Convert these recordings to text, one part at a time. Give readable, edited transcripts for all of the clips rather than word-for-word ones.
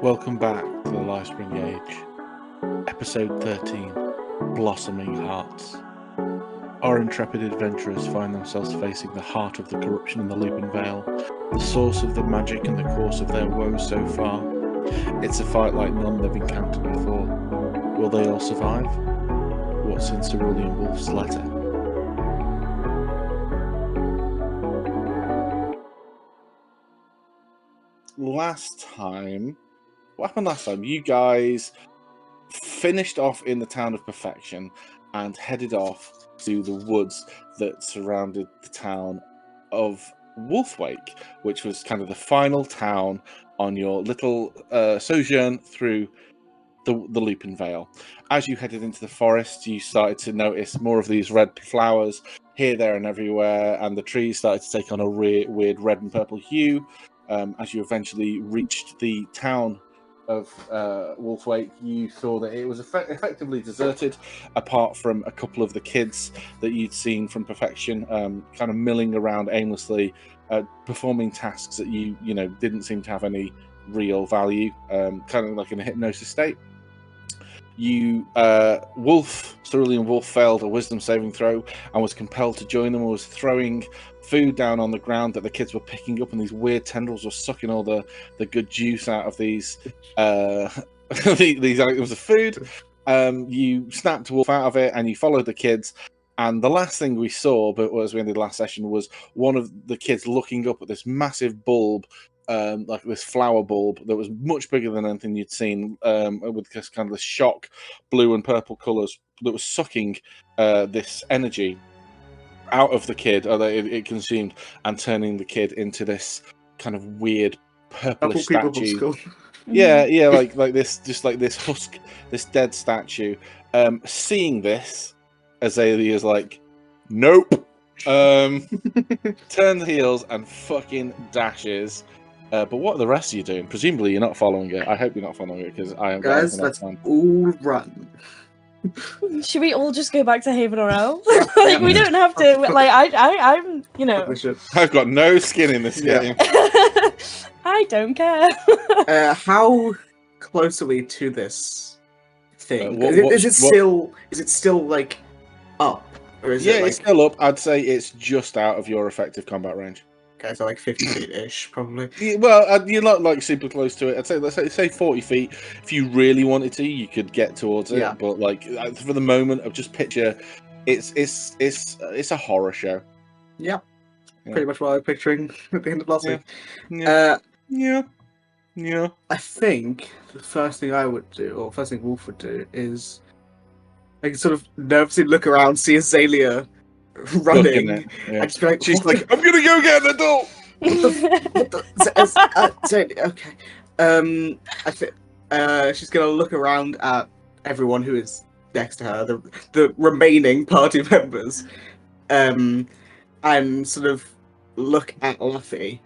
Welcome back to the Lifespring Age, episode 13, Blossoming Hearts. Our intrepid adventurers find themselves facing the heart of the corruption in the Lupinevale, the source of the magic and the cause of their woes so far. It's a fight like none they've encountered before. Will they all survive? What's in Cerulean Wolf's letter? What happened last time? You guys finished off in the town of Perfection and headed off to the woods that surrounded the town of Wolfwake, which was kind of the final town on your little sojourn through the Lupinevale. As you headed into the forest, you started to notice more of these red flowers here, there, and everywhere, and the trees started to take on a weird red and purple hue. As you eventually reached the town of Wolfwake, you saw that it was effectively deserted, apart from a couple of the kids that you'd seen from Perfection, kind of milling around aimlessly, performing tasks that you didn't seem to have any real value, kind of like in a hypnosis state. Cerulean Wolf failed a wisdom saving throw and was compelled to join them, and was throwing food down on the ground that the kids were picking up, and these weird tendrils were sucking all the good juice out of these these items of food. You snapped Wolf out of it and you followed the kids, and the last thing we saw, but as we ended last session, was one of the kids looking up at this massive bulb, like this flower bulb that was much bigger than anything you'd seen, with this kind of the shock blue and purple colours that was sucking this energy out of the kid, or that it consumed, and turning the kid into this kind of weird purplish statue. Yeah, like this, just like this husk, this dead statue. Seeing this, Azalea's like, nope. Turns heels and fucking dashes. But what are the rest of you doing? Presumably you're not following it. I hope you're not following it, because I am. Guys, let's all run. Should we all just go back to Haven or Elf? Like, we don't have to. Like, I'm, I've got no skin in this game. I don't care. How close are we to this thing? Is it still like up, or is it like... it's still up. I'd say it's just out of your effective combat range. Okay, so like 50 feet ish, probably. Yeah, well, you're not like super close to it. I'd say let's say 40 feet. If you really wanted to, you could get towards it. Yeah. But like for the moment, I've just picture it's a horror show. Yeah. Pretty much what I was picturing at the end of last week. Yeah. I think the first thing I would do, or first thing Wolf would do, is I can sort of nervously look around, see Azalea running, and just be like, she's like, I'm gonna go get an adult. Okay. I think she's gonna look around at everyone who is next to her, the remaining party members, and sort of look at Luffy,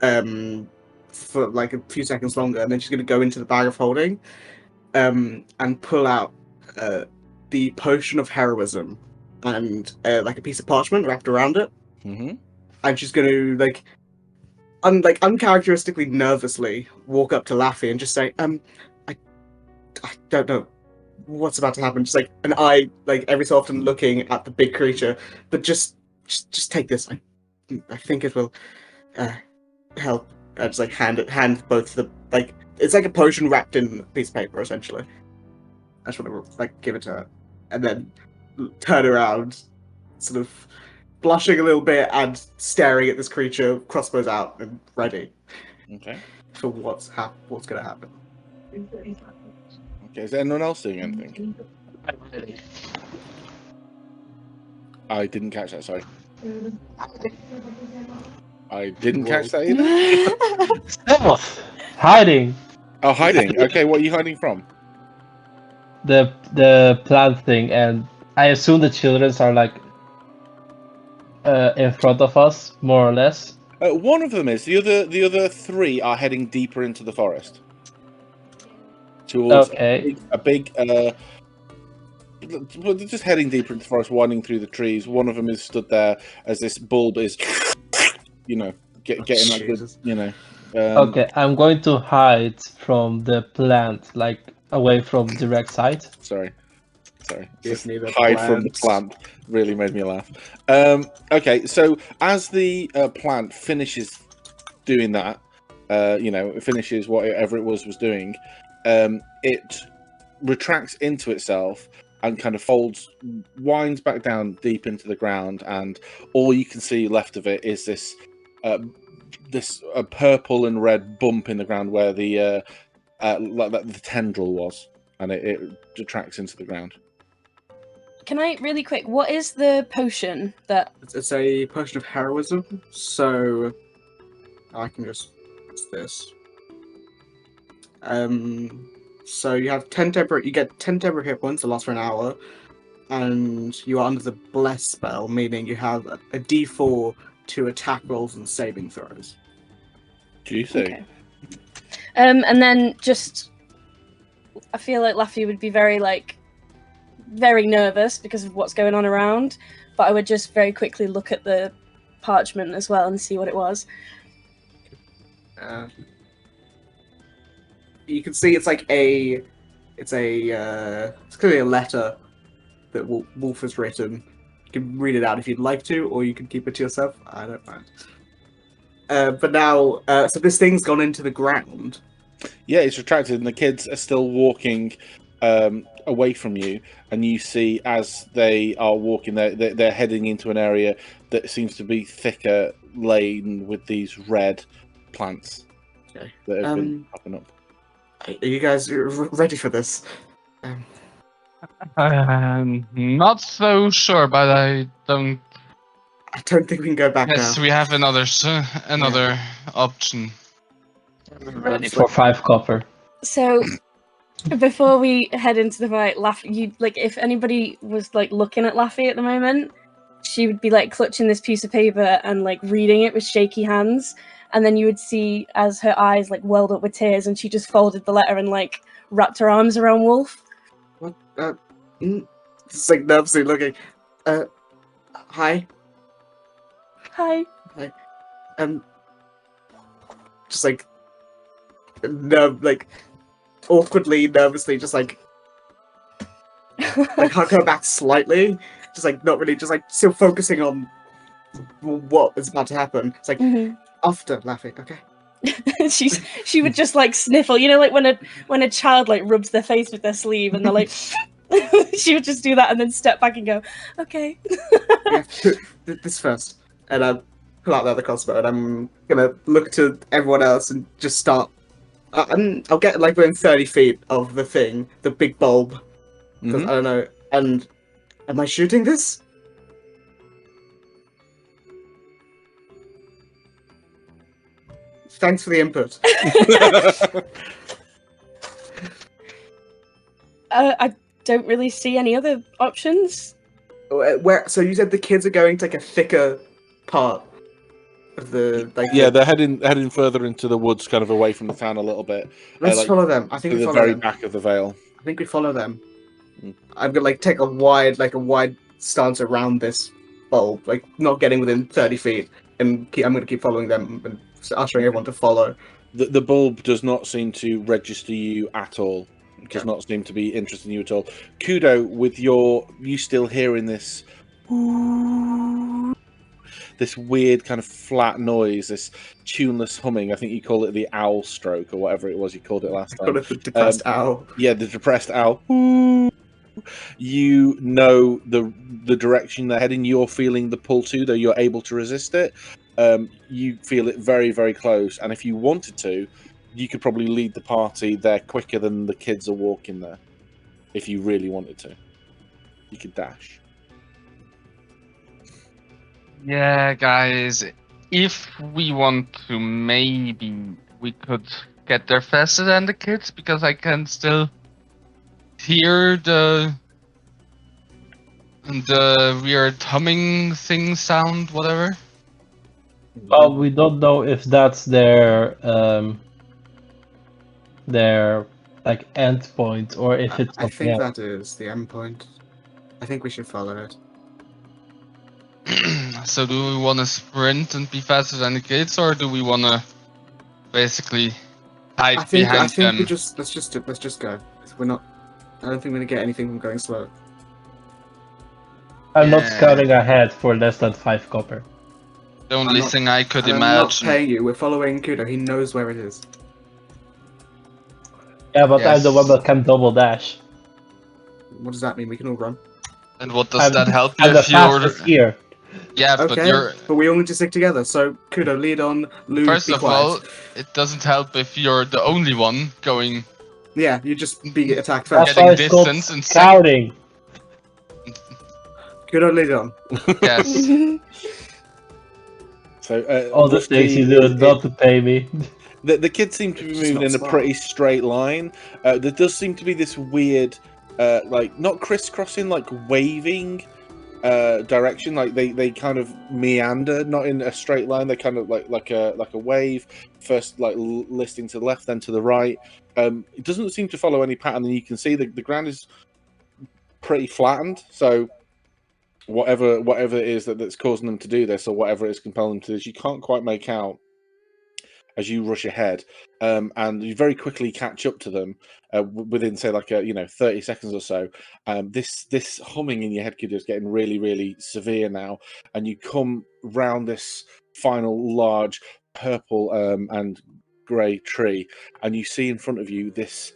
for like a few seconds longer, and then she's gonna go into the bag of holding, and pull out the potion of heroism, and like a piece of parchment wrapped around it. Mm-hmm. And she's going to like uncharacteristically nervously walk up to Laffy and just say, I don't know what's about to happen. Just like an eye, like every so often looking at the big creature, but just take this. I think it will help. I just like hand both the, like, it's like a potion wrapped in a piece of paper essentially. I just want to like give it to her, and then turn around, sort of blushing a little bit and staring at this creature, crossbows out and ready. Okay. For what's going to happen. Okay. Is there anyone else doing anything? I didn't catch that. Sorry. I didn't catch that either. Stealth! Hiding! Oh, hiding. Okay, what are you hiding from? The plant thing, and I assume the children are like in front of us, more or less. One of them is. The other three are heading deeper into the forest. Towards a big they're just heading deeper into the forest, winding through the trees. One of them is stood there as this bulb is, getting that good, Okay, I'm going to hide from the plant, like away from direct sight. Sorry. Give me the Hide from the plant. plant really made me laugh. Okay, so as the plant finishes doing that, it finishes whatever it was doing, it retracts into itself and kind of winds back down deep into the ground, and all you can see left of it is this purple and red bump in the ground where the tendril was, and it retracts into the ground. Can I really quick? What is the potion that? It's a potion of heroism, so I can just. What's this? So you have 10 temporary. You get 10 temporary hit points that last for an hour, and you are under the bless spell, meaning you have a D4 to attack rolls and saving throws. Juicy. Okay. And then just, I feel like Laffy would be very nervous because of what's going on around, but I would just very quickly look at the parchment as well and see what it was. You can see it's clearly a letter that Wolf has written. You can read it out if you'd like to, or you can keep it to yourself. I don't mind. But now, so this thing's gone into the ground. Yeah, it's retracted, and the kids are still walking away from you, and you see as they are walking, they're heading into an area that seems to be thicker, laden with these red plants Okay. that have been popping up. Are you guys ready for this? Not so sure, but I don't. I don't think we can go back Yes, now. we have another option. Ready for 5 copper. So, before we head into the fight, if anybody was looking at Laffy at the moment, she would be clutching this piece of paper and reading it with shaky hands, and then you would see as her eyes welled up with tears, and she just folded the letter and wrapped her arms around Wolf. What? Just nervously looking. Hi. Hi. Just awkwardly, nervously, just hug her back slightly, just not really, just still focusing on what is about to happen. It's after laughing, okay. She would just sniffle, when a child rubs their face with their sleeve and they're she would just do that and then step back and go, okay. Yeah, this first, and I pull out the other crossbow, and I'm gonna look to everyone else and just start. I'll get within 30 feet of the thing, the big bulb, because I don't know. And am I shooting this? Thanks for the input. I don't really see any other options. Where? So you said the kids are going to a thicker part of the. They're heading further into the woods, kind of away from the town a little bit. Let's follow them. I think to we the follow very them. back of the vale. I think we follow them. I'm gonna take a wide stance around this bulb, not getting within 30 feet, and I'm gonna keep following them and ushering everyone to follow. The bulb does not seem to register you at all. It does not seem to be interested in you at all. Kudo, with you still hearing this weird kind of flat noise, this tuneless humming. I think you call it the owl stroke or whatever it was you called it last time. Call it the depressed owl. Yeah, the depressed owl. You know the direction they're heading. You're feeling the pull too, though you're able to resist it. You feel it very, very close, and if you wanted to, you could probably lead the party there quicker than the kids are walking there. If you really wanted to, you could dash. Yeah, guys, if we want to, maybe we could get there faster than the kids, because I can still hear the weird humming thing sound, whatever. Well, we don't know if that's their end point or if it's I something think else. that is the end point. I think we should follow it. So do we want to sprint and be faster than the kids, or do we want to basically hide I think behind them. we just let's just go. We're not. I don't think we're gonna get anything from going slow. I'm not Yeah. scouting ahead for less than 5 copper. The only thing I could I'm not imagine. paying you. We're following Kudo. He knows where it is. Yeah, but I'm the Yes. one that can double dash. What does that mean? We can all run. And what does that help you I'm the if you're? fastest here. Yeah, Okay, but you're. but we all need to stick together. So Kudo, lead on. Lou, First be of quiet. all, it doesn't help if you're the only one going. Yeah, you just be attacked That's first. Getting why it's called distance and scouting. Kudo, lead on. Yes. So All the things you do not to pay me. The kids seem to be It's moving not in smart. a pretty straight line. There does seem to be this weird, like not crisscrossing, like waving direction. Like they kind of meander, not in a straight line. They kind of like a wave. First, like listing to the left, then to the right. It doesn't seem to follow any pattern, and you can see the ground is pretty flattened. So whatever it is that's causing them to do this, or whatever it is compelling them to do this, you can't quite make out as you rush ahead, and you very quickly catch up to them within, say, like 30 seconds or so. This humming in your head, kid, is getting really, really severe now, and you come round this final large purple and grey tree, and you see in front of you this.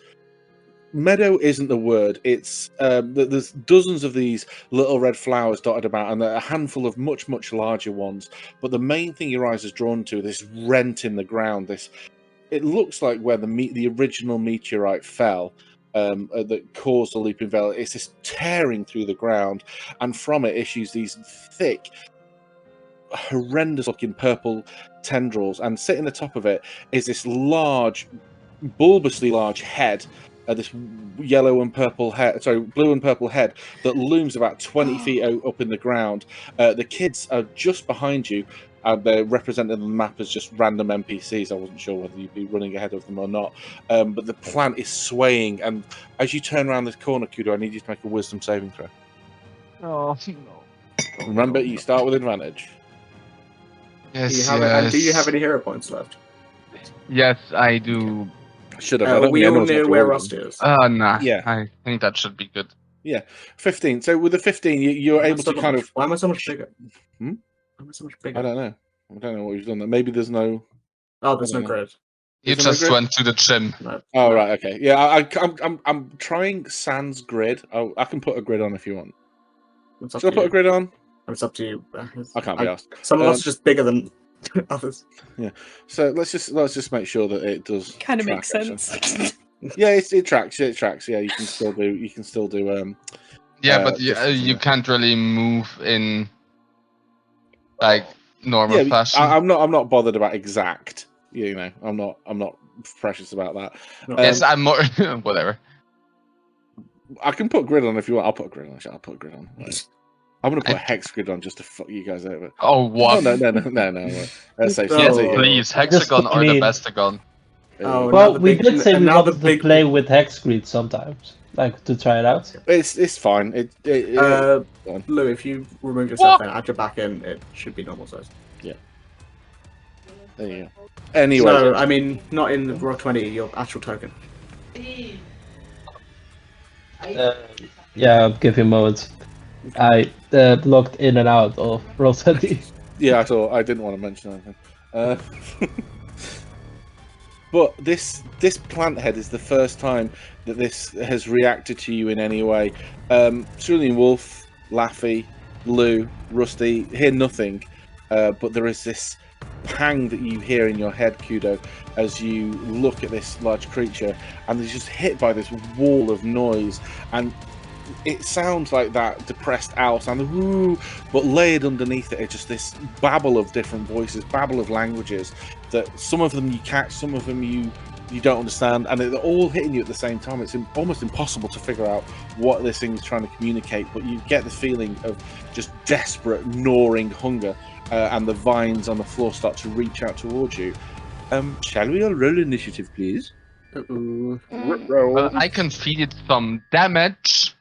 Meadow isn't the word. It's there's dozens of these little red flowers dotted about, and a handful of much, much larger ones. But the main thing your eyes is drawn to, this rent in the ground. It looks like where the original meteorite fell, that caused the Lupinevale. It's just tearing through the ground, and from it issues these thick, horrendous-looking purple tendrils. And sitting atop of it is this large, bulbously large head. This yellow and purple head, blue and purple head that looms about 20 feet up in the ground. The kids are just behind you. They're represented on the map as just random NPCs. I wasn't sure whether you'd be running ahead of them or not. But the plant is swaying, and as you turn around this corner, Kudo, I need you to make a wisdom saving throw. Oh no. Remember, you start with advantage. Yes. Do you have any hero points left? Yes, I do. Should have. I don't We think all anyone's got know to where roll Rust them. is. Nah. Yeah. I think that should be good. 15. So with the 15, you're Why am I able so to kind much- of. Why am I so much bigger? Hmm? Why am I so much bigger? I don't know. I don't know what you've done there. Maybe there's no. Oh, there's I no don't know. grid. You Is there no just grid? went to the gym. No. Oh No. right, okay. Yeah, I'm trying Sans grid. I can put a grid on if you want. It's up Should I to put a you. grid on? It's up to you. I can't be asked. Some of us are just bigger than others. So let's just make sure that it does. Kind of track, makes actually. sense. Yeah, it tracks. It tracks. Yeah, you can still do. Yeah, but you, distance in you there. can't really move in like normal Yeah, fashion. I'm not bothered about exact. You know, I'm not precious about that. No. Yes, I'm more whatever. I can put grid on if you want. I'll put a grid on. I'll put a grid on. Right. I'm gonna put a hex grid on just to fuck you guys over. Oh what? Oh no. Let's say Yes, Oh. please, hexagon or the mean- bestagon. Oh, Well, another we big- did say we another wanted to big- play with hex grid sometimes, like to try it out. It's fine. Fine. Lou, if you remove yourself and add your back in, it should be normal size. There you go. Anyway, No, I mean, not in the Rock 20, your actual token. Yeah, I'll give you a moment. I logged in and out of Rossetti. yeah, I didn't want to mention anything. But this plant head is the first time that this has reacted to you in any way. Cerulean Wolf, Laffy, Lou, Rusty hear nothing, but there is this pang that you hear in your head, Kudo, as you look at this large creature, and it's just hit by this wall of noise, and it sounds like that depressed owl sound, woo, but layered underneath it is just this babble of different voices, babble of languages that some of them you catch, some of them you don't understand, and they're all hitting you at the same time. It's almost impossible to figure out what this thing is trying to communicate, but you get the feeling of just desperate, gnawing hunger, and the vines on the floor start to reach out towards you. Shall we all roll initiative, please? Well, I can feed it some damage.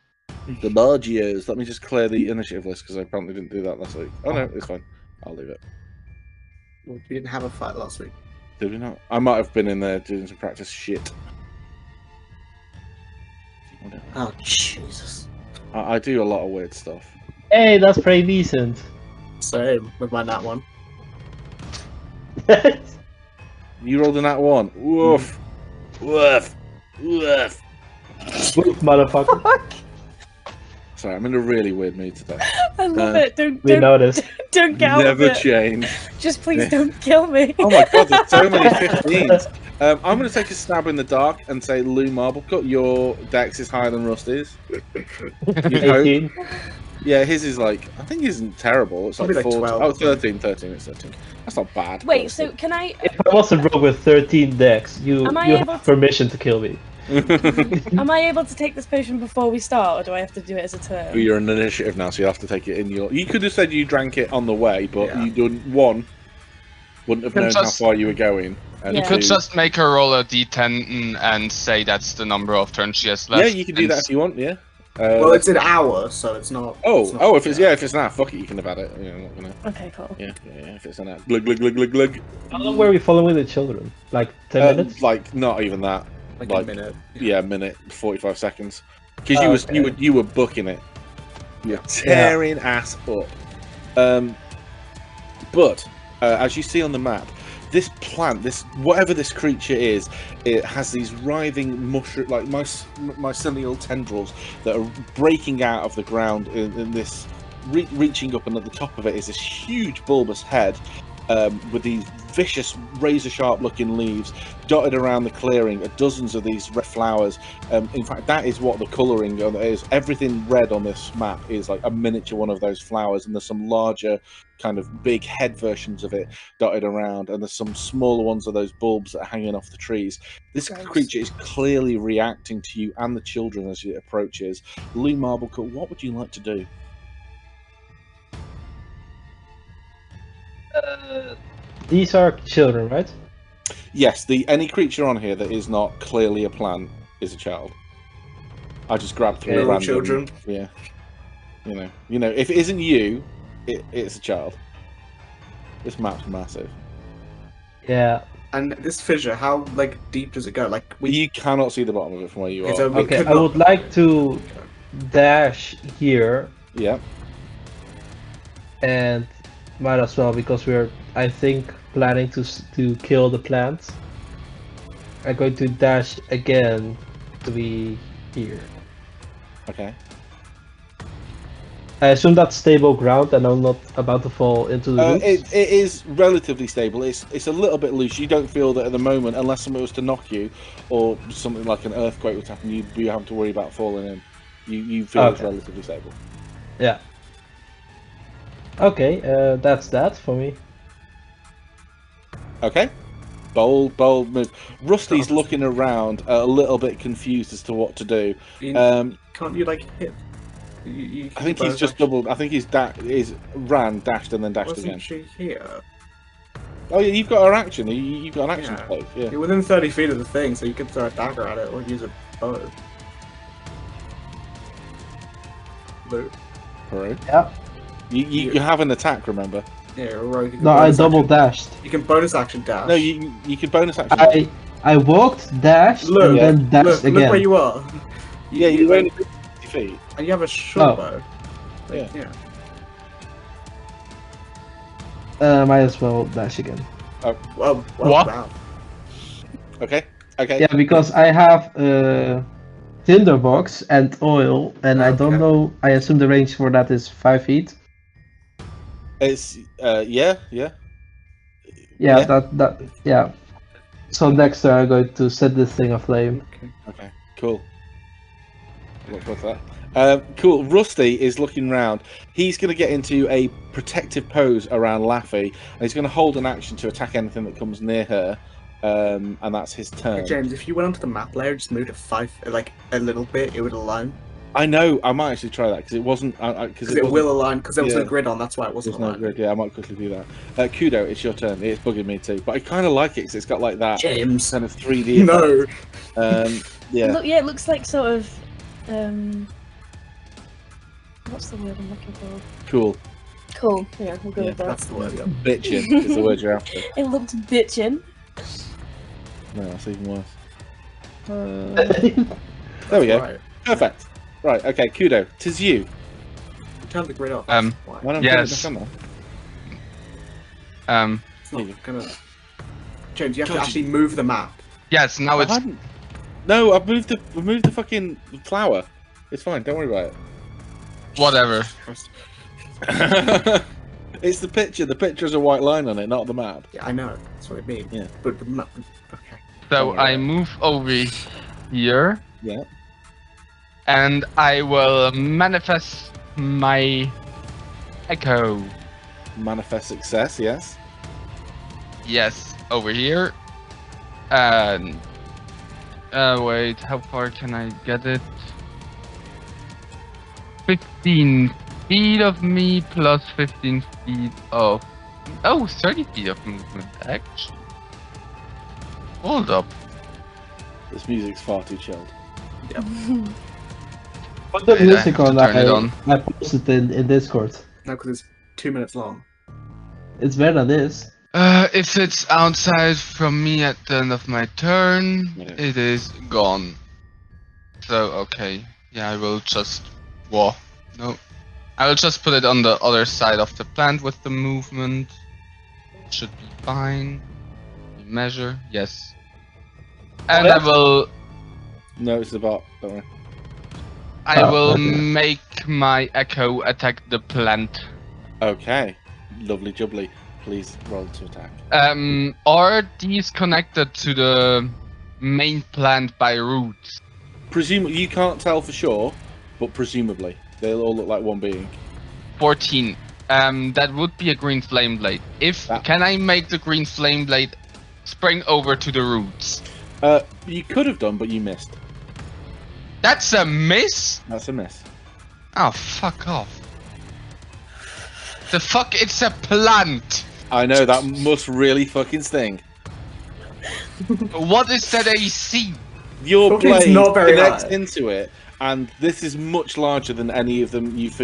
The Bargios. Let me just clear the initiative list because I apparently didn't do that last week. Oh no, it's fine. I'll leave it. Well, we didn't have a fight last week. Did we not? I might have been in there doing some practice shit. Oh Jesus! I do a lot of weird stuff. Hey, that's pretty decent. Same with my nat one. You rolled a nat 1. Woof. Woof. Woof. Woof, motherfucker. Sorry, I'm in a really weird mood today. I love it. Don't noticed. don't get out of Never it. change. Just please don't kill me. Oh my god, there's so many 15s. I'm going to take a stab in the dark and say, Lou Marblecut, your dex is higher than Rusty's. You hope. 18. Yeah, his is like, I think his isn't terrible. It's like Probably like 4. 12. Oh, 13, it's 13. That's not bad. Wait, so can I? If I was a rogue with 13 dex, you Am I you able have to- permission to kill me. Am I able to take this potion before we start, or do I have to do it as a turn? You're an initiative now, so you have to take it in your... You could have said you drank it on the way, but Yeah. you didn't. One, wouldn't have You known can how just- far you were going. And Yeah. You could two- just make her roll a d10 and say that's the number of turns she has Yeah, left. you can do and that if you want, yeah. Well, it's an hour, so it's not. it's not- if it's an hour, fuck it, you can have had it. Yeah, I'm not gonna... Okay, cool. Yeah, if it's an hour. Glug, glug, glug, glug, glug. How long were we following the children? Like 10 minutes? Like, not even that. like like- a minute. Yeah, a minute, 45 seconds. Because okay. you were booking it. You're tearing ass up. But as you see on the map, this plant, whatever this creature is, it has these writhing mushroom, like mycelial tendrils that are breaking out of the ground in this, reaching up, and at the top of it is this huge bulbous head with these vicious, razor-sharp looking leaves dotted around the clearing. Dozens of these red flowers. In fact, that is what the colouring is. Everything red on this map is like a miniature one of those flowers, and there's some larger, kind of big head versions of it dotted around, and there's some smaller ones of those bulbs that are hanging off the trees. This Gross. creature is clearly reacting to you and the children as it approaches. Lou Marblecut, what would you like to do? These are children, right? Yes, any creature on here that is not clearly a plant is a child. I just grabbed 3 Okay. They're all random. children. Yeah. You know, if it isn't you, it's a child. This map's massive. Yeah. And this fissure, how like deep does it go? Like You cannot see the bottom of it from where you Okay, are. so we Okay, could I not- would like to dash here, Yeah. and might as well because we're, I think, planning to kill the plants. I'm going to dash again to be here. Okay. I assume that's stable ground, and I'm not about to fall into the roots. It is relatively stable. It's a little bit loose. You don't feel that at the moment, unless something was to knock you, or something like an earthquake was happening, you'd be having to worry about falling in. You feel it's Okay. relatively stable. Yeah. Okay, that's that for me. Okay. Bold move. Rusty's looking around, a little bit confused as to what to do. Can't you like hit? You I think he's just doubled. I think he's ran, dashed, and then dashed Wasn't again. she here? Oh yeah, you've got her action. You've got an action to Yeah. play. Yeah. You're within 30 feet of the thing, so you could throw a dagger at it or use a bow. Blue. Peru. Yeah. You have an attack, remember? Yeah, or rogue. You can No, I bonus double action- dashed. You can bonus action dash. No, you can bonus action. I walked, dashed, Look, and then dashed look again. where you are. Yeah, you only 50 feet. And you have a short Oh. bow. Like, yeah. Might as well dash again. Well, What? wow. Okay. Okay. Yeah, because I have tinderbox and oil, and I don't Okay. know. I assume the range for that is 5 feet. It's yeah. Yeah, Yeah. yeah. So next turn I'm going to set this thing aflame. Okay. Cool. Look forward to that. Cool. Rusty is looking round. He's going to get into a protective pose around Laffy, and he's going to hold an action to attack anything that comes near her. And that's his turn. Hey, James, if you went onto the map layer, just moved it like a little bit, it would align. I know. I might actually try that because it wasn't. Because Because it will align, because there was no yeah. grid on, that's why it wasn't There's no aligned. grid. Yeah, I might quickly do that. Kudo, it's your turn. It's bugging me too, but I kind of like it because it's got like that James. kind of 3D. No. effect. Yeah. Look, yeah, it looks like sort of. What's the word I'm looking for? Cool. Cool. Yeah, we'll go Yeah, with that. That's the word, yeah. Bitchin' is the word you're after. It looks bitchin'. No, that's even worse. There we go. Right. Perfect. Right, okay, Kudo, 'tis you. Turn the grid off. Um, Why? Why don't Yes. I put it back on It's not gonna... James, you have to actually move the map. yes, now there? it's I hadn't. No, I've moved the fucking flower. It's fine, don't worry about whatever. it. It's the picture. The picture has a white line on it, not the map. Yeah, I know. That's what I mean. Yeah. But the map... Okay. So worry I about it. move over here, Yeah. and I will manifest my echo. Manifest success, yes. Yes, over here. And wait, how far can I get it? 15 feet of me plus 15 feet of... Oh, 30 feet of movement, actually. Hold up. This music's far too chilled. Put the Wait, I music have to on. turn it on. I posted in Discord. No, because it's 2 minutes long. It's better than this. If it's outside from me at the end of my turn, Yeah. it is gone. So, okay. Yeah, I will just... Whoa. No. I will just put it on the other side of the plant with the movement. Should be fine. Measure, yes. And I will... No, it's the bot. Don't worry. I Oh, will okay. make my echo attack the plant. Okay. Lovely jubbly. Please roll to attack. Are these connected to the main plant by roots? Presumably, you can't tell for sure, but presumably they'll all look like one being. 14. That would be a green flame blade. Can I make the green flame blade spring over to the roots? You could have done, but you missed. That's a miss? That's a miss. Oh, fuck off. The fuck? It's a plant. I know that must really fucking sting. What is that AC? Your Talking is blade not very connects high. into it, and this is much larger than any of them you've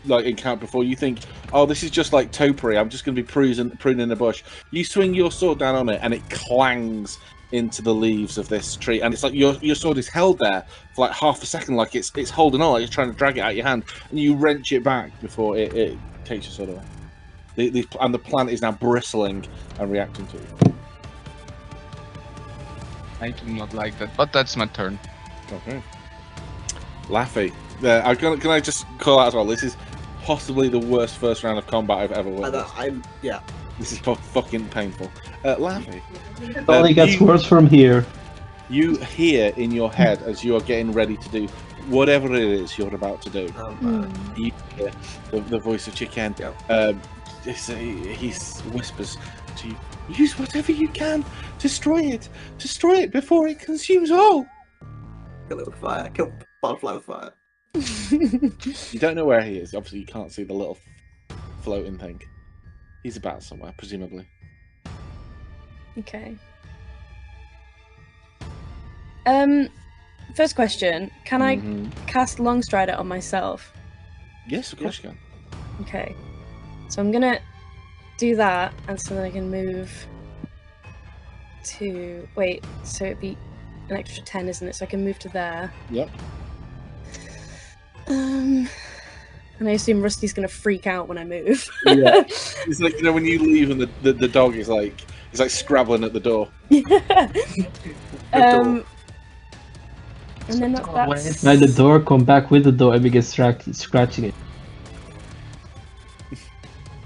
encountered before. You think, oh, this is just like topiary. I'm just going to be pruning a bush. You swing your sword down on it, and it clangs into the leaves of this tree, and it's like your sword is held there for like half a second, like it's holding on, like you're trying to drag it out of your hand, and you wrench it back before it takes your sword away. And the plant is now bristling and reacting to it. I do not like that, but that's my turn. Okay. Laffy. Can I just call out as well? This is possibly the worst first round of combat I've ever witnessed. Yeah. This is fucking painful. Laffy. It only gets worse from here. You hear in your head as you are getting ready to do whatever it is you're about to do. You hear the voice of Chicken. Yeah. He whispers to you, use whatever you can. Destroy it before it consumes all. Kill it with fire. Kill butterfly with fire. You don't know where he is. Obviously, you can't see the little floating thing. He's about somewhere, presumably. Okay. First question: can I cast Longstrider on myself? Yes, of course you can. Okay. So I'm gonna do that, and so then I can move to... Wait, so it'd be an extra 10, isn't it? So I can move to there. Yep. And I assume Rusty's gonna freak out when I move. Yeah. It's like, when you leave and the dog is like scrabbling at the door. And then that's... Now the door, come back with the door and begin scratching it.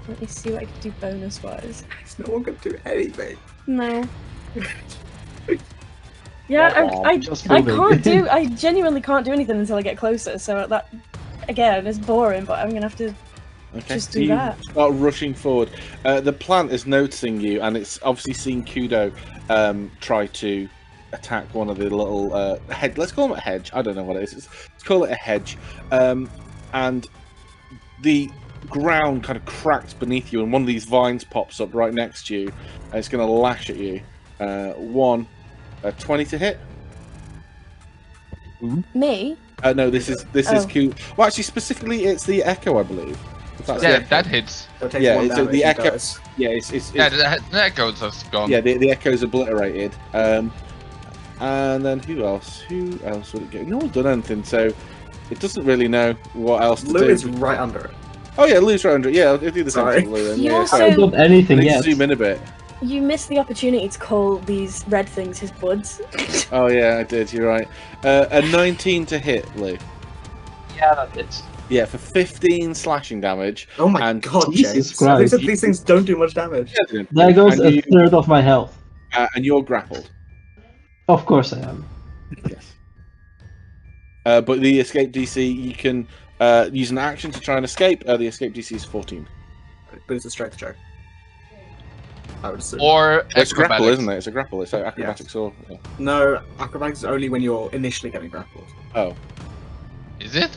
Let me see what I can do bonus-wise. No one can do anything. No. Yeah, I can't do... I genuinely can't do anything until I get closer, so that, again, is boring, but I'm gonna have to just do that. Start rushing forward. The plant is noticing you, and it's obviously seen Kudo try to attack one of the little hedge. Let's call it a hedge. I don't know what it is. Let's call it a hedge. And the ground kind of cracks beneath you, and one of these vines pops up right next to you, and it's going to lash at you. 20 to hit. Me? No, this is Kudo. Well, actually, specifically, it's the echo, I believe. That's Yeah, the that hits. So it takes Yeah, one so damage the and echo- dies. Yeah, it's Yeah, the echoes are gone. yeah, the echo's obliterated. And then who else? Who else would it go? No one's done anything, so it doesn't really know what else to Lou do. is right under it. Oh yeah, Lou's right under it. Yeah, I'll do the same Sorry. to Lou. Then. You Yeah, also- I haven't done anything I need to yet. zoom in a bit. You missed the opportunity to call these red things his buds. Oh yeah, I did. You're right. A 19 to hit, Lou. Yeah, that hits. Yeah, for 15 slashing damage. Oh my And god, Jesus James. Christ. These things don't do much damage. There goes and a third of my health. and you're grappled. Of course I am. Yes. But the escape DC, you can use an action to try and escape. The escape DC is 14. But it's a strength check. I would assume. Or It's a grapple, acrobatics. isn't it? It's a grapple. It's like acrobatics or. Yeah. No, acrobatics is only when you're initially getting grappled. Oh. Is it?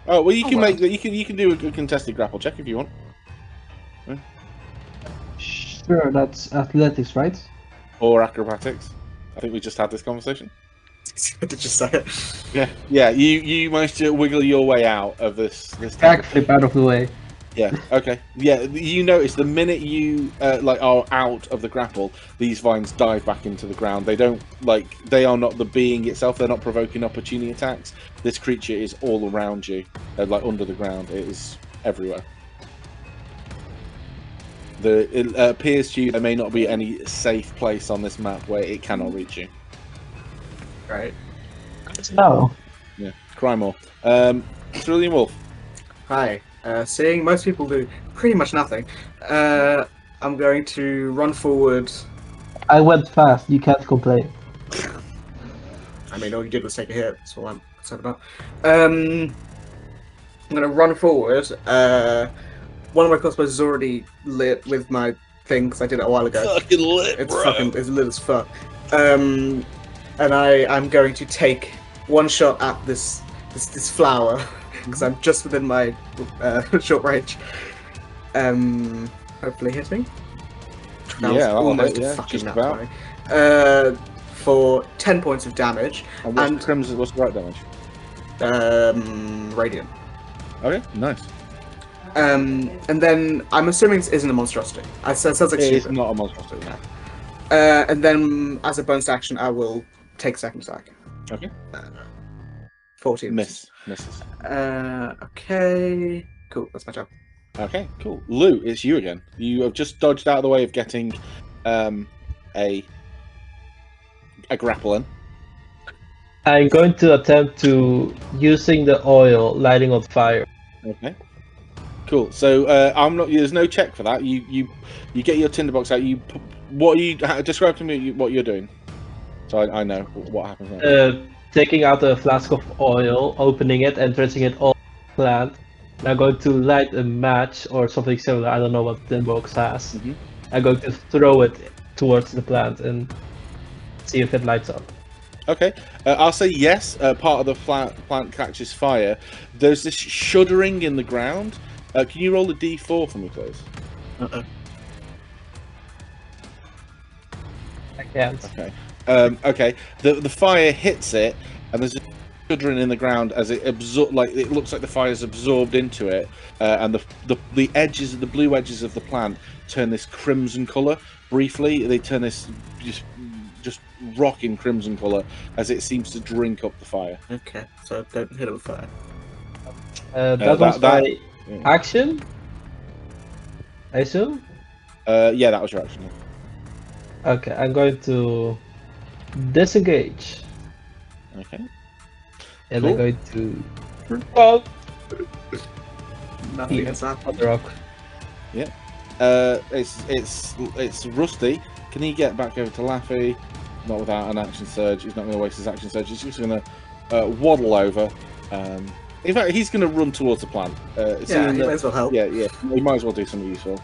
Oh well, you Oh, can well. make that. You can do a contested grapple check if you want, Sure, that's athletics, right? or acrobatics. I think we just had this conversation. Did you say it? Yeah. You managed to wiggle your way out of this. tangle. Backflip out of the way. Yeah. Okay. Yeah. You notice the minute you like are out of the grapple, these vines dive back into the ground. They don't they are not the being itself. They're not provoking opportunity attacks. This creature is all around you, like under the ground. It is everywhere. It appears to you there may not be any safe place on this map where it cannot reach you. Right. No. Yeah. Cry more. Cerulean Wolf. Hi. Seeing most people do pretty much nothing, I'm going to run forward. I went fast, you can't complain. I mean, all you did was take a hit. That's all I'm concerned about. I'm going to run forward. One of my crossbows is already lit with my thing because I did it a while ago. Fucking lit, It's bro. it's lit as fuck. And I'm going to take one shot at this flower because I'm just within my short range. Hopefully hitting. That was Yeah, that'll almost hit, a yeah, fucking just nat about. 20. For 10 points of damage. And what's And- crimson? What's the right damage? Radiant. Okay, nice. And then I'm assuming this isn't a monstrosity. It sounds like It is stupid. not a monstrosity. No. And then as a bonus action, I will take second attack. Okay. 14. Misses. Okay. Cool. That's my job. Okay, cool. Lou, it's you again. You have just dodged out of the way of getting a grapple in. I'm going to attempt to using the oil lighting on fire. Okay. Cool. So I'm not. There's no check for that. You get your tinderbox out. Describe to me what you're doing, so I know what happens next. Taking out a flask of oil, opening it, and drenching it all plant. I'm going to light a match or something similar. I don't know what the box has. Mhm. I'm going to throw it towards the plant and see if it lights up. Okay, I'll say yes. Part of the plant catches fire. There's this shuddering in the ground. Can you roll a d4 for me, please? I can't. Okay. Okay. The fire hits it, and there's a shuddering in the ground as it it looks like the fire's absorbed into it, and the edges, the blue edges of the plant turn this crimson color. Briefly, they turn this just rocking crimson color as it seems to drink up the fire. Okay. So don't hit it with fire. That was my action, I assume? Yeah, that was your action. Okay, I'm going to disengage. Okay. And Cool. I'm going to oh, Nothing Yeah. has happened. on the rock. It's Rusty. Can he get back over to Laffy? Not without an action surge. He's not going to waste his action surge. He's just going to waddle over. In fact, he's going to run towards the plant. Yeah, seeing he that- may as well help. Yeah. He might as well do something useful.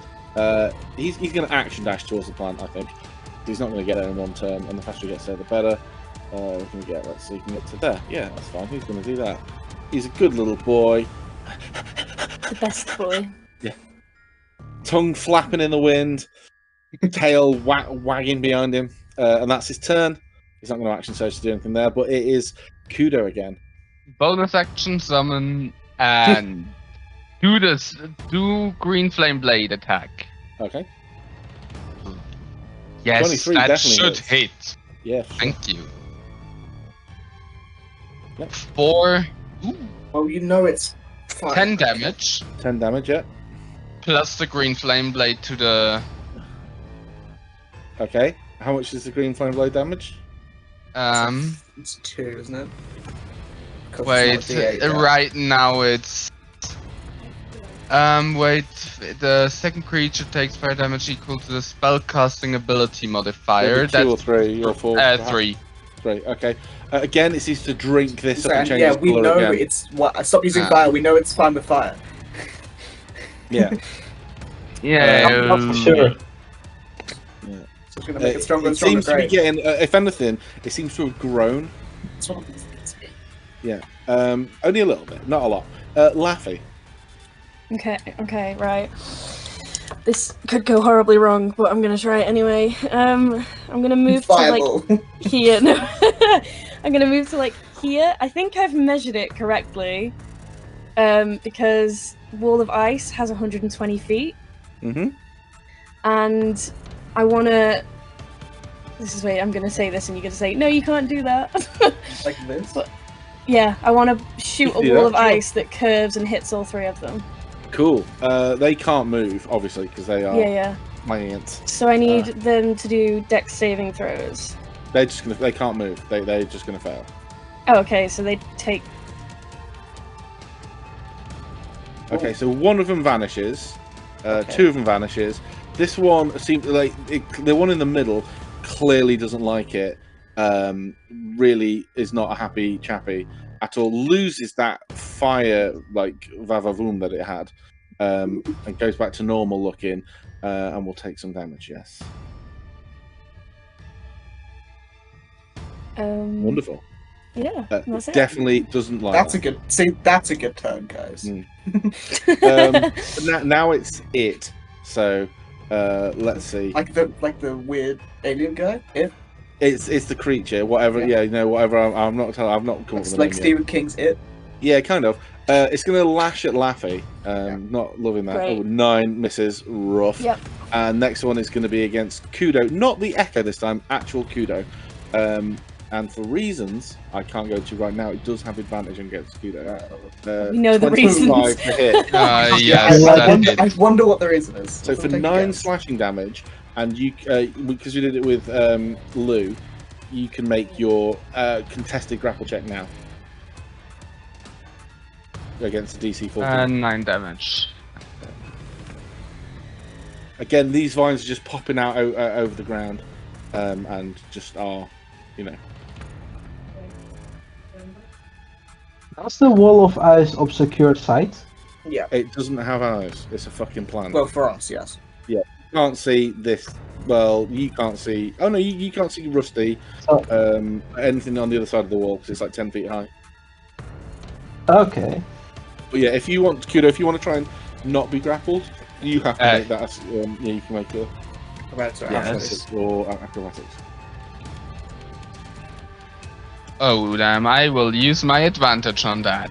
He's going to action dash towards the plant, I think. He's not going to get there in one turn, and the faster he gets there, the better. We can get, let's see, he can get to there. Yeah, that's fine. He's going to do that. He's a good little boy. The best boy. Tongue flapping in the wind, tail wagging behind him, and that's his turn. He's not going to action surge to do anything there, but it is Kudo again. Bonus action summon and do green flame blade attack. Okay. Yes, 23 that definitely should hits. hit. Yeah. Sure. Thank you. Yep. 4. Ooh, Well, you know it's fine. 10 damage. 10 damage. Yeah. Plus the green flame blade to the. Okay. How much is the green flame blade damage? It's 2, isn't it? 'Cause Wait. it's not a D8 yet. Right now it's. Wait. The second creature takes fire damage equal to the spellcasting ability modifier. Maybe 2 or 3 or 4. 3. 3. Okay. Again, it needs to drink this up and change Yeah, its we colour know again. it's what. Stop using fire. We know it's fine with fire. Yeah. Yeah. Not for sure. Yeah. So it's gonna make it stronger and It stronger. seems to be getting. If anything, it seems to have grown. Yeah. Only a little bit, not a lot. Laffy. Okay, right. This could go horribly wrong, but I'm gonna try it anyway. I'm gonna move to Fireball. like here. No, I'm gonna move to like here. I think I've measured it correctly. Because Wall of Ice has 120 feet. Mm-hmm. And I wanna. This is wait. I'm gonna say this, and you're gonna say no. You can't do that. Like this? But, yeah, I want to shoot a Yeah, wall of sure. ice that curves and hits all 3 of them. Cool. They can't move, obviously, because they are Yeah. my ants. So I need them to do dex saving throws. They're just gonna. They can't move. They're just gonna fail. Oh, okay, so they take. Okay, so one of them vanishes. Okay. 2 of them vanishes. This one seems like the one in the middle clearly doesn't like it. Really is not a happy chappy at all. Loses that fire like vavavoom that it had, and goes back to normal looking, and will take some damage. Yes. Wonderful. Yeah, that's it. Definitely doesn't like. That's that. a good. See, that's a good turn, guys. Now it's it. So let's see. Like the weird alien guy. It. It's the creature. Whatever. Yeah. Whatever. I'm not. I've not come up with the Like name yet. Stephen King's It. Yeah, kind of. It's going to lash at Laffy. Not loving that. Great. Oh, 9 misses. Rough. Yep. And next one is going to be against Kudo. Not the Echo this time. Actual Kudo. And for reasons I can't go to right now, it does have advantage against Kudo. We know the 25 reasons. to hit. Yes, I wonder what the reason is. So for Take a 9 guess. slashing damage, and you because we did it with Lou, you can make your contested grapple check now against the DC 14. 9 damage. Again, these vines are just popping out over the ground, and just are, How's the wall of ice obscured sight? Yeah. It doesn't have eyes. It's a fucking plant. Well, for us, yes. You can't see this. Well, you can't see. Oh no, you can't see Rusty. So, Anything on the other side of the wall because it's like 10 feet high. okay. But yeah, if you want Kudo, if you want to try and not be grappled, you have to make that. Yeah, you can make it athletics or acrobatics. Oh damn! I will use my advantage on that.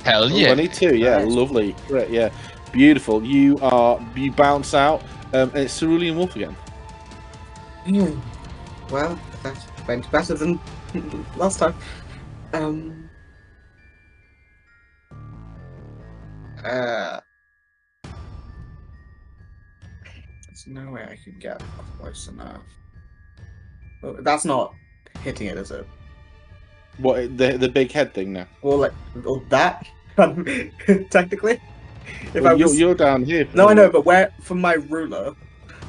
Hell yeah! 22, yeah, Nice. lovely, great, yeah, beautiful. You bounce out, and it's Cerulean Wolf again. Well, that went better than last time. There's no way I can get close enough. Well, that's not hitting it, is it? What the big head thing now? Or that technically. If I Well, was... you're down here. No, I know, but where from my ruler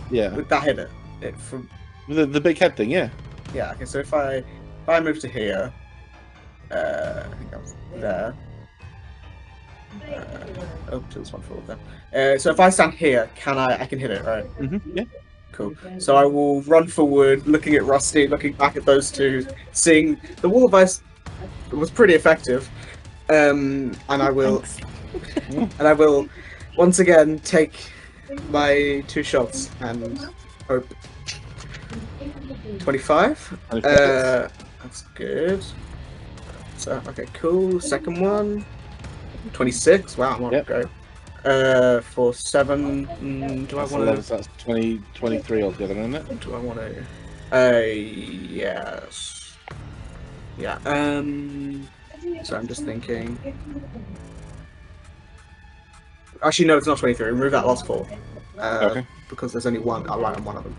Yeah, would that hit it? It from the big head thing. Yeah. yeah. Okay, so if I move to here, I think that's there. To this one forward then. So if I stand here, I can hit it, right? Yeah. Cool. So I will run forward, looking at Rusty, looking back at those two, seeing the wall of ice was pretty effective, and I will once again take my 2 shots and hope. 25. That's good. So, okay, cool. Second one. 26. Wow, I'm on Yep. go. For 7. Do I That's want 11, to? so that's 20, 23 altogether, isn't it? Do I want to? Yes. Yeah. So I'm just thinking. Actually, no, it's not 23. Remove that last 4. Okay. Because there's only one. I'll write on one of them.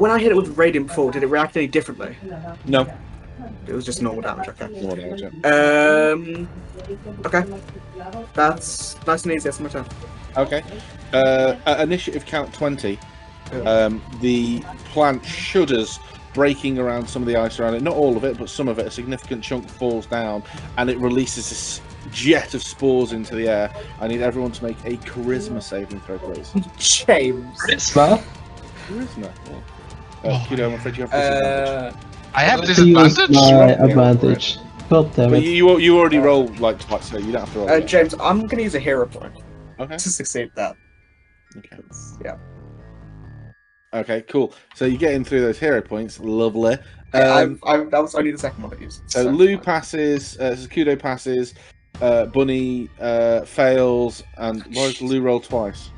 When I hit it with Radiant before, did it react any differently? No. It was just normal damage. Okay. More damage, yeah. Okay. That's nice and easy. That's my turn. Okay. At initiative count 20, the plant shudders, breaking around some of the ice around it. Not all of it, but some of it. A significant chunk falls down, and it releases this jet of spores into the air. I need everyone to make a charisma saving throw, please. James. Charisma? Charisma. Yeah. Kudo, I'm afraid you have disadvantage. I have Use disadvantage. my advantage. God damn But it. you already rolled like twice, so you don't have to roll. again. James, I'm going to use a hero point Okay. to succeed that. Okay. Yeah. Okay. Cool. So you get in through those hero points. Lovely. That was only the second one I used. So Lou passes. Kudo passes. Bunny fails, and why does Lou roll twice?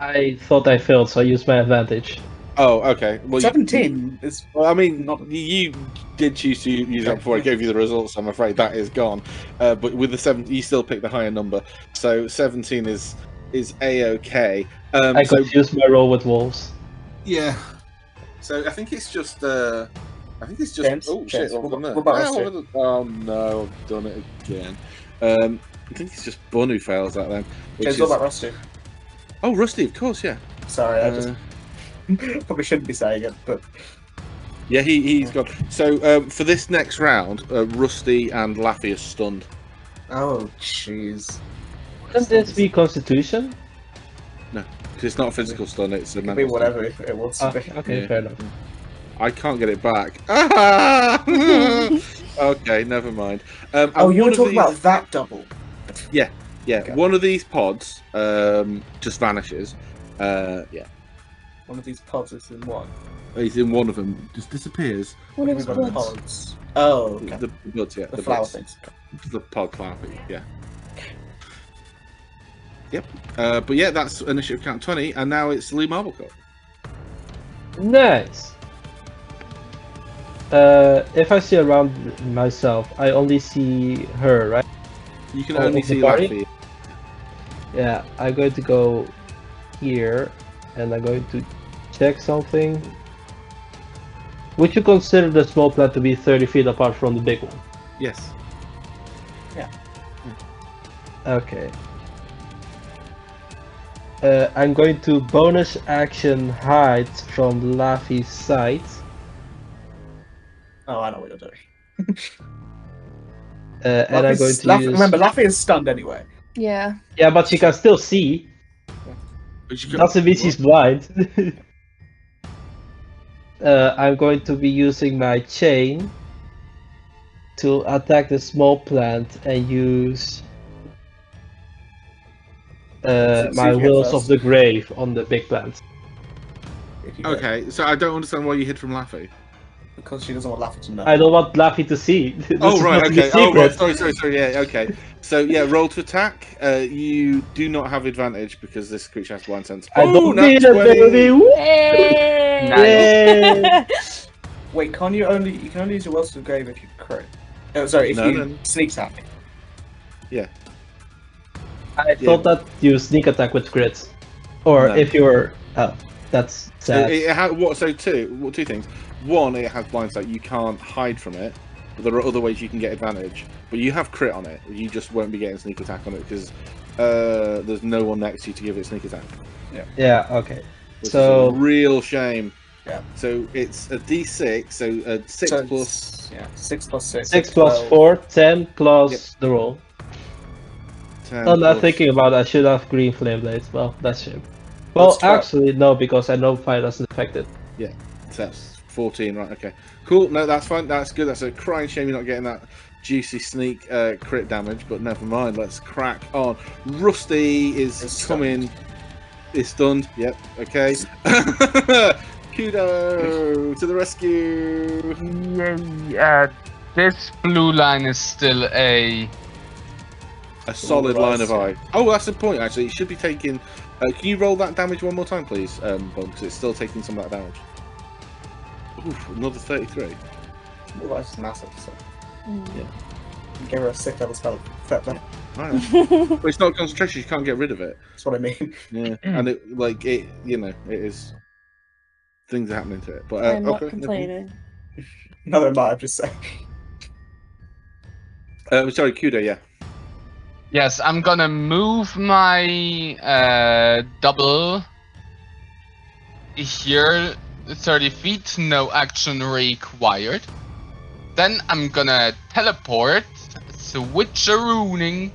I thought I failed, so I used my advantage. Oh, okay. Well, 17 is. Well, I mean, Not- you did choose to use that before I gave you the results. I'm afraid that is gone. But with the 7, you still picked the higher number. So 17 is a-okay. I So confused my roll with wolves. yeah. So I think it's just. James, Oh James, shit! what I've done it. about Ah, Rusty? what was it? Oh no! I've done it again. I think it's just Bun who fails that then. Which James, is... what about Rusty? Oh, Rusty, of course, yeah. Sorry, I just probably shouldn't be saying it, but Yeah, he's gone. So for this next round, Rusty and Laffy are stunned. oh jeez. Wouldn't this be Constitution? Because it's not a physical stun, it's a It can mental be stun. whatever if it wants to be. Okay, Yeah. fair enough. I can't get it back. Ah! Okay, never mind. And Oh, you one were of talking these- about that double. Yeah, Okay. one of these pods just vanishes. Yeah, One of these pods is in one. he's in one of them, just disappears. One of his What do you mean by buds. pods? Oh, okay. The buds, yeah. The flower buds. things. The pod flower thing, yeah. Yep. But yeah, that's initiative count 20, and now it's Lee Marblecup. Nice. If I see around myself, I only see her, right? You can Oh, only of the see party? Laffy. Yeah, I'm going to go here, and I'm going to check something. Would you consider the small plant to be 30 feet apart from the big one? Yes. Okay. I'm going to bonus action hide from Laffy's sight. Oh, I know what you're doing. And I'm going to use... Remember, Laffy is stunned anyway. Yeah. Yeah, but she can still see. But you can- Doesn't mean she's blind. I'm going to be using my chain to attack the small plant and use So my you hit Wills first. of the Grave on the big plant. If you hit, Okay, so I don't understand why you hid from Laffy. because she doesn't want Laffy to know. I don't want Laffy to see. This Oh is right, supposed to be okay. Oh right, secret. sorry. Yeah, okay. So yeah, roll to attack. You do not have advantage because this creature has blind sense. I Oh, don't nat need it, 20. baby! Woo! Hey! Yay! Wait, can you can only use your Wells to the Grave if you crit. Oh, sorry, if No, you no. sneak attack. I thought that you sneak attack with crits. Or No. if you're... Oh, that's So sad. it had two things. One, it has blind sight. You can't hide from it. But there are other ways you can get advantage. But you have crit on it. You just won't be getting sneak attack on it because there's no one next to you to give it sneak attack. Yeah, okay. Which So- is a real shame. Yeah. So it's a D6. So 6 So plus yeah, 6 plus 6. 6 plus 12. 4, 10 plus the roll. 10. Oh, now plus- thinking about it, I should have green flame blades. Well, that's shame. Well, That's 12. actually, no, because I know fire doesn't affect it. So that's 14, right? Okay, cool. No, that's fine. That's good. That's a crying shame you're not getting that juicy sneak crit damage, but never mind. Let's crack on. Rusty is Is coming. Is stunned. Yep. Okay. Kudo to the rescue! Yay! This blue line is still a solid line of Right. eye. Oh, that's the point. Actually, it should be taking. Can you roll that damage one more time, please, Bone? Because it's still taking some of that damage. Oof, another 33. Well, that's massive. So Yeah. give her a 6th level spell. Then. Right. But it's not concentration. You can't get rid of it. That's what I mean. Yeah, and it it is. Things are happening to it. But I'm not okay, complaining. No, they're not. I'm just saying. Sorry, Kudo. Yeah. yes. I'm gonna move my double here 30 feet. No action required. Then I'm gonna teleport, switcherooning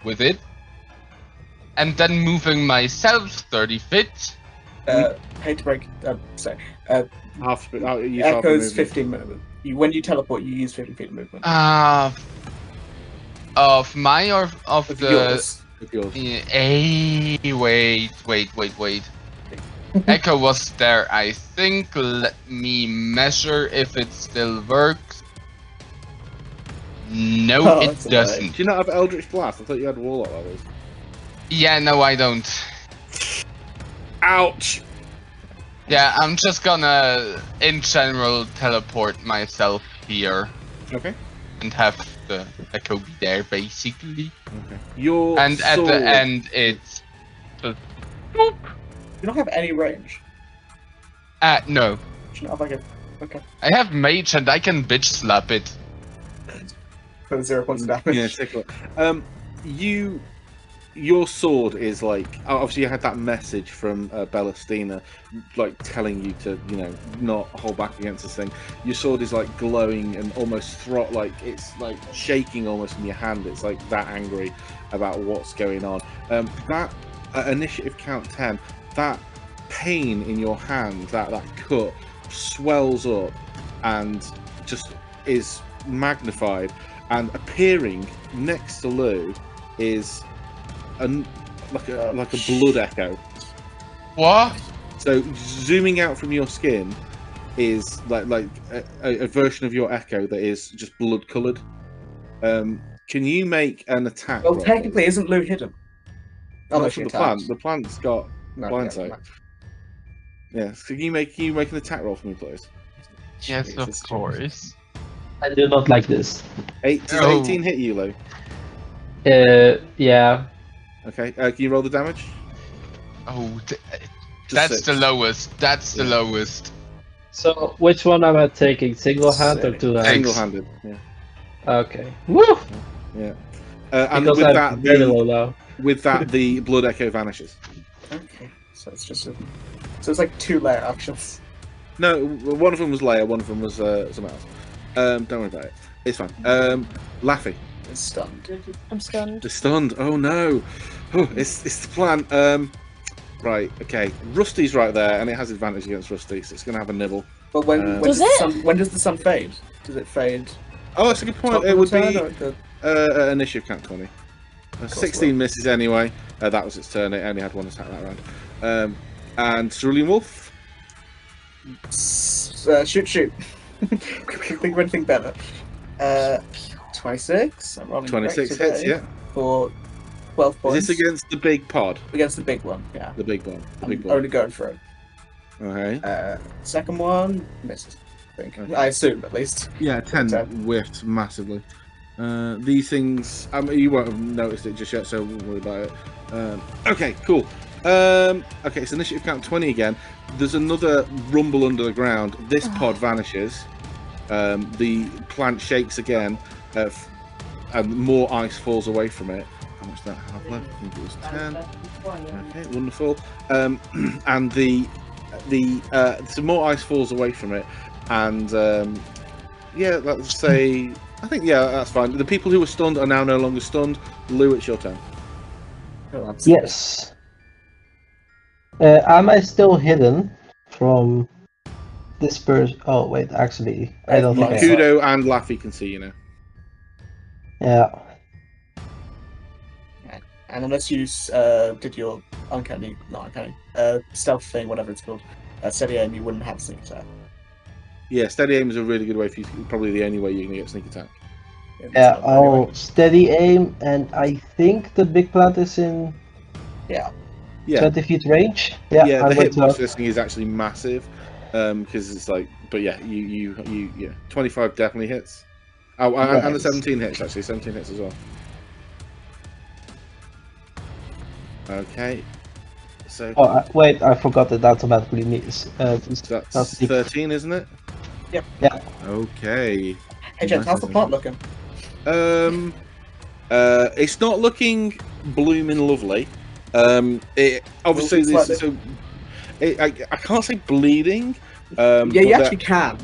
with it, and then moving myself 30 feet. Hate to break. Sorry. Half. Use Echo's half 15 movement. When you teleport, you use 15 feet of movement. Of my or of With the yours. With yours. wait. Echo was there, I think. Let me measure if it still works. No, Oh, it that's a doesn't. Do you not have Eldritch Blast? I thought you had Warlock levels. Yeah, no, I don't. Ouch! Yeah, I'm just gonna, in general, teleport myself here Okay. and have the Echo be there, basically. Okay. Your And at sword. the end, it's just You don't have any range. no. Do you not have like a. Okay. I have mage and I can bitch slap it. For the 0 points of damage. Yeah, take a look. Your sword is like obviously you had that message from Bellastina, like telling you to not hold back against this thing. Your sword is like glowing and almost like it's like shaking almost in your hand. It's like that angry about what's going on. That initiative count 10, that pain in your hand, that cut swells up and just is magnified, and appearing next to Lou is like a blood echo. What? So zooming out from your skin is like a version of your echo that is just blood coloured. Can you make an attack? Well, roll, technically, please? isn't Lou hidden? Not Unless for she the attacked. plant. The plant's got No, blind yeah, sight. no. Yeah. So can you make an attack roll for me, please? Yes, of Jesus, course. I do not like this. Does Oh. 18 hit you, Lou? Yeah. Okay. Can you roll the damage? Oh, Just that's 6. the lowest. That's the Yeah. lowest. So which one am I taking? Single hand or two hands? Single-handed. Yeah. Okay. Woo! Yeah. And Because with I'm that, very low now. the blood echo vanishes. Okay, so it's just so it's like 2 layer actions. No, one of them was Leia, one of them was something else. Don't worry about it. It's fine. Laffy. It's stunned. I'm stunned. The stunned. Oh no. Oh, it's the plan. Right. Okay. Rusty's right there, and it has advantage against Rusty, so it's going to have a nibble. But when Does does the it? sun, when does the sun fade? Does it fade? Oh, that's a good point. top It of would the turn be or the- initiative count 20. course 16 it will. misses anyway. That was its turn. It only had one attack that round. And Cerulean Wolf. Shoot. Think of anything better. 26. I'm rolling 26 correct hits. today Yeah. For 12 Is points. this against the big pod? Against the big one? Yeah. The big one. The I'm big one. only going for it. Okay. Second one misses. I think. Okay. I assume at least. Yeah, 10 10. whiffed massively. These things, you won't have noticed it just yet, so don't worry about it. Okay, cool. Okay, it's initiative count 20 again. There's another rumble under the ground. This pod vanishes. The plant shakes again, and more ice falls away from it. How much did that have left? I think it was 10. Okay, wonderful. And some more ice falls away from it, and yeah, let's say, I think, yeah, that's fine. The people who were stunned are now no longer stunned. Lou, it's your turn. Oh, Yes. Am I still hidden from this person? Oh wait, actually, I don't think I am. Kudo and Laffy can see you now. Yeah. And unless you did your uncanny, not uncanny, stealth thing, whatever it's called, steady aim, you wouldn't have sneak attack. Yeah, steady aim is a really good way for you. Probably the only way you're gonna get sneak attack. Yeah, So, I'll anyway. steady aim, and I think the big plant is in Yeah. 20 feet range. Yeah, Yeah, I'm the going to hitbox for this thing is actually massive, because it's like. But yeah, yeah, 25 definitely hits. Oh, and the Nice. 17 hits actually, 17 hits as well. Okay, so Oh, wait, I forgot that automatically means. that's 13, isn't it? Yep. Yeah. Okay. Hey, James, how's the plant looking? It's not looking blooming lovely. It obviously Wilting this. So, I can't say bleeding. Yeah, but you actually can.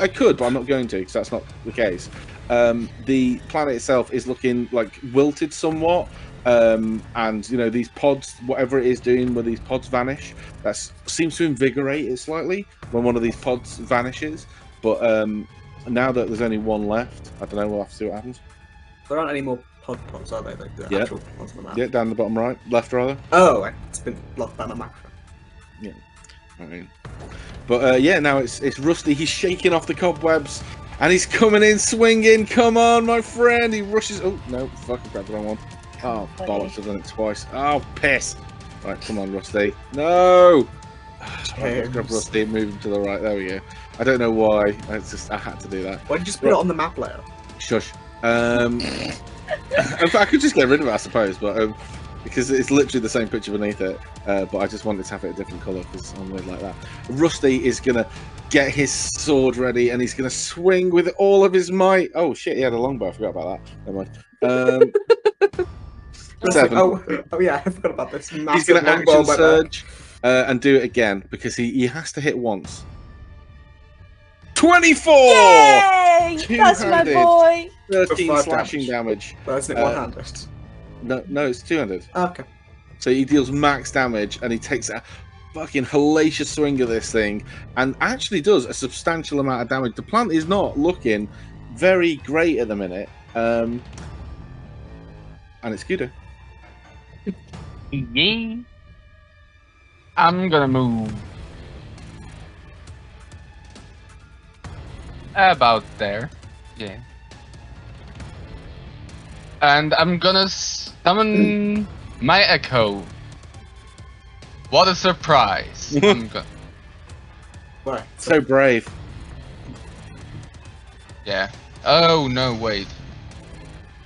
I could, but I'm not going to because that's not the case. The planet itself is looking like wilted somewhat, and you know these pods, whatever it is doing when these pods vanish, that seems to invigorate it slightly when one of these pods vanishes. But now that there's only one left, I don't know. We'll have to see what happens. There aren't any more pods, are they? Like the Yeah. actual ones on the map. Yeah, down the bottom right, left rather. Oh, it's been locked by the map. I mean, but yeah, now it's Rusty. He's shaking off the cobwebs, and he's coming in swinging. Come on, my friend. He rushes. Oh no, fuck! I grabbed the wrong one. Oh bollocks! I've done it twice. Oh piss! Right, come on, Rusty. No. Right, let's grab Rusty and move him to the right. There we go. I don't know why. It's just I had to do that. Why did you just put it on the map layer? Shush. In fact, I could just get rid of it, I suppose, but because it's literally the same picture beneath it. But I just wanted to have it a different colour because I'm weird like that. Rusty is gonna get his sword ready and he's gonna swing with all of his might. Oh shit, he had a longbow. I forgot about that. Never mind. 7. Oh yeah, I forgot about this. He's gonna action surge and do it again because he has to hit once. 24. Yay! That's my Two-handed. boy. 13 5 slashing damage. But isn't it one-handed? No, it's 200. Okay. So he deals max damage and he takes a fucking hellacious swing of this thing and actually does a substantial amount of damage. The plant is not looking very great at the minute. And it's Kudo. Yay. I'm gonna move about there. Yeah. And I'm gonna summon my echo. What a surprise. I'm gonna... Right. So brave. Yeah. Oh no, wait.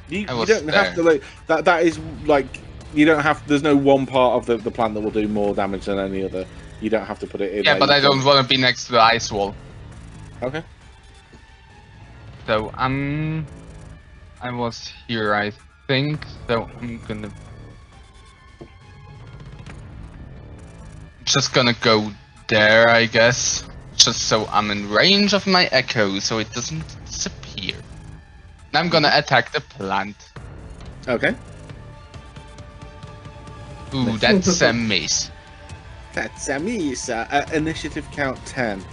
You I was don't have to like that is like you don't have there's no one part of the plant that will do more damage than any other. You don't have to put it in. Yeah, like, but I don't want to be next to the ice wall. Okay. So I was here, I think. So I'm gonna just gonna go there, I guess, just so I'm in range of my echo, so it doesn't disappear. And I'm gonna attack the plant. Okay. Ooh, that's a miss. That's Amisa. Initiative count 10.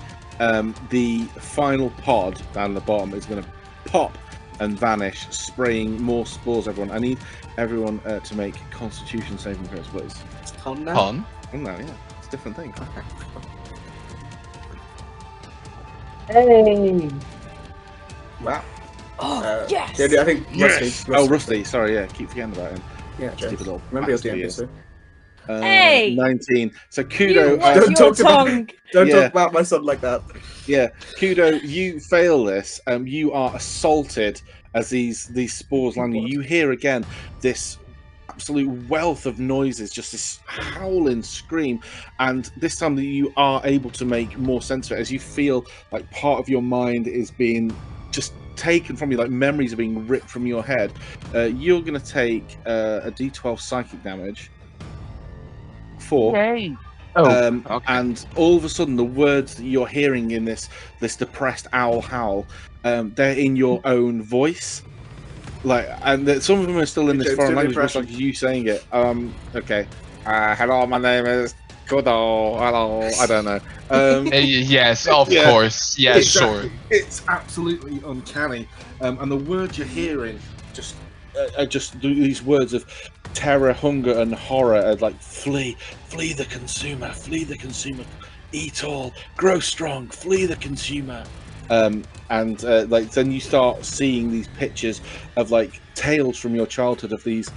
The final pod down the bottom is going to pop and vanish, spraying more spores. Everyone, I need everyone to make Constitution saving throws, please. It's con now? Con? Oh no, yeah, it's a different thing. Hey! Wow. Oh, yes! Yeah, I think Yes. Rusty. Sorry, yeah, keep forgetting about him. Yeah, Stupid James. little Remember your bastard he DM, is. so. Hey! 19. So You Kudo. watch Don't your talk about- tongue. Don't Yeah. talk about my son like that. Yeah, Kudo, you fail this. You are assaulted as these spores land you. You hear again this absolute wealth of noises, just this howling scream, and this time that you are able to make more sense of it as you feel like part of your mind is being just taken from you, like memories are being ripped from your head. You're going to take a D12 psychic damage. 4. Yay. Oh, okay. And all of a sudden, the words that you're hearing in this depressed owl howl, they're in your own voice. Like, and some of them are still in this James, foreign do the language, much like you saying it. Okay. Hello, my name is Kudo. Hello. I don't know. Yes, of Yeah. course. Yes, sure. It's absolutely uncanny. And the words you're hearing are just these words of terror, hunger, and horror. Like flee the consumer, eat all, grow strong, flee the consumer. And like then you start seeing these pictures of like tales from your childhood of these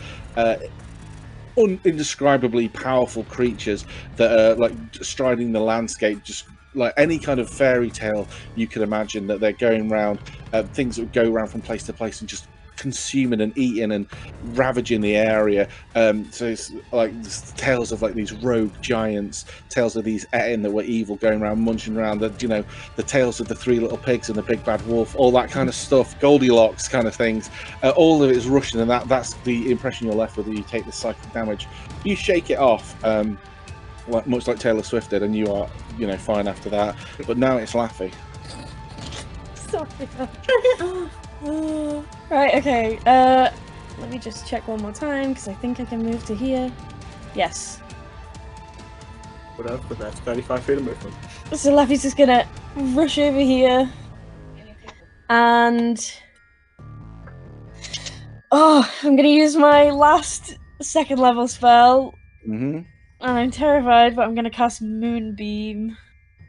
indescribably powerful creatures that are like striding the landscape, just like any kind of fairy tale you could imagine, that they're going around, things that would go around from place to place and just consuming and eating and ravaging the area. So it's like tales of like these rogue giants, tales of these Etin that were evil going around munching around, the tales of the three little pigs and the big bad wolf, all that kind of stuff, Goldilocks kind of things. All of it is Russian, and that's the impression you're left with. You take the psychic damage, you shake it off, much like Taylor Swift did, and you are fine after that. But now it's Laffy. Sorry. Right, okay. Let me just check one more time, because I think I can move to here. Yes. What else? But that's 35 feet of movement. So Laffy's just gonna rush over here. And... oh, I'm gonna use my last second level spell. Mm-hmm. And I'm terrified, but I'm gonna cast Moonbeam.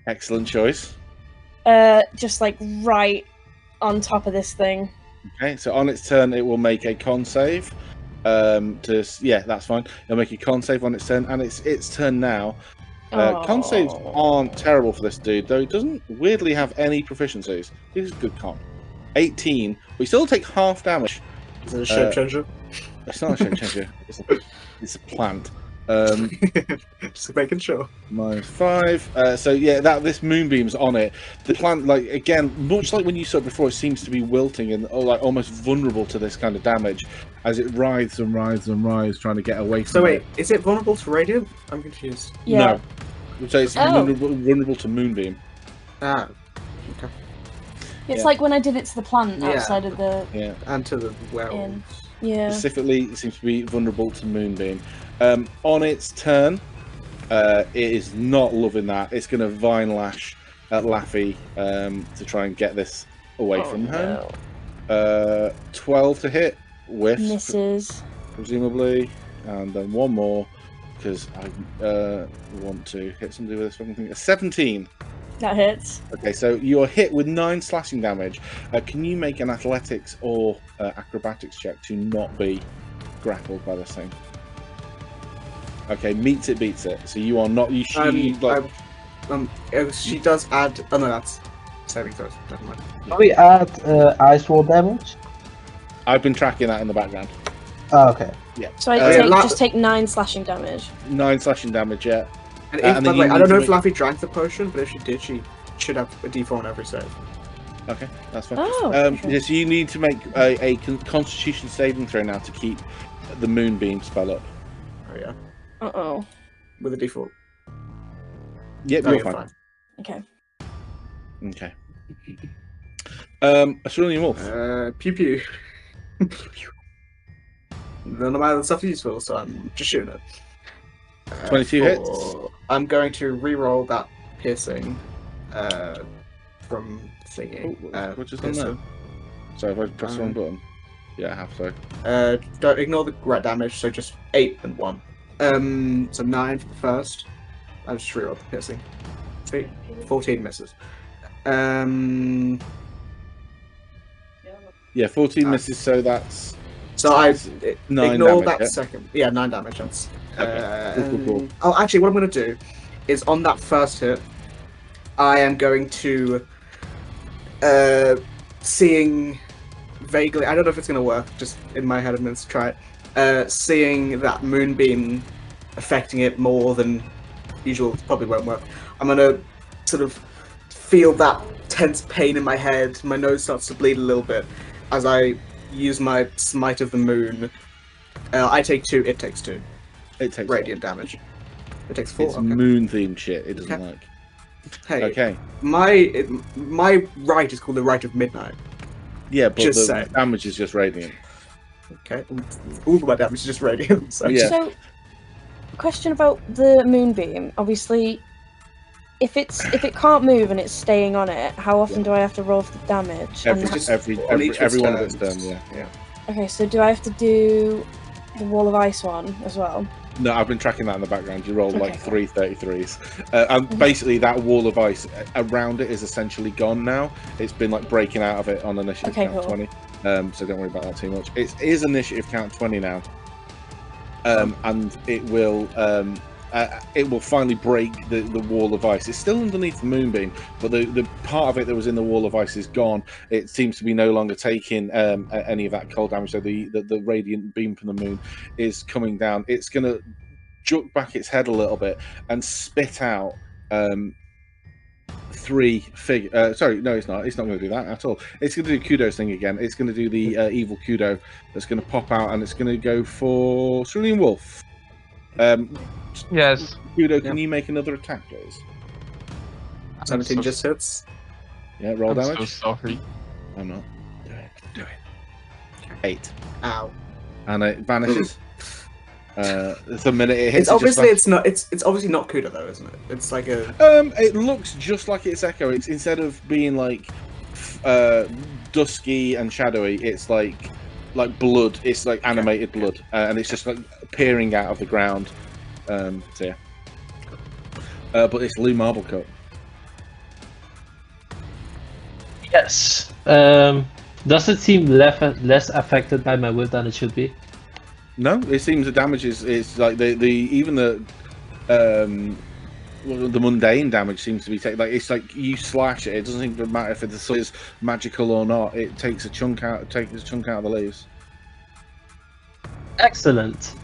Excellent choice. Just like right on top of this thing. Okay, so on its turn, it will make a con save. That's fine. It'll make a con save on its turn, and it's its turn now. Con saves aren't terrible for this dude, though. It doesn't weirdly have any proficiencies. This is good con. 18. We still take half damage. Is it a shape changer? It's not a shape changer. It's a plant. Just making sure. -5. So yeah, this moonbeam's on it. The plant, like again, much like when you saw it before, it seems to be wilting and like almost vulnerable to this kind of damage as it writhes and writhes and writhes, trying to get away from So wait, it. is it vulnerable to radiant? I'm confused. Yeah. No. So it's vulnerable to moonbeam. Ah. Okay. It's Yeah. like when I did it to the plant Yeah. outside of the Yeah. And to the werewolves. inn. Yeah. Specifically, it seems to be vulnerable to moonbeam. On its turn, it is not loving that. It's going to vine lash at Laffy to try and get this away from her. 12 to hit, whiff, Misses. presumably, and then one more because I want to hit somebody with this fucking thing. A 17. That hits. Okay, so you're hit with 9 slashing damage. Can you make an athletics or acrobatics check to not be grappled by this thing? Okay, meets it, beats it. So you are not. She does add. Oh no, that's saving throws. Never mind. Do we add ice wall damage? I've been tracking that in the background. Oh, okay. Yeah. So I just take 9 slashing damage. 9 slashing damage, yeah. And And by then the way, you I need don't know to if Laffy drank the potion, but if she did, she should have a D4 on every save. Okay, that's fine. Oh. Okay. Yes, you need to make a Constitution saving throw now to keep the Moonbeam spell up. Oh yeah. Uh-oh. With a D4. Yep, No, you're you're fine. Okay. Okay. A Cerulean Wolf. Pew pew. None of my other stuff is useful, so I'm just shooting it. 22 hits. I'm going to re-roll that piercing from thingy. What just done there? Sorry, if I press the wrong button. Yeah, I have, sorry. Don't ignore the right damage, so just 8 and 1. So 9 for the first. I just re-rolled the piercing. 14 misses. Yeah, 14 misses, so that's... So I 9 ignore damage, that yeah? second. Yeah, 9 damage. That's. Okay. Cool. Oh, actually, what I'm going to do is on that first hit, I am going to seeing vaguely. I don't know if it's going to work. Just in my head, I'm going to try it. Seeing that moonbeam affecting it more than usual probably won't work. I'm going to sort of feel that tense pain in my head. My nose starts to bleed a little bit as I use my Smite of the Moon. I take 2, it takes 2. It takes Radiant damage. It takes 4. It's Okay. moon-themed shit it doesn't Okay. like. Hey, Okay. my rite is called the Rite of Midnight. Yeah, but Just the saying. damage is just radiant. Okay, all of my damage is just radiant. So Yeah. So, question about the moonbeam. Obviously, if it can't move and it's staying on it, how often do I have to roll for the damage? Every And just every on each of its one of its turns. turn, yeah. okay, so do I have to do the Wall of Ice one as well? No, I've been tracking that in the background. You rolled like Okay, 3 33s. And basically, that wall of ice around it is essentially gone now. It's been like breaking out of it on initiative Okay, count cool. 20. So don't worry about that too much. It is initiative count 20 now. And it will finally break the wall of ice. It's still underneath the moonbeam, but the part of it that was in the wall of ice is gone. It seems to be no longer taking any of that cold damage. So the radiant beam from the moon is coming down. It's going to jerk back its head a little bit and spit out 3 figure. Sorry, no, it's not. It's not going to do that at all. It's going to do Kudo's thing again. It's going to do the evil Kudo that's going to pop out, and it's going to go for Cerulean Wolf. Yes. Kudo, can you make another attack, please? 17 so, just hits. Yeah, roll I'm damage. so sorry. I'm not. Do it. 8. Ow. And it vanishes. The minute it hits, It's obviously it's obviously not Kuda though, isn't it? It's like a. It looks just like its echo. It's instead of being like dusky and shadowy, it's like blood. It's like animated blood, and it's just like appearing out of the ground. So yeah. But it's Lou Marblecoat. Yes. Does it seem less affected by my will than it should be? No, it seems the damage is like even the mundane damage seems to be taken. Like it's like you slash it. It doesn't even matter if it is magical or not. It takes a chunk out. Takes a chunk out of the leaves. Excellent.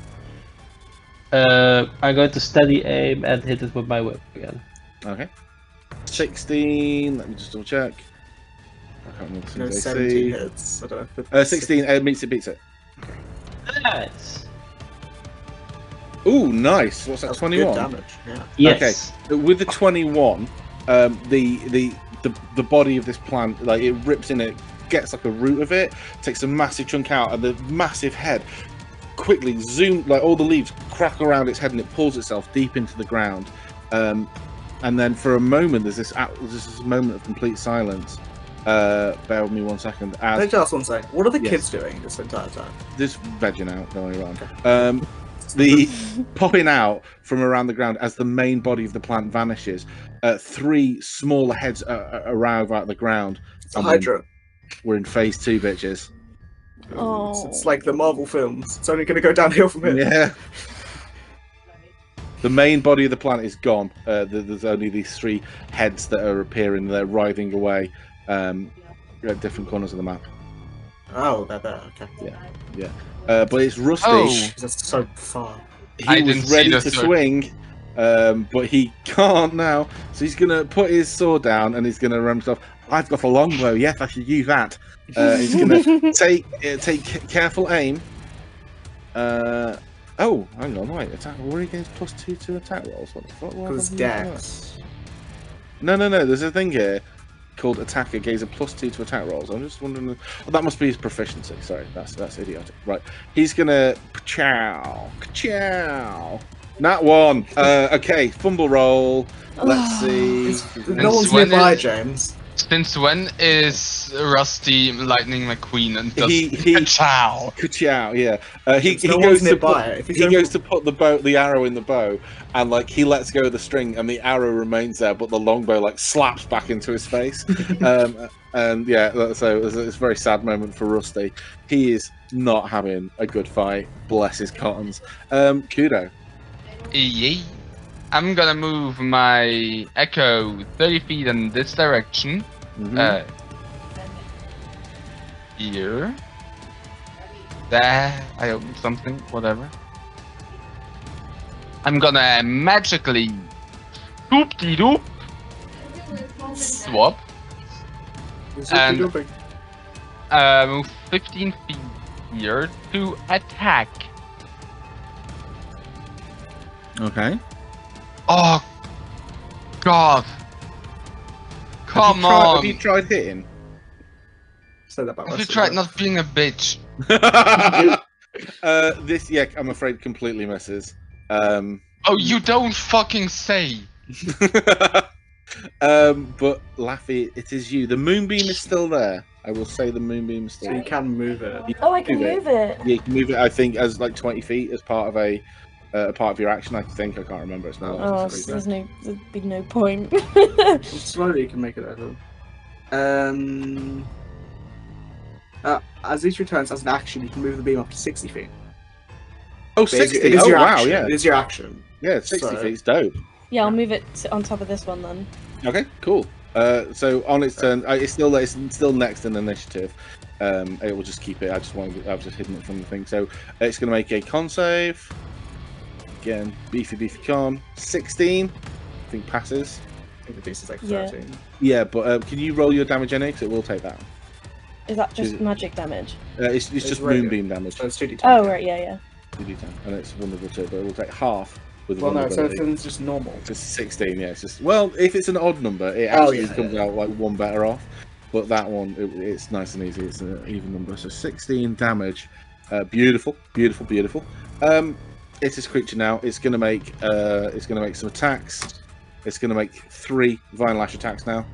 I'm going to steady aim and hit it with my whip again. Okay. 16. Let me just double check. I can't remember the No, things I 17 see. hits. I don't know. 16 beats it. Nice. Ooh, nice. What's that? That's 21. good damage. Yeah. Yes. Okay. With the 21, the body of this plant, like it rips in it, gets like a root of it, takes a massive chunk out, and the massive head quickly like all the leaves crack around its head, and it pulls itself deep into the ground. And then for a moment, there's this moment of complete silence. Bear with me 1 second. Can I just one second? What are the Yes. kids doing this entire time? This vegging out, don't worry about. The popping out from around the ground as the main body of the plant vanishes. 3 smaller heads arrive out of the ground. It's a Hydra. We're in phase 2, bitches. It's like the Marvel films. It's only going to go downhill from here. Yeah. The main body of the plant is gone. There's only these 3 heads that are appearing. They're writhing away at different corners of the map. Oh, they're there. Okay. Yeah. But it's Rusty. Oh. That's so far. I He didn't was see ready the to sword. swing, but he can't now. So he's going to put his sword down and he's going to run himself. I've got a longbow. Yes, I should use that. He's going to take careful aim. Oh, hang on, wait. Attack. Were he against +2 to attack rolls? What the fuck? Because Dex. No. There's a thing here called attacker gains a +2 to attack rolls. I'm just wondering. Oh, that must be his proficiency. Sorry, that's idiotic. Right, he's gonna chow. Nat 1. Okay, fumble roll. Let's see. No one's when nearby, is- James. Since when is Rusty Lightning McQueen and does He- chow? Ka-chow, yeah. He No goes one's to nearby. put, If he's he only- goes to put the arrow in the bow, and like he lets go of the string, and the arrow remains there, but the longbow like slaps back into his face. And yeah, so it's a very sad moment for Rusty. He is not having a good fight. Bless his cottons. Kudo. Yay. I'm gonna move my Echo 30 feet in this direction. Mhm. Here. There. I opened something. Whatever. I'm gonna magically doop-de-doop swap. And- Move 15 feet here to attack. Okay. Oh, God. Come on. Have you tried hitting? Say that about Have you Rusty, tried though. not being a bitch? This, I'm afraid completely misses. Oh, you don't fucking say. But Laffy, it is you. The moonbeam is still there. I will say the moonbeam is So still you there. can move it. Oh, I can Move it. move it. Yeah, you can move it, I think, as like 20 feet as part of a a part of your action. I think I can't remember. It's not. Oh, so there'd be no point. Slowly you can make it over. As each returns as an action, you can move the beam up to 60 feet. Oh, But 60. It is Oh, your wow, action. yeah. It is your action. Yeah, 60 So- feet's dope. Yeah, I'll move it on top of this one then. Okay, cool. So on its turn, it's still next in initiative. It will just keep it. I've just hidden it from the thing. So it's going to make a con save. Again, beefy con. 16. I think passes. I think the beast is like Yeah. 13. Yeah, but can you roll your damage anyway? Because it will take that. Is that just Is- magic damage? It's just regular. moonbeam damage. So it's 2d10. Oh, right, yeah. 2d10, and it's vulnerable too, but it will take half with Well, no, so vulnerability. it's just normal. It's 16, yeah. It's just, well, if it's an odd number, it Oh, actually yeah, comes yeah. out like one better off. But that one, it's nice and easy. It's an even number. So 16 damage. Beautiful. It's this creature now. It's gonna make some attacks. It's gonna make 3 Vine Lash attacks now.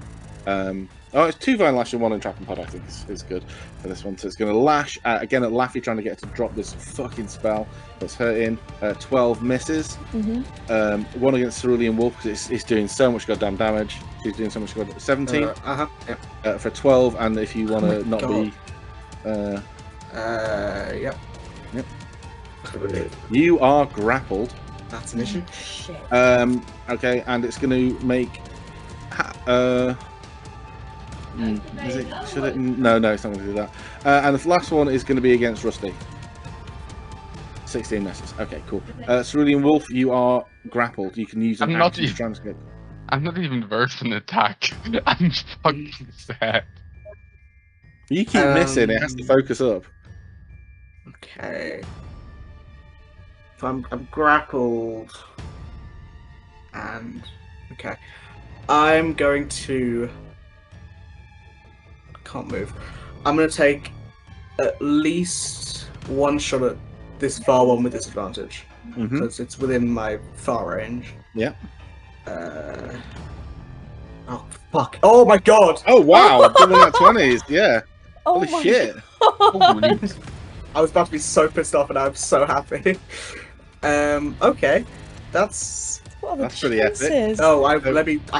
It's 2 Vine Lash and 1 Entrapping Pod. I think is good for this one. So it's gonna lash again at Laffy, trying to get her to drop this fucking spell that's hurting. 12 misses. Mm-hmm. 1 against Cerulean Wolf because it's doing so much goddamn damage. She's doing so much goddamn 17 Yep. for 12, and if you want Oh to my not God. be, Yep. you are grappled. That's an issue. Shit. Okay, and it's going to make. Is it? Should it? No, it's not going to do that. And the last one is going to be against Rusty. 16 misses. Okay, cool. Cerulean Wolf, you are grappled. You can use an I'm not action to even- transmit. I'm not even worth an attack. I'm fucking sad. You keep missing. It has to focus up. Okay. So I'm grappled. And okay. I'm going to I can't move. I'm gonna take at least one shot at this far one with disadvantage. Mm-hmm. So it's within my far range. Yeah. Oh fuck. Oh my god! Oh wow! Double that 20s. Yeah. Oh Holy my shit! Holy I was about to be so pissed off and I'm so happy. Okay. That's What are the That's pretty epic. chances? oh I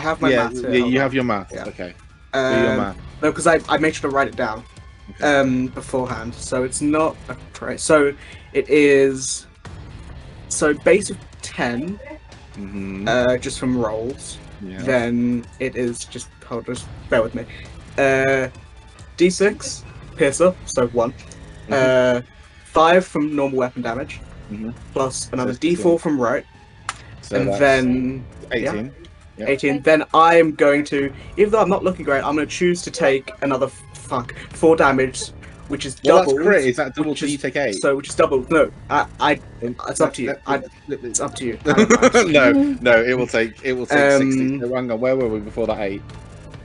have my Yeah, math here. yeah, Hold you on. have your math. Yeah. Okay. Do your Um, math. No, because I made sure to write it down beforehand. So it's not a price. So it is. So base of 10, Mm-hmm. just from rolls. Yeah. Then it is just just bear with me. D6 piercer, so 1. 5 from normal weapon damage, Mhm. plus another So D4 from right, So and that's then 18. Yeah. 18. Then I'm going to, even though I'm not looking great, I'm going to choose to take another 4 damage, which is Well, doubled. that's crit. Is that double? which So you is- take 8. So which is doubled. No, it's up to you. It's up to you. I don't no, it will take 60. Um, So hang on, where were we before that 8?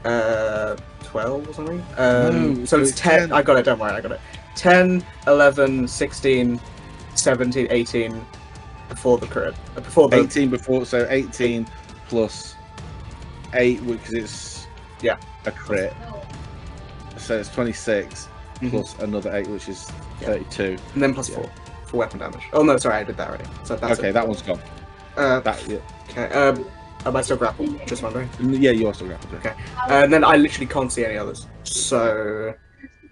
know. 12 or something. No, so so it's it's 10. 10. I got it. Don't worry, I got it. 10, 11, 16, 17, 18 before the crit. Before the 18 before, so 18 plus 8, because it's a crit. So it's 26 Mhm. plus another 8, which is Yeah. 32. and then plus Yeah. 4 for weapon damage. Oh no, sorry, I did that already. So that's Okay, it. that one's gone. That, Yeah, okay. Am I still grappled? Just wondering. yeah, you also grappled. Okay. And then I literally can't see any others. So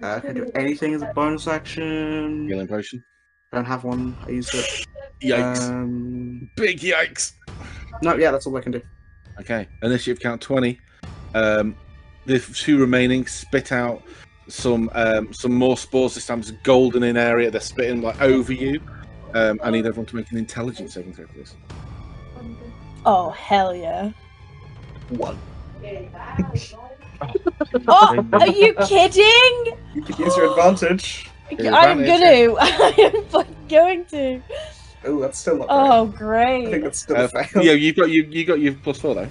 can I do anything as a bonus action? Healing potion. Don't have one. I used it. Yikes! Big yikes! No, yeah, that's all I can do. Okay, initiative count 20. The 2 remaining spit out some more spores. This time it's golden in area. They're spitting like over you. I need everyone to make an intelligence saving throw for this. Oh, hell yeah. 1. Oh, are you kidding? You can use your advantage. Your I'm advantage, gonna. I am fucking going to. Oh, that's still not great. Oh, I think great. that's still a fail. Yeah, you got your +4 though.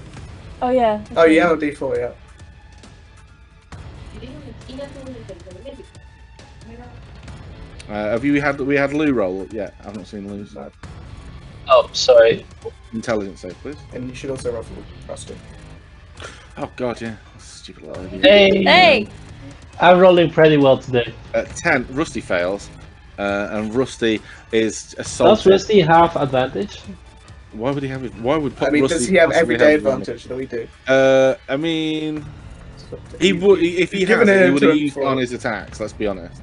Oh, yeah. Oh, yeah, on D4, yeah. Have we had Lou roll? Yeah, I've not seen Lou's. Oh, sorry. Intelligence save, please. And you should also roll for Rusty. Oh god, yeah. That's a stupid little idea. Hey! Hey! I'm rolling pretty well today. 10. Rusty fails. and Rusty is assaulted. Does Rusty have advantage? Why would he have it? Why would I mean, Rusty does he have possibly everyday have advantage that we do? I mean, he would if he given has it, it he would to have him used for- on his attacks. Let's be honest.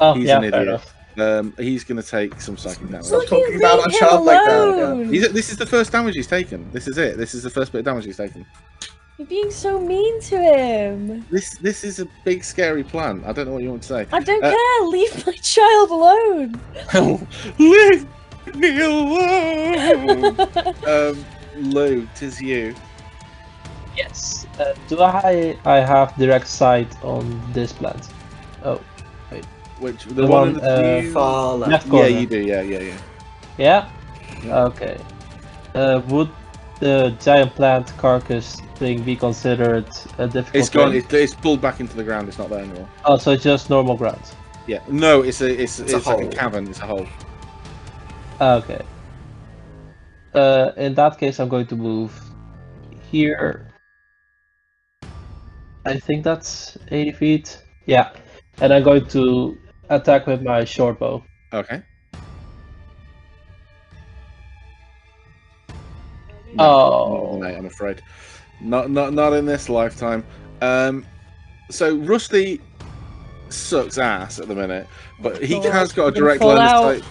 Oh, He's yeah, an fair idiot. enough. He's going to take some psychic damage. Stop Will you talking about leave our him child like that. alone? This is the first damage he's taken. This is it. This is the first bit of damage he's taken. You're being so mean to him. This is a big scary plan. I don't know what you want to say. I don't care. Leave my child alone. Leave me alone. Lou, 'tis you. Yes. Do I have direct sight on this plant? Oh, Which The one one, in the view? Far left. left Yeah, corner. you do. Yeah. Yeah. Yeah. Okay. Would the giant plant carcass thing be considered a difficult? It's gone. thing? It's pulled back into the ground. It's not there anymore. Oh, so it's just normal ground. Yeah. No, it's a like hole. a cavern. It's a hole. Okay. In that case, I'm going to move here. I think that's 80 feet. Yeah. And I'm going to attack with my short bow. Okay. Oh. No, I'm afraid. Not in this lifetime. So Rusty sucks ass at the minute, but he Oh, has got a you're gonna direct fall line out. of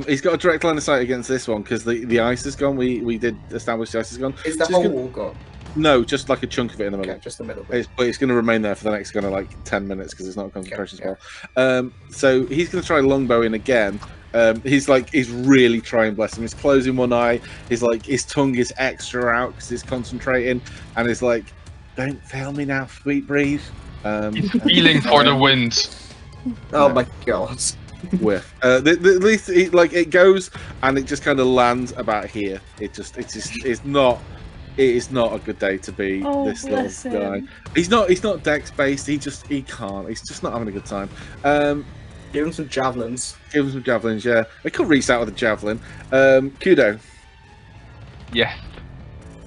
sight. He's got a direct line of sight against this one because the ice is gone. We did establish the ice is gone. Is the So whole he's wall gone? No, just like a chunk of it in the middle. Okay, just the middle bit. But it's going to remain there for the next kind of like 10 minutes because it's not a concentration spell. So he's going to try longbowing again. He's really trying, bless him. He's closing one eye. He's like, his tongue is extra out because he's concentrating, and he's like, "Don't fail me now, sweet breeze." He's feeling for the wind. Oh No. my god. Whiff. At least it goes and it just kind of lands about here. It is not a good day to be Oh, this bless little guy. him. He's not dex based. He can't. He's just not having a good time. Give him some javelins. Give him some javelins. Yeah, I could reach out with a javelin. Kudo. Yes.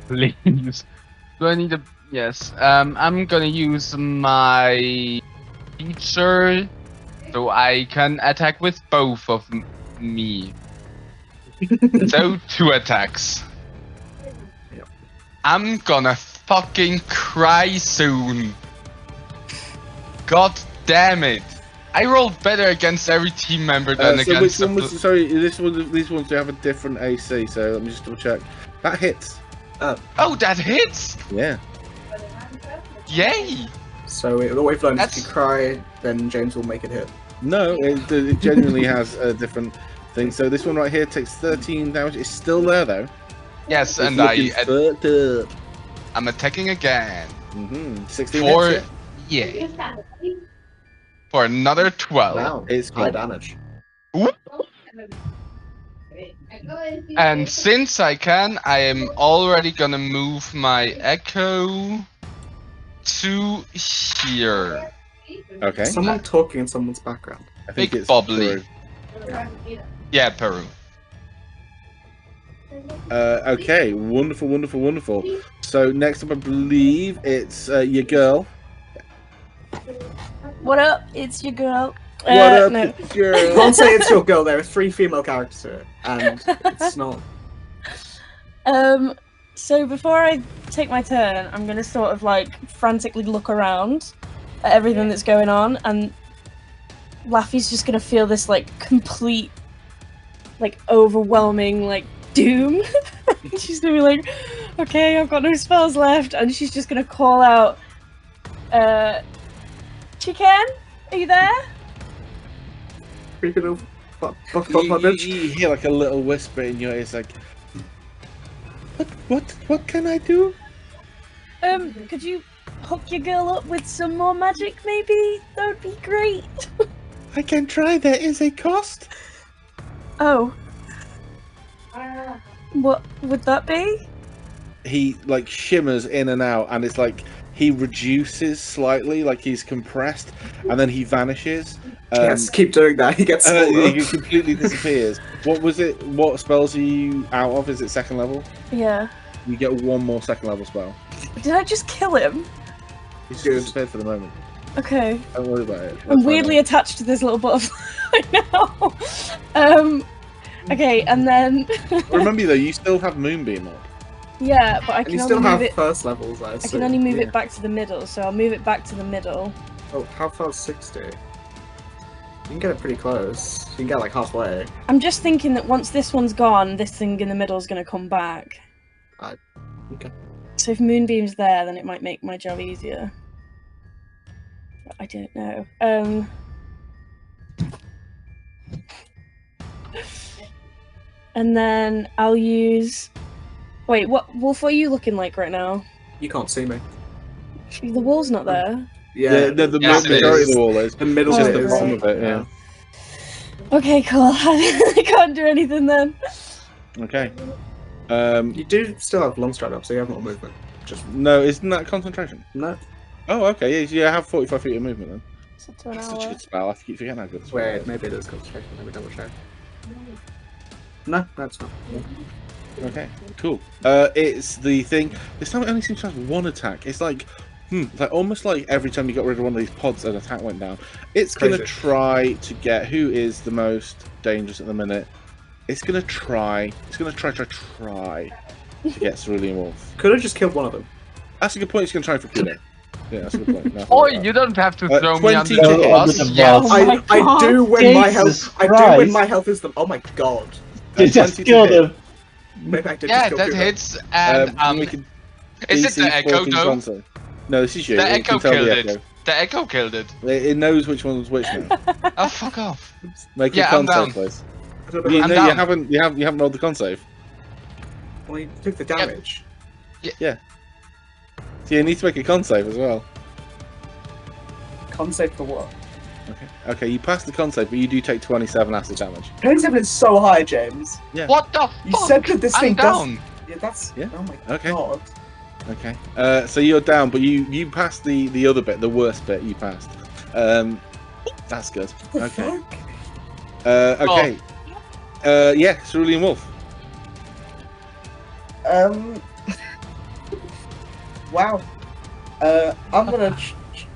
Please. Do I need a... Yes. I'm gonna use my feature so I can attack with both of me. So 2 attacks. Yep. I'm gonna fucking cry soon. God damn it. I rolled better against every team member than So against which one was? Sorry, these ones do have a different AC. So let me just double check. That hits. Oh, that hits! Yeah. Yay! So what we've learned is if That's- you cry, then James will make it hit. No, it genuinely has a different thing. So this one right here takes 13 damage. It's still there though. Yes, It's and looking fucked up. I'm attacking again. 16 For hits, yeah. For another 12. Wow, It's high good. damage. And since I can, I am already gonna move my echo to here. Okay. Someone talking in someone's background. I think Big it's bubbly. Peru. Yeah, Peru. Okay, wonderful. So next up, I believe it's your girl. What up? It's your girl. What up, No. girl? Can't say it's your girl. There are 3 female characters to it, and it's not. So before I take my turn, I'm gonna sort of like frantically look around at everything that's going on, and Laffy's just gonna feel this like complete, like overwhelming like doom. She's gonna be like, "Okay, I've got no spells left," and she's just gonna call out, "Chicken, are you there?" Creeping over. You hear like a little whisper in your ear. It's like, what can I do? Could you hook your girl up with some more magic, maybe? That would be great. I can try. There is a cost. Oh. What would that be? He like shimmers in and out, and it's like he reduces slightly, like he's compressed, and then he vanishes. Yes, keep doing that. He gets smaller. He completely disappears. What was it? What spells are you out of? Is it 2nd level? Yeah. You get 1 more 2nd level spell. Did I just kill him? He's Good. disappeared for the moment. Okay. Don't worry about it. I'm weirdly attached to this little butterfly. No. Okay, and then Remember though, you still have Moonbeam on. yeah, but I And can you only still move have it. first levels, I I assume. can only move Yeah. it back to the middle, so I'll move it back to the middle. Oh, how far is 60? You can get it pretty close. You can get like halfway. I'm just thinking that once this one's gone, this thing in the middle is going to come back. Okay. So if Moonbeam's there, then it might make my job easier. But I don't know. And then I'll use. Wait, what Wolf? What are you looking like right now? You can't see me. The wall's not there. Yeah, The Yes, it majority is. of the wall is. the middle It's just Oh, the is. bottom of it, yeah. Okay, cool. I can't do anything then. Okay. You do still have long stride up, so you have more movement. Just No, isn't that concentration? no. Oh, okay. Yeah, I have 45 feet of movement then. It's up to an That's such a hour. good spell. I keep forgetting how good it's Wait, maybe it is concentration. Let me double check. No, that's not. Okay, cool. It's the thing. This time it only seems to have one attack. It's like, like almost like every time you got rid of one of these pods, an attack went down. It's gonna Crazy. try to get who is the most dangerous at the minute. It's gonna try. It's gonna try to get Cerulean Wolf. Could have just killed one of them. That's a good point. It's gonna try for Kudo. Yeah, that's a good point. No, I Oh, thought about you don't have to that. throw me 20 under to the hit. bus. Under the Yeah. bus. Oh my I do when my Jesus health. I do when Christ. my health is the. Oh my god. You just 20 to killed hit. him. Maybe I did Yeah, just kill that Kudo. hits. And we can is it DC the echo 14 though? console. No, this is you. The It echo can tell killed the it. echo. The echo killed it. It knows which one's which now. Oh, fuck off. Make Yeah, a I'm con save, down. please. I don't know You, where- no, down. you haven't rolled the con save. Well, you took the damage. So you need to make a con save as well. Con save for what? Okay, you passed the con save, but you do take 27 acid damage. 27 is so high, James. What the You fuck? said that this I'm thing down. does. Yeah, that's. Yeah. Oh my Okay. god. Okay. So you're down, but you passed the other bit, the worst bit. You passed. That's good. What the Okay. fuck? Okay. Yeah, Cerulean Wolf. Wow. I'm gonna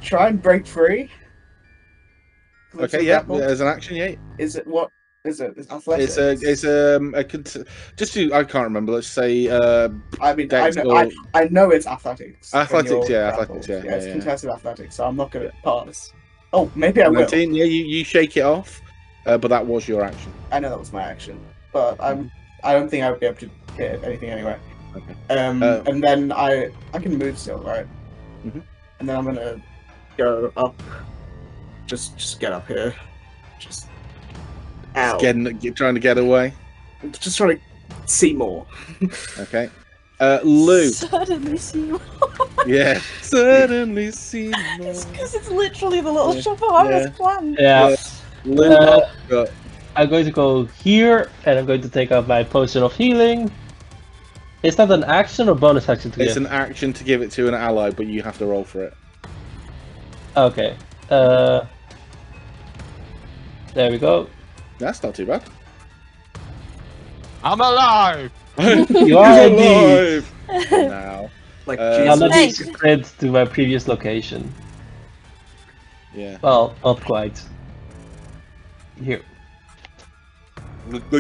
try and break free. Okay, yeah, as an action, yeah. Is it what? Is it? It's athletics. Just to, I can't remember. Let's say I mean, Dex I know it's athletics. when Athletics, you're yeah, grappled. athletics, yeah, It's yeah. contested athletics, so I'm not gonna pass. Oh, maybe I will. 19. Yeah, you shake it off, but that was your action. I know that was my action, but I don't think I would be able to hit anything anyway. Okay. And then I can move still, right? Mhm. And then I'm gonna go up. Just get up here. Just. Ow. Trying to get away. Just trying to see more. Okay. Lou. Suddenly see more. Yeah. Suddenly see more. It's because it's literally the little Yeah. shop behind Yeah. this plant. Yeah. Lou. got- I'm going to go here, and I'm going to take out my potion of healing. Is that an action or bonus action to It's give? an action to give it to an ally, but you have to roll for it. Okay. There we go. That's not too bad. I'm alive. You are indeed. alive now. Like I'm not being Jesus. spread to my previous location. Yeah. Well, not quite. Here. Look.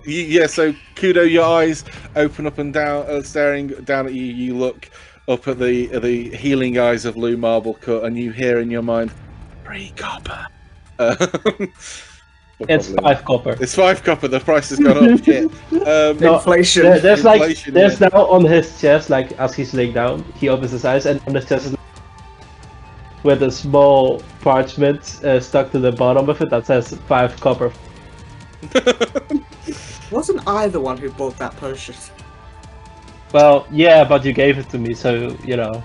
Yeah, so Kudo, your eyes open up and down, staring down at you. You look up at the healing eyes of Lou Marble Cut, and you hear in your mind, 3 copper. It's 5 copper. It's 5 copper. The price has gone up. Shit. No, Inflation. There's Inflation, there's yeah. now on his chest, like as he's laying down, he opens his eyes, and on his chest is with a small parchment stuck to the bottom of it that says 5 copper. Wasn't I the one who bought that potion? Well, yeah, but you gave it to me, so you know.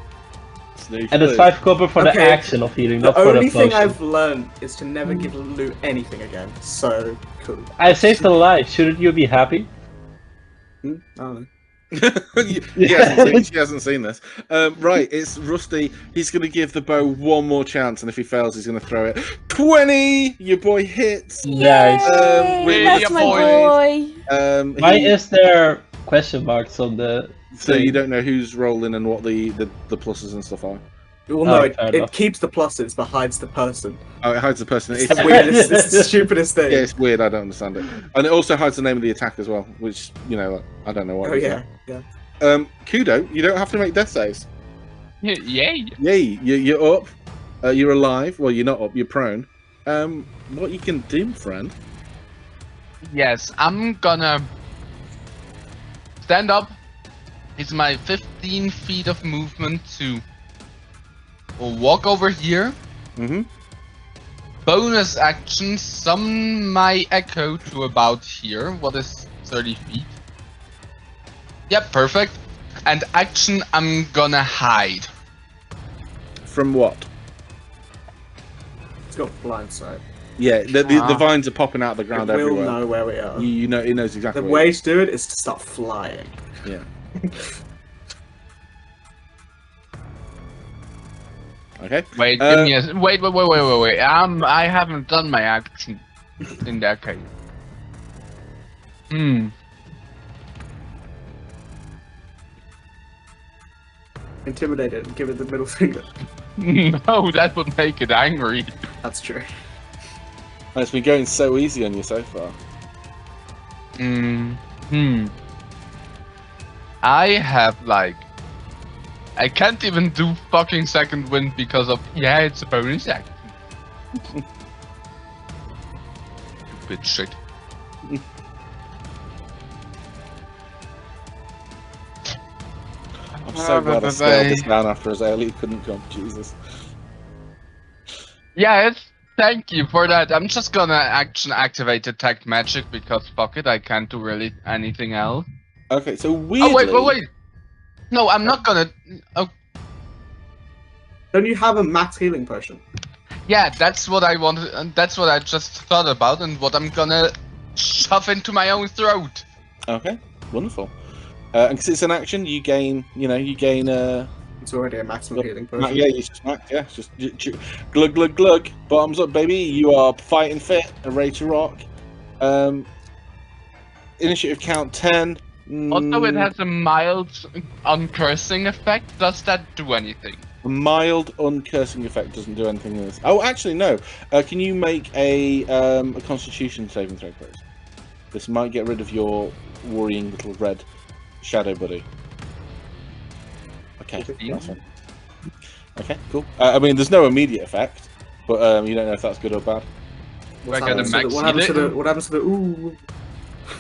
And it's 5 copper for the Okay. action of healing, The not for the only thing potion. I've learned is to never give Lou anything again. So cool. I saved a life. Shouldn't you be happy? Oh. She hasn't seen this. Right, it's Rusty. He's going to give the bow one more chance, and if he fails, he's going to throw it. 20! Your boy hits. Nice. Really That's my boy. Why is there question marks on the So thing? you don't know who's rolling and what the pluses and stuff are. Well, no, fair it enough. keeps the pluses but hides the person. Oh, it hides the person. It's the weirdest, it's the stupidest thing. Yeah, it's weird. I don't understand it, and it also hides the name of the attack as well, which I don't know what. Oh it is yeah, yeah. now. Kudo, you don't have to make death saves. Yay! Yay! You're up. You're alive. Well, you're not up. You're prone. What you can do, friend? Yes, I'm gonna stand up. It's my 15 feet of movement to walk over here. Mm-hmm. Bonus action, summon my echo to about here. What is 30 feet? Yep, perfect. And action, I'm gonna hide. From what? It's got blindside. Yeah, the vines are popping out of the ground It will everywhere. know where we are. You know, it knows exactly. The where way to do it is to start flying. Yeah. Okay. Wait, give me a wait. I haven't done my action in that case. Intimidate it and give it the middle finger. No, that would make it angry. That's true. It's been going so easy on you so far. I have I can't even do fucking second wind because of it's a bonus action. Stupid shit. I'm so glad I scaled this down after Azalea couldn't come. Jesus. Yeah, thank you for that. I'm just gonna activate detect magic because fuck it, I can't do really anything else. Okay, so weirdly... Oh wait. No, I'm not gonna. Oh, Don't you have a max healing potion? yeah, that's what I wanted, and that's what I just thought about, and what I'm gonna shove into my own throat. Okay, wonderful. And because it's an action, you gain. It's already a maximum healing potion. Yeah, you smack. Yeah, just glug glug glug. Bottoms up, baby. You are fighting fit and ready to rock. Initiative count 10. Also, it has a mild uncursing effect. Does that do anything? A mild uncursing effect doesn't do anything in this. Oh, actually, no. Can you make a Constitution saving throw, please? This might get rid of your worrying little red shadow buddy. Okay, that's fine. Okay, cool. I mean, there's no immediate effect, but you don't know if that's good or bad. What happens to the ooh?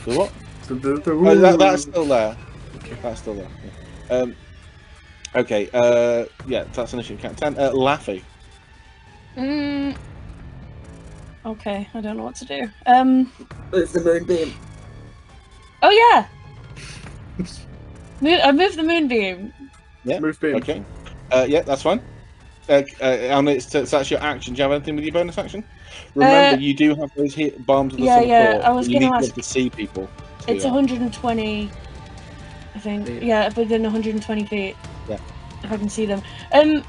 The what? The Oh, that's still there. Okay. That's still there. Yeah. Okay. Yeah, that's initiative count 10. Laffy. Okay, I don't know what to do. It's the moonbeam. Oh yeah. I moved the moonbeam. Yeah. Move beam. Okay. Yeah, that's fine. And that's your action. Do you have anything with your bonus action? Remember, you do have those bombs of the sun. I was going gonna to ask. to see people. It's 120, I think. Yeah, within 120 feet. Yeah. If I can see them. I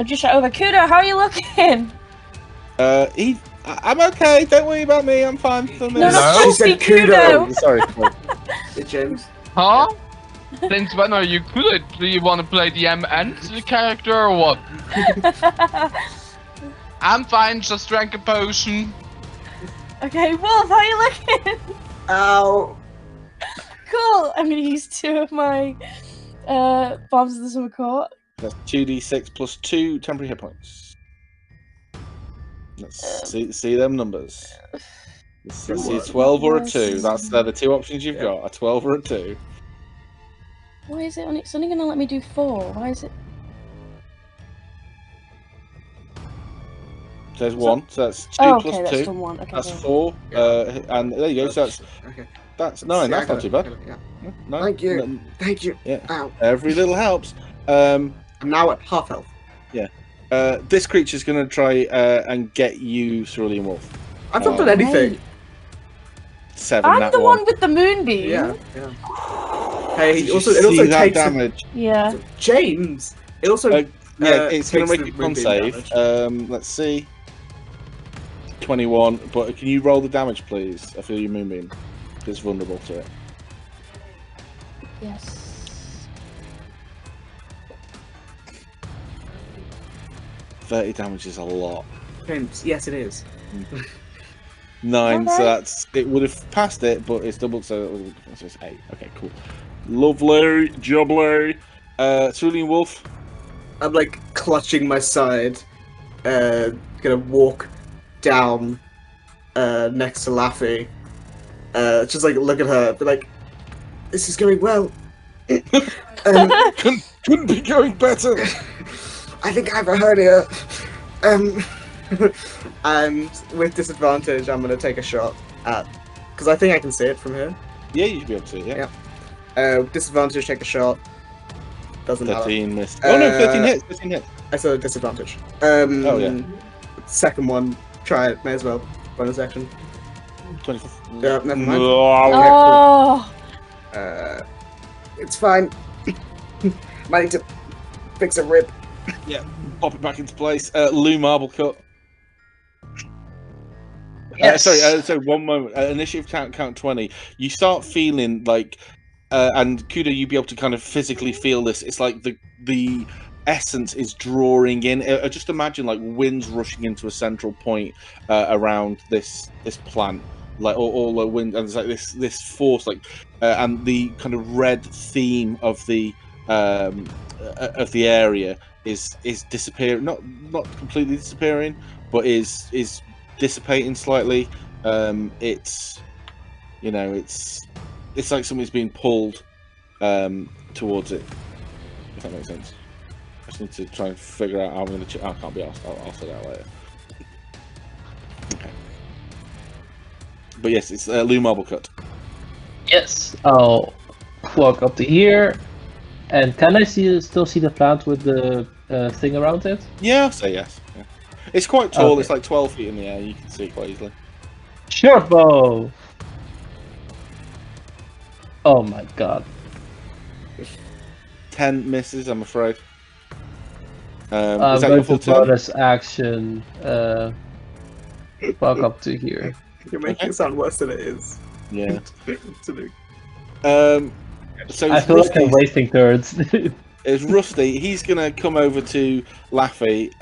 just shout over, Kudo, how are you looking? I'm okay. Don't worry about me. I'm fine for me. No, She said Kudo. Sorry. Hey, James. Huh? Since when are you good? Do you want to play the MN character or what? I'm fine. Just drank a potion. Okay, Wolf, how are you looking? Ow. Cool. I'm gonna use 2 of my bombs of the summer court. That's 2d6 plus 2 temporary hit points. Let's see them numbers. Let's see a 12 or a 2. That's the 2 options you've got. A 12 or a 2. Why is it on? It's only gonna let me do 4. Why is it? So there's 1. So that's 2 okay, plus that's 2. from 1. Okay, That's cool. 4. Yeah. And there you go. So that's 9. That's not too bad. Yeah. No, Thank you. no, Thank you. Yeah. Ow. Every little helps. I'm now at half health. This creature's going to try and get you, Cerulean Wolf. I've not done anything. 7. I'm that the one with the moonbeam. Yeah. Hey, Did it you also see that takes damage. Yeah. James. It also Yeah, it's going takes to make the a con moonbeam save. damage. Let's see. 21. But can you roll the damage, please? I feel your moonbeam. It's vulnerable to it. Yes. 30 damage is a lot. James, yes, it is. 9, so Okay. that's it. Would have passed it, but it's doubled, so it's 8. Okay, cool. Lovely, jubbly. Cerulean Wolf. I'm like clutching my side, gonna walk down next to Laffy. Just like look at her, be like, this is going well. Couldn't be going better. I think I have a hernia. And with disadvantage, I'm gonna take a shot at, because I think I can see it from here. Yeah, you should be able to. Yeah. Disadvantage, take a shot. Doesn't matter. 13 missed. Oh no, 13 hits. 13 hits. I saw a disadvantage. Oh yeah. Second one, try it. May as well. Bonus action. 24. Yeah, never mind. Oh, It's fine. Might need to fix a rib. Yeah, pop it back into place. Lou Marble Cut. Yes. So 1 moment. Initiative count 20. You start feeling like, and Kudo, you'd be able to kind of physically feel this. It's like the essence is drawing in. Just imagine like winds rushing into a central point around this plant, like all the wind, and it's like this force, like, and the kind of red theme of the area is disappearing. Not completely disappearing, but is dissipating slightly. It's it's like something's being pulled towards it, if that makes sense. I just need to try and figure out how I'm going to I can't be asked. I'll say that later. Okay. But yes, it's Lou Marble Cut. Yes, I'll walk up to here. And can I still see the plant with the thing around it? Yeah, I'll say yes. Yeah. It's quite tall. Okay. It's like 12 feet in the air. You can see it quite easily. Short bow! Oh my god. 10 misses, I'm afraid. I'm is that going your full to turn? bonus action. Walk up to here. You're making it sound worse than it is. Yeah. To do. So I it's feel like I'm Rusty. wasting turns. It's Rusty. He's going to come over to Laffy,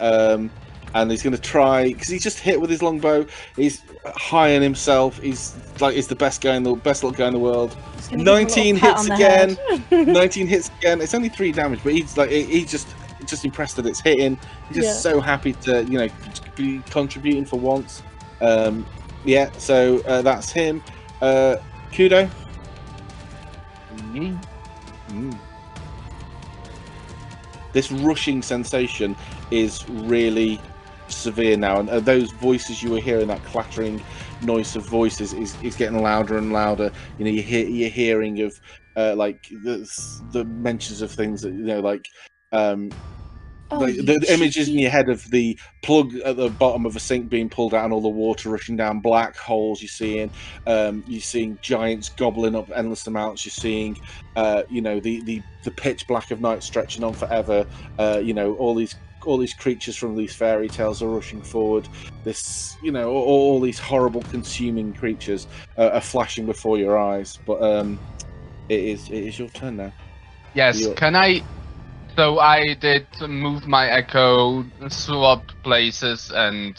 and he's going to try, because he's just hit with his longbow. He's high on himself. He's the best little guy in the world. 19 hits again. 19 hits again. It's only 3 damage, but he's just impressed that it's hitting. He's just so happy to be contributing for once. Yeah. So that's him. Kudo. This rushing sensation is really severe now, and those voices you were hearing, that clattering noise of voices, is getting louder and louder. You're hearing of like the mentions of things that like the images in your head of the plug at the bottom of a sink being pulled out and all the water rushing down, black holes you're seeing giants gobbling up endless amounts, you're seeing the pitch black of night stretching on forever, all these creatures from these fairy tales are rushing forward. This all these horrible consuming creatures are flashing before your eyes, but it is your turn now. Yes, can I? So I did move my echo, swap places, and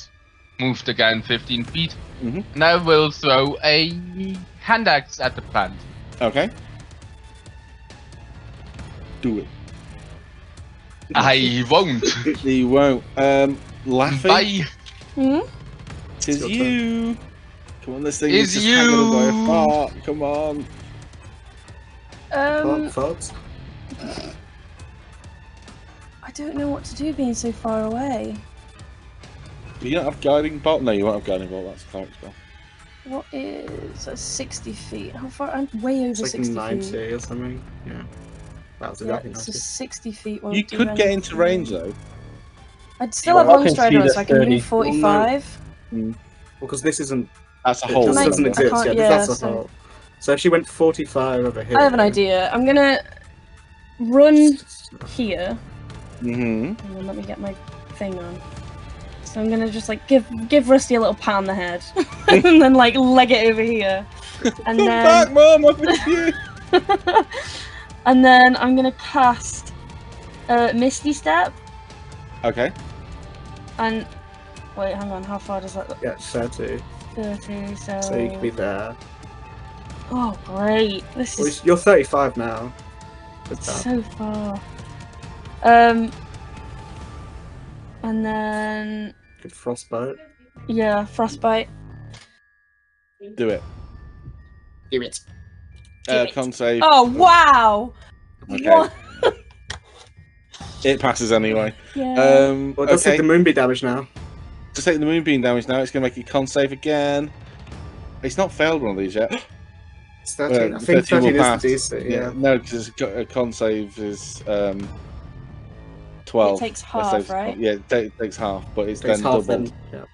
moved again 15 feet. Mhm. And I will throw a hand axe at the plant. Okay. Do it. I won't. You won't. Laffy. Bye. Hmm? Tis It's your you. Come on, this thing Is is just hanging on by a you. fart. Come on. Thoughts? I don't know what to do being so far away. You don't have guiding bolt? No, you won't have guiding bolt. That's a cleric spell. What is 60 feet? How far? I'm way over It's like 60 90 feet. or something. Yeah. That's Yeah, exactly so 90. 60 feet. Won't You do could get into anything. range though. I'd still You have walk long and strider speed on, at so I can 30. move 45. Well, because this isn't. That's a This whole. Can I- doesn't I exist can't- yet. yeah, That's a so- whole. So if she went 45 over here. I have an idea. I'm gonna run here. Mm-hmm. And then let me get my thing on. So I'm gonna just like give Rusty a little pat on the head, and then like leg it over here, and Come then back, Mom! I miss you. and then I'm gonna cast Misty Step. Okay. And wait, hang on. How far does that look? Yeah, 30. 30. So you can be there. Oh, great! This Well, is you're 35 now. It's bad. so far. And then Good frostbite. yeah, frostbite. Do it. Do it. Con save. Oh wow! Okay. What? It passes anyway. Yeah. Well, it does Okay. take the moonbeam damage now. Just take the moonbeam damage now. It's going to make a con save again. It's not failed one of these yet. It's 13. I think 13 will 13 pass. is the DC. Yeah. No, because a con save is 12. It takes That half, saves- right? Yeah, it takes half, but it's Takes then half doubled. then. Yeah.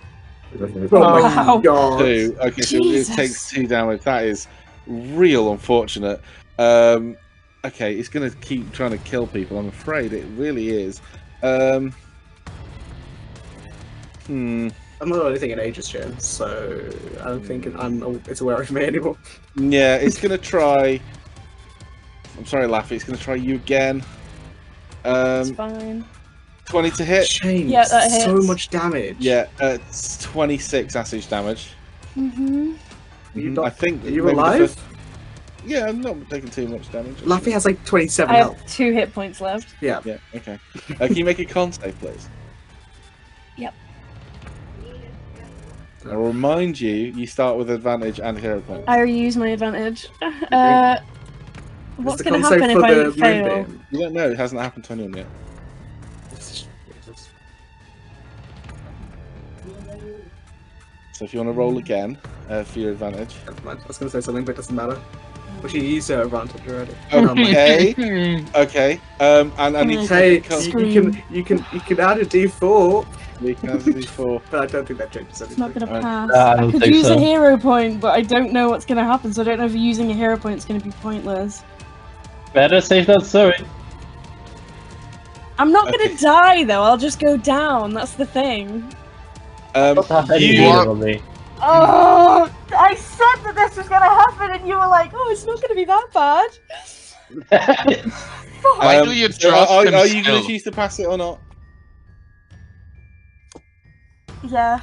Wow. Oh my god. 2. Okay, so Jesus. it takes 2 damage. That is real unfortunate. Okay, it's going to keep trying to kill people. I'm afraid it really is. I'm not doing anything in ages, James, so I don't think it's aware of me anymore. Yeah, it's going to try. I'm sorry, Laffy. It's going to try you again. It's fine. 20 to hit. James, Yeah, that so hits. much damage. Yeah, it's 26 acid damage. Mm-hmm. You Mhm, not- I think. Are you maybe the alive? first- Yeah, I'm not taking too much damage. Laffy has like 27 I have health. 2 hit points left. Yeah. Yeah, okay. Can you make a con save, please? Yep. I'll remind you, you start with advantage and hero point. I already used my advantage. What's the going to con save happen if for I the fail? moonbeam? You don't know, it hasn't happened to anyone yet. So if you want to roll again for your advantage. Never mind. I was going to say something, but it doesn't matter. But you used her advantage already. Okay. Okay. And I need to Hey, make a con- Scream. you can add a D4, we can have these 4. but I don't think that changes It's not anything. going to pass. I I don't could think use so. a hero point, but I don't know what's going to happen, so I don't know if using a hero point is going to be pointless. Better safe than sorry. I'm not going Okay. to die, though. I'll just go down. That's the thing. You are- on me. Oh, I said that this was going to happen, and you were like, oh, it's not going to be that bad. Why do you so trust him are you still? going to choose to pass it or not? Yeah.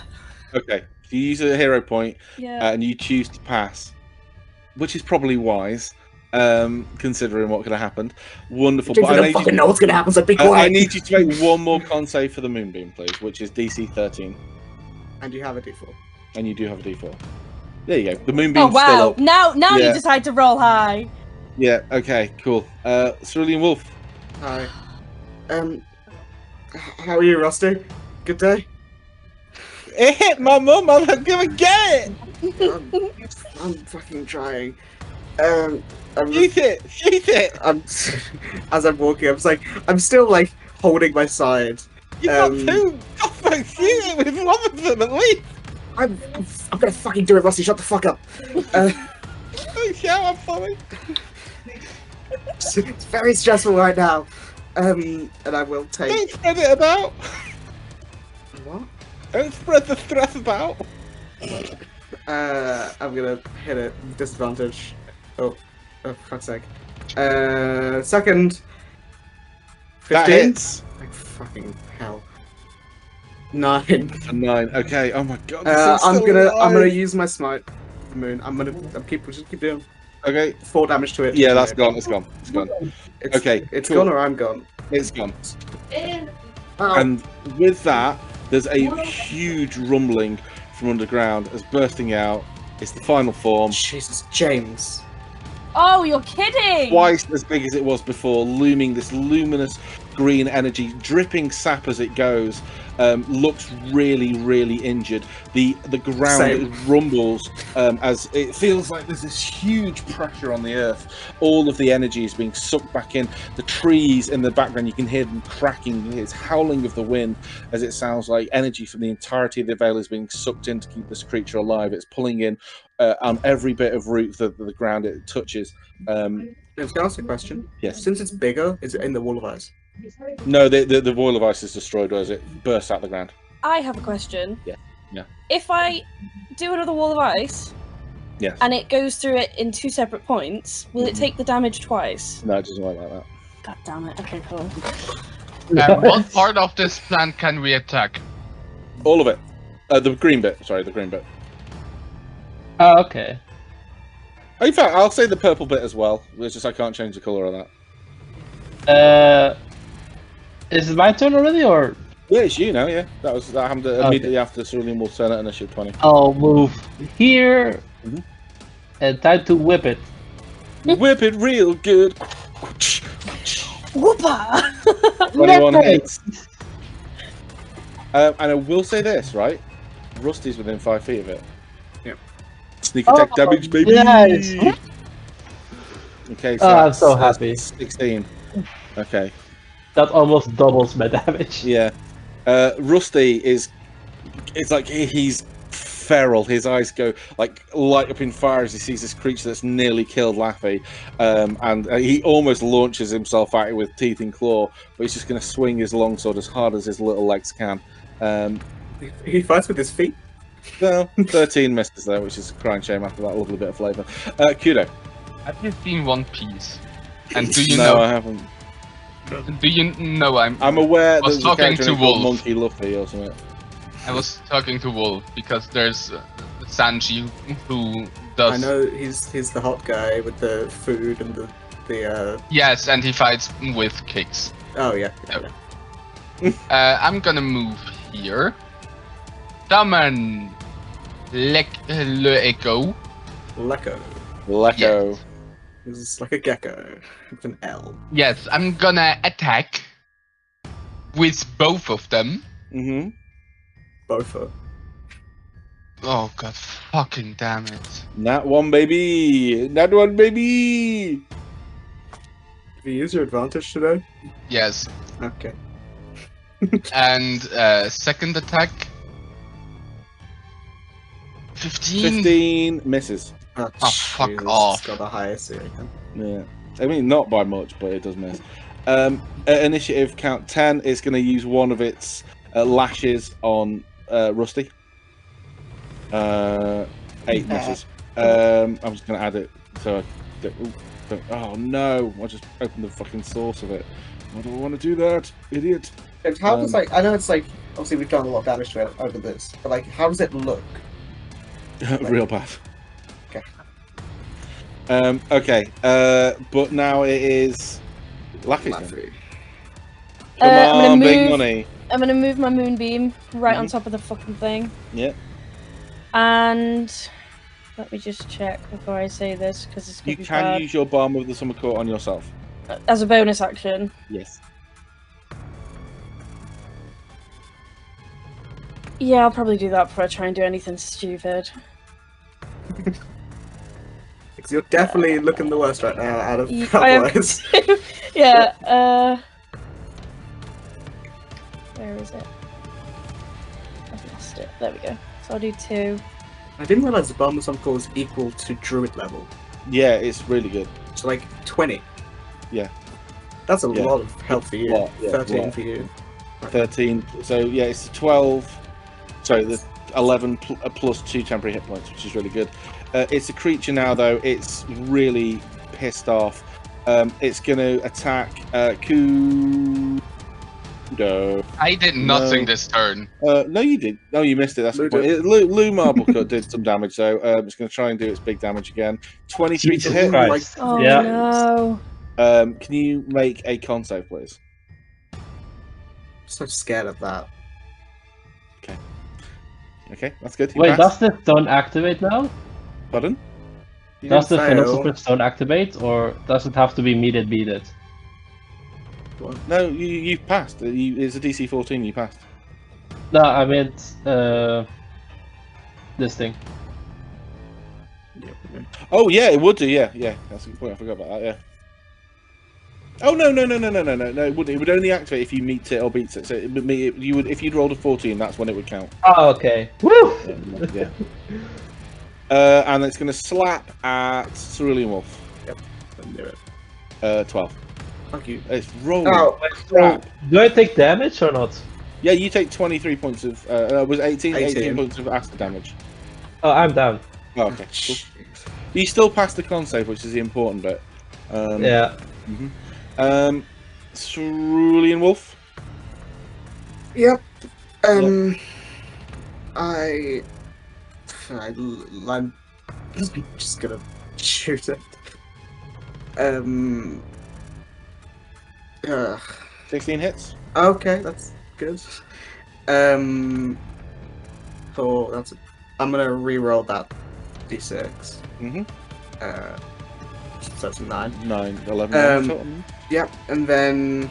Okay. So you use a hero point Yeah. and you choose to pass, which is probably wise, considering what could have happened. Wonderful. James, But I don't fucking know what's going to happen, so be quiet. I need you to make one more con save for the moonbeam, please, which is DC 13, And you have a D4. and you do have a D4. There you go. The moonbeam's Oh, wow. still up. Now Yeah. you decide to roll high. Yeah. Okay. Cool. Cerulean Wolf. Hi. How are you, Rusty? Good day? It hit my mum. I'm gonna get it. I'm fucking trying. I'm, Shoot it. Shoot it. as I'm walking, I'm still like holding my side. You got 2. Oh, fuck, shoot it with one of them at least. I'm gonna fucking do it, Rusty. Shut the fuck up. Oh, shout out for me. It's very stressful right now. And I will take. Don't spread it about. What? Don't spread the stress about. I'm gonna hit it with disadvantage. Oh, fuck's sake. Second. That 15? hits. Like fucking hell. 9. A 9. Okay. Oh my god. I'm gonna use my smite. The moon. Just keep doing. Okay. 4 damage to it. Yeah, that's gone. It's gone. It's gone. It's, Okay, It's cool. gone or I'm gone. It's gone. Oh. And with that, there's a huge rumbling from underground as bursting out. It's the final form. Jesus, James. Oh, you're kidding! Twice as big as it was before, looming this luminous green energy, dripping sap as it goes. Looks really, really injured. The ground Same. rumbles as it feels like there's this huge pressure on the earth. All of the energy is being sucked back in. The trees in the background, you can hear them cracking. It's howling of the wind as it sounds like energy from the entirety of the Vale is being sucked in to keep this creature alive. It's pulling in on every bit of root that the ground it touches. Can I ask a question? Yes. Since it's bigger, is it in the wall of ice? No, the wall of ice is destroyed as it bursts out the ground. I have a question. Yeah, yeah. If I do another wall of ice, Yes. and it goes through it in 2 separate points, will it take the damage twice? No, it doesn't work like that. God damn it. Okay, cool. What part of this plant can we attack? All of it. The green bit. Sorry, the green bit. Oh, okay. In fact, I'll say the purple bit as well. It's just I can't change the color of that. Is it my turn already, or? Yeah, it's you now. Yeah, that happened immediately after Cerulean Wolf turn at initiative 20. I'll move here, and time to whip it. Whip it real good. Whoopa! 21 hits. And I will say this, right? Rusty's within 5 feet of it. Yep. Sneak attack damage, baby. Yes. Okay, I'm so happy. 16. Okay. That almost doubles my damage. Yeah. Rusty is. It's like he's feral. His eyes go like light up in fire as he sees this creature that's nearly killed Laffy, and he almost launches himself at it with teeth and claw, but he's just going to swing his longsword as hard as his little legs can. He fights with his feet. No, 13 misses there, which is a crying shame after that lovely bit of flavour. Kudo. I've just seen one piece. And do you No, know? I haven't. Do you know? I'm aware was there's a talking character to called Wolf. Monkey Luffy or something. I was talking to Wolf because there's Sanji who does. I know he's the hot guy with the food and the Yes, and he fights with kicks. Oh yeah. I'm gonna move here. Summon Le Echo. Lecco. Lecco. Yes. It's like a gecko with an L. Yes, I'm gonna attack with both of them. Mm-hmm. Both are. Oh god, fucking damn it. That one, baby. That one, baby. Did you use your advantage today? Yes. Okay. And second attack. 15. 15 misses. Oh, fuck Jesus, off. It's got the highest here. Yeah. I mean, not by much, but it does miss. At initiative count 10, it's going to use one of its lashes on Rusty. 8 misses. I'm just going to add it. So, oh no! I just opened the fucking source of it. Why do I want to do that, idiot? And how does I know it's like obviously we've done a lot of damage to it over this, but like how does it look? Real bad. Okay. Okay. But now it is Laffy's turn. Laffy. Come I'm gonna on, big move- money. I'm gonna move my moonbeam right on top of the fucking thing. Yeah. And let me just check before I say this because it's gonna You be can bad. use your bomb of the summer court on yourself. As a bonus action. Yes. Yeah, I'll probably do that before I try and do anything stupid. Because you're definitely looking the worst right now out of I am- otherwise. Yeah, where is it? I've lost it. There we go. So I'll do 2. I didn't realize the bomb of some cause equal to druid level. Yeah, it's really good. So like 20. Yeah. That's a Yeah. lot of health for you. Lot, yeah, 13 lot. for you. 13. So yeah, it's 12. Sorry, the 11 plus 2 temporary hit points, which is really good. It's a creature now, though. It's really pissed off. It's going to attack Kudo. I did nothing No. this turn. No, you did. No, you missed it. That's the Lou point. did. Lou Marblecut did some damage, so it's going to try and do its big damage again. 23 Jesus to hit. Christ. Oh Yeah. no. Can you make a con save, please? I'm so scared of that. Okay, that's good. You Wait, passed. does the stone activate now? Pardon? You Does the didn't fail. Philosopher's Stone activate, or does it have to be meted beaded? No, you've passed. It's a DC 14. You passed. No, I meant this thing. Oh yeah, it would do. Yeah, that's a good point. I forgot about that. Yeah. Oh no! It wouldn't. It would only activate if you meet it or beats it. So you would if you'd rolled a 14. That's when it would count. Oh, okay. Woo! Yeah. And it's going to slap at Cerulean Wolf. Yep. I knew it. 12. Fuck you. It's rolling. Oh, crap. Do I take damage or not? Yeah, you take 23 points of. Was 18? 18 points of acid damage. Oh, I'm down. Oh, okay. Cool. You still pass the con save, which is the important bit. Yeah. Cerulean Wolf. Yep. I'm just gonna shoot it. 16 hits. Okay, that's good. I'm gonna re-roll that d6. Mm-hmm. So that's 9. 9, 11. Total. Yep, and then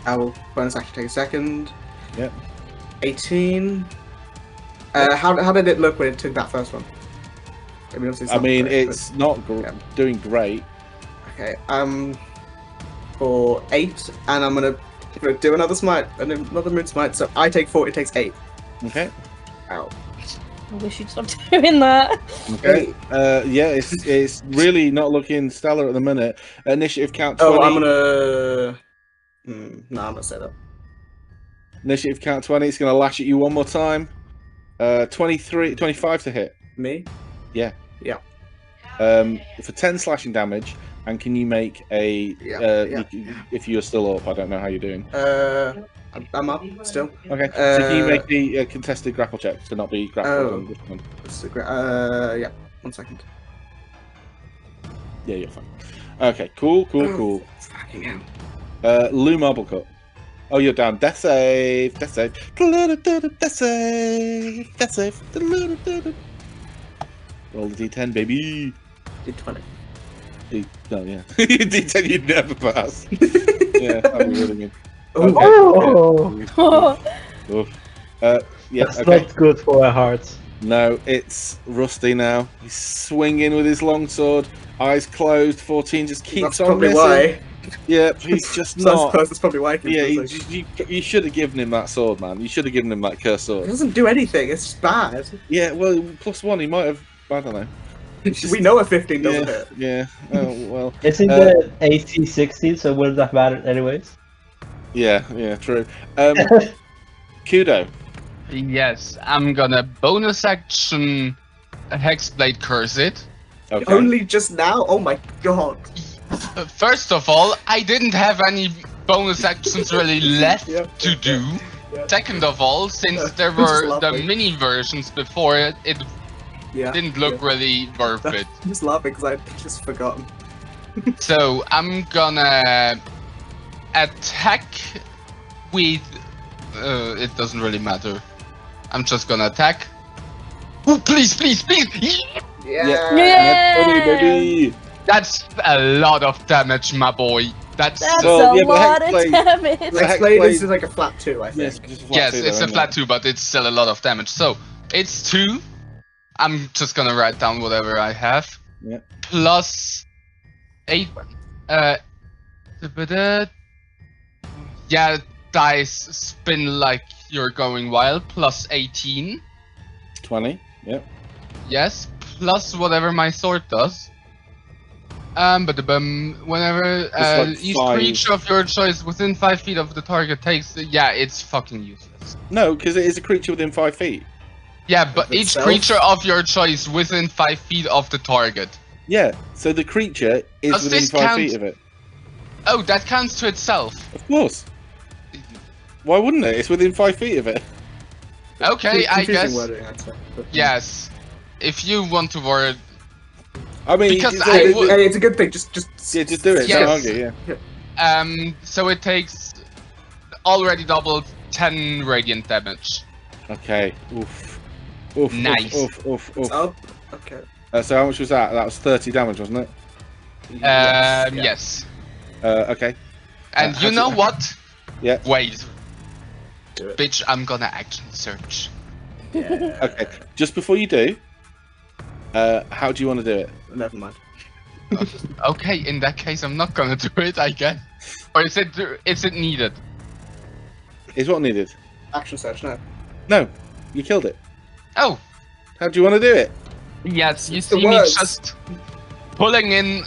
I will bonus action take a second. Yep. 18. How did it look when it took that first one? Obviously it's I not mean, great, it's not yeah. doing great. Okay, for 8, and I'm gonna do another smite, another moon smite. So I take 4, it takes 8. Okay. Ow. I wish you'd stop doing that. Okay. Yeah, it's really not looking stellar at the minute. Initiative count 20. Oh, I'm gonna. No, I'm gonna say that. Initiative count 20. It's going to lash at you one more time. 25 to hit. Me? Yeah. Yeah. For 10 slashing damage. And can you make a? If you're still up, I don't know how you're doing. I'm up still. Okay. So can you make the contested grapple check to not be grappled? Yeah. 1 second. Yeah, you're fine. Okay. Cool. Fucking hell. Lou Marble Cut. Oh, you're down. Death save. Death save. Death save. Death save. Roll the d10, baby. D20. No, yeah. D10 you'd never pass. Yeah, that'd be really mean. Okay. Oh, Yeah, that's okay. not good for our hearts. No, it's Rusty now. He's swinging with his longsword, eyes closed. 14 just keeps That's on probably missing. why. Yeah, he's just So I not. suppose that's probably why. Yeah, you should have given him that sword, man. You should have given him that cursed It sword. doesn't do anything. It's just bad. Yeah, well, +1, he might have. I don't know. We know a 15 doesn't hit. Yeah. Oh well. Isn't the AC 16, so wouldn't that matter anyways? Yeah. True. Kudo. Yes, I'm gonna bonus action Hexblade Curse it. Okay. Only just now? Oh my god. First of all, I didn't have any bonus actions really left to do. Yeah. Second of all, since there Just were the laughing. mini versions before it, it Yeah. didn't look really worth it. I'm just laughing because I'd just forgotten. So I'm gonna attack with. It doesn't really matter. I'm just gonna attack. Oh, please! Yeah. Totally, baby. That's a lot of damage, my boy. That's That's Well, a yeah, but lot of Hexblade- damage. Hexblade is like a flat 2, I think. Yes, just a flat yes, two, it's though, a isn't flat it? 2, but it's still a lot of damage. So it's 2. I'm just gonna write down whatever I have. Yeah. Plus 8. Yeah, dice spin like you're going wild. Plus 18. 20. Yep. Yes. Plus whatever my sword does. Whenever like each 5. creature of your choice within 5 feet of the target takes, yeah, it's fucking useless. No, because it is a creature within 5 feet. Yeah, but Of each itself? creature of your choice within 5 feet of the target. Yeah, so the creature is Does within this 5 count? feet of it. Oh, that counts to itself. Of course. Why wouldn't it? It's within 5 feet of it. Okay, I Confusing guess. wording, I'd say, but- Yes. If you want to word. I mean, Because it's, I Hey, would- hey, it's a good thing. Just yeah, just do it. Yes. Don't argue. Yeah. So it takes already doubled 10 radiant damage. Okay. Oof. Oof. Nice. Oof. It's up. Okay. So how much was that? That was 30 damage, wasn't it? Yes. Okay. And how you do- know what? Yeah. Wait, Do it. bitch, I'm gonna action search. Yeah. Okay. Just before you do, how do you want to do it? Never mind. Okay, in that case, I'm not gonna do it, I guess. Or is it needed? Is what needed? Action search, no. No, you killed it. Oh, How do you want to do it? yes, you It's the see me words. just pulling in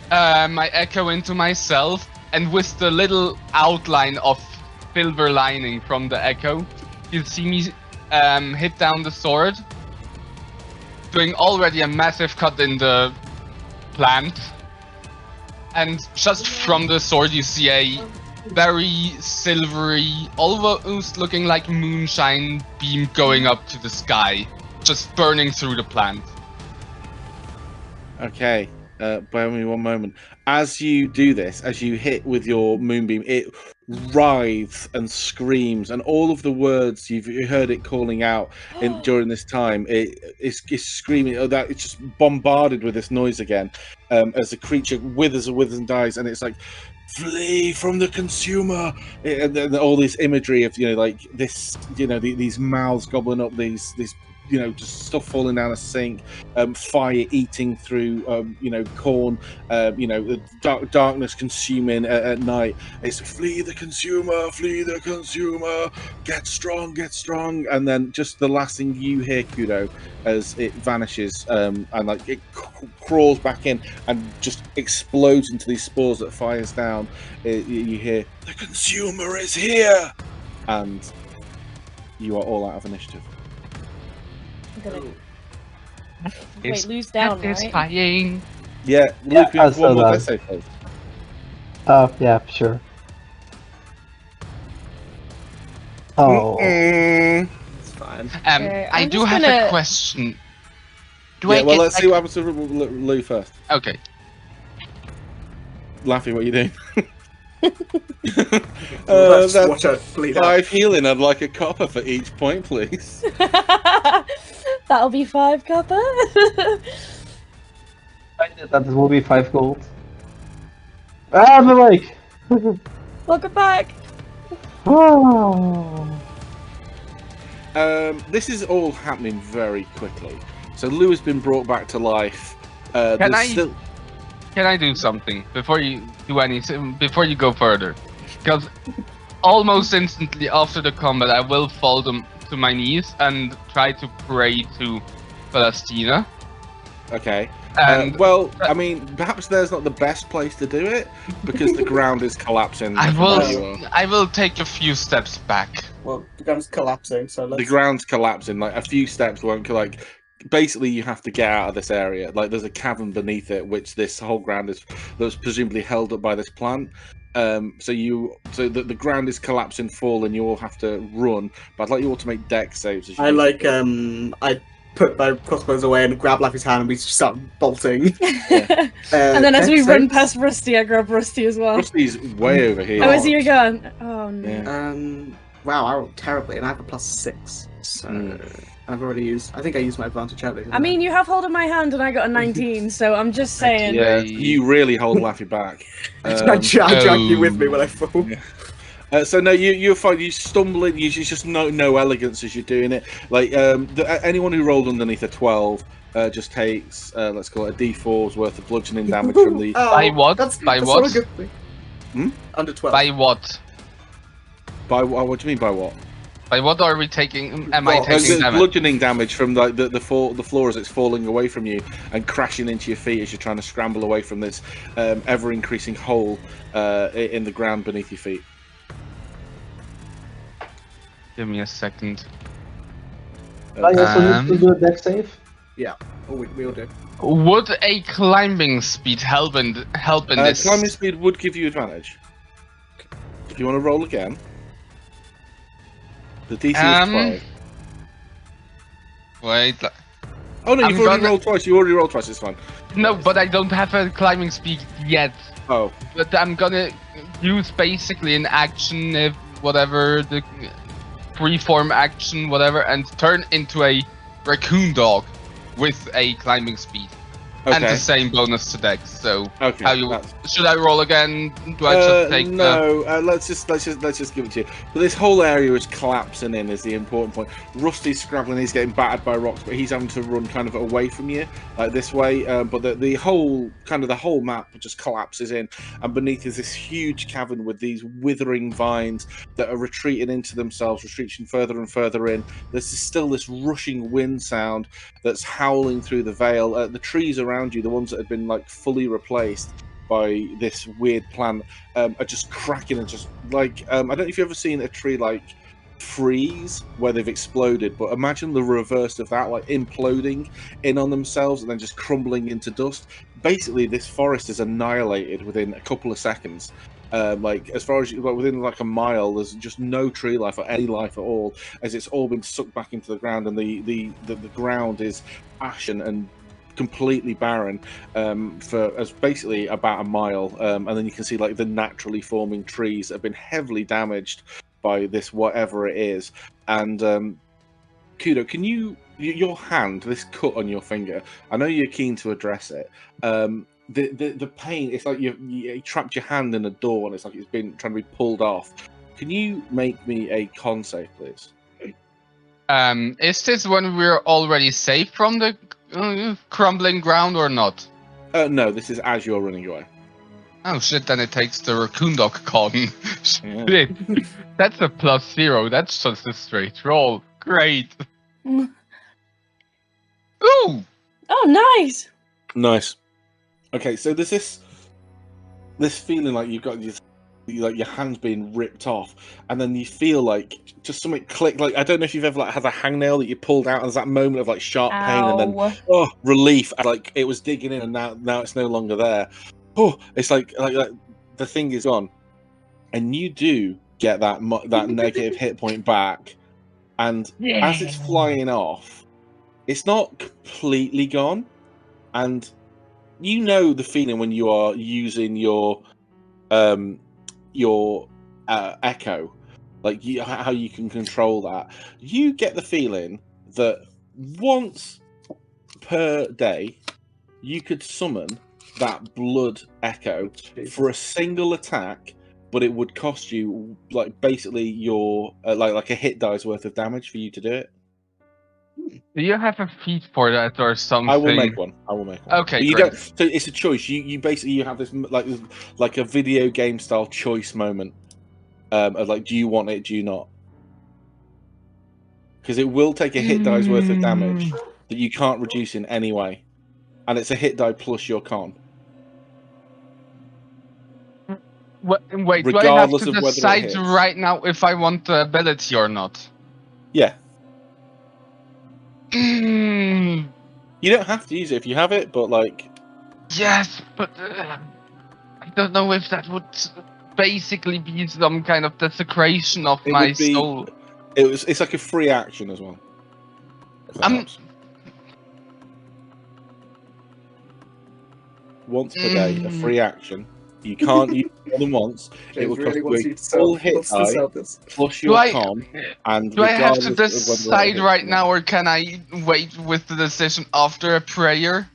my echo into myself, and with the little outline of silver lining from the echo, you see me hit down the sword, doing already a massive cut in the plant, and just from the sword you see a very silvery, almost looking like moonshine beam going up to the sky, just burning through the plant. Okay, bear with me one moment. As you do this, as you hit with your moonbeam, it writhes and screams, and all of the words you've heard it calling out during this time, it's screaming. Oh, that it's just bombarded with this noise again, as the creature withers and dies, and it's like, flee from the consumer, and then all this imagery of like this, these mouths gobbling up these. Just stuff falling down a sink, fire eating through, corn, darkness consuming at night. It's flee the consumer, get strong. And then just the last thing you hear, Kudo, as it vanishes, and like it crawls back in and just explodes into these spores that fires down. You hear, the consumer is here! And you are all out of initiative. Wait, lose down, right? Satisfying. Yeah, Luke, we have so one more that. essay, please. Oh, yeah, sure. Oh. It's fine. Okay, I I'm do just have gonna- a question. Yeah, well, let's see what happens to Lou first. Okay. Laffy, what are you doing? Let's that's watch her bleed out. 5 healing. I'd like a copper for each point, please. That'll be 5 copper. That will be 5 gold. Ah, the mic! Welcome back. Oh. This is all happening very quickly. So Lou has been brought back to life. Can I do something before you do anything? Before you go further, because almost instantly after the combat, I will fall to my knees and try to pray to Palestina. Okay. And Well, I mean, perhaps there's not the best place to do it because the ground is collapsing. I from where you are. will take a few steps back. Well, the ground's collapsing, so let's... The ground's collapsing. Like a few steps won't basically you have to get out of this area. Like there's a cavern beneath it, which this whole ground is that's presumably held up by this plant. So the ground is collapsing, falling. You all have to run. But I'd like you all to make dex saves. As you I put my crossbows away and grab Laffy's hand and we start bolting. And then as we dex run saves? past Rusty, I grab Rusty as well. Rusty's way over here. Oh, is he again? Oh no. Yeah. Wow, I rolled terribly and I have a +6. So I've already used... I think I used my advantage out. I mean, you have hold of my hand and I got a 19, so I'm just saying. Yeah, you really hold Laffy back. I drag you with me when I fall. Yeah. So no, you're fine. You stumbling. You just no elegance as you're doing it. Like anyone who rolled underneath a 12 just takes let's call it a D4's worth of bludgeoning damage from the. By what? That's By not what? a good thing. Under 12. By what? By what do you mean by what? By what are we taking? Am I taking damage? Bludgeoning damage from like the floor as it's falling away from you and crashing into your feet as you're trying to scramble away from this ever increasing hole in the ground beneath your feet. Give me a second. I also need to do a dex save. Yeah, we all do. Would a climbing speed help in this? Climbing speed would give you advantage. If you want to roll again, the DC is 12. Wait. Oh no, I'm you've already gonna- rolled twice. You already rolled twice. It's fine. No, but I don't have a climbing speed yet. Oh, But I'm gonna use basically an action, if whatever the freeform action, whatever, and turn into a raccoon dog with a climbing speed and the okay. same bonus to dex. So Okay. how you that's- should I roll again? Do I just take the? no, let's just give it to you. But this whole area is collapsing in is the important point. Rusty's scrabbling, he's getting battered by rocks, but he's having to run kind of away from you, like this way. But the whole map just collapses in, and beneath is this huge cavern with these withering vines that are retreating into themselves, retreating further and further in. There's still this rushing wind sound that's howling through the vale. The trees around you, the ones that had been like fully replaced by this weird plant, are just cracking and just like I don't know if you've ever seen a tree like freeze where they've exploded, but imagine the reverse of that, like imploding in on themselves and then just crumbling into dust. Basically, this forest is annihilated within a couple of seconds. Like as far as within like a mile, there's just no tree life or any life at all, as it's all been sucked back into the ground, and the ground is ashen and completely barren for as basically about a mile, and then you can see like the naturally forming trees have been heavily damaged by this whatever it is. And Kudo, can your hand, this cut on your finger, I know you're keen to address it, the pain, it's like you trapped your hand in a door and it's like it's been trying to be pulled off. Can you make me a con save, please? Is this when we're already safe from the crumbling ground or not? No, this is as you're running away. Oh shit, then it takes the raccoon dog con. Yeah. Shit. That's a +0. That's just a straight roll. Great. Ooh! Oh, nice. Nice. Okay, so there's this feeling like you've got like your hand's being ripped off, and then you feel like just something click. Like I don't know if you've ever like had a hangnail that you pulled out, and there's that moment of like sharp pain, and then relief, and, like it was digging in, and now it's no longer there. Oh, it's like the thing is gone, and you do get that negative hit point back, and as it's flying off, it's not completely gone, and you know the feeling when you are using your echo, like how you can control that. You get the feeling that once per day you could summon that blood echo for a single attack, but it would cost you like basically your like a hit die's worth of damage for you to do it. Do you have a feat for that or something? I will make one. Okay, but you great. don't. So it's a choice. You basically you have this like a video game style choice moment of like, do you want it? Do you not? Because it will take a hit die's worth of damage that you can't reduce in any way, and it's a hit die plus your con. Wait, regardless do I have to of whether it decide hits. right now if I want the ability or not? Yeah. You don't have to use it if you have it, but like... Yes, but I don't know if that would basically be some kind of desecration of my soul. It's like a free action as well. Once per day, a free action. You can't use it more than once. It will cost you a full hit die plus your con. And do I have to decide right now, or can I wait with the decision after a prayer?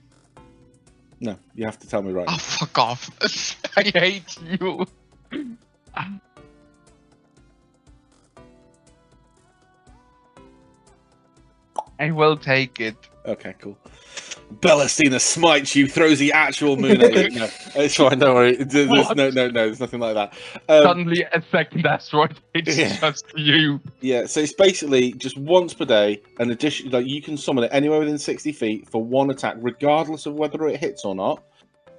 No, you have to tell me right now. Oh, fuck off. I hate you. I will take it. Okay, cool. Bellastina smites you, throws the actual moon at you. No, it's fine, don't worry. There's nothing like that. Suddenly a second asteroid hits just you. Yeah, so it's basically just once per day, an addition, like you can summon it anywhere within 60 feet for one attack, regardless of whether it hits or not.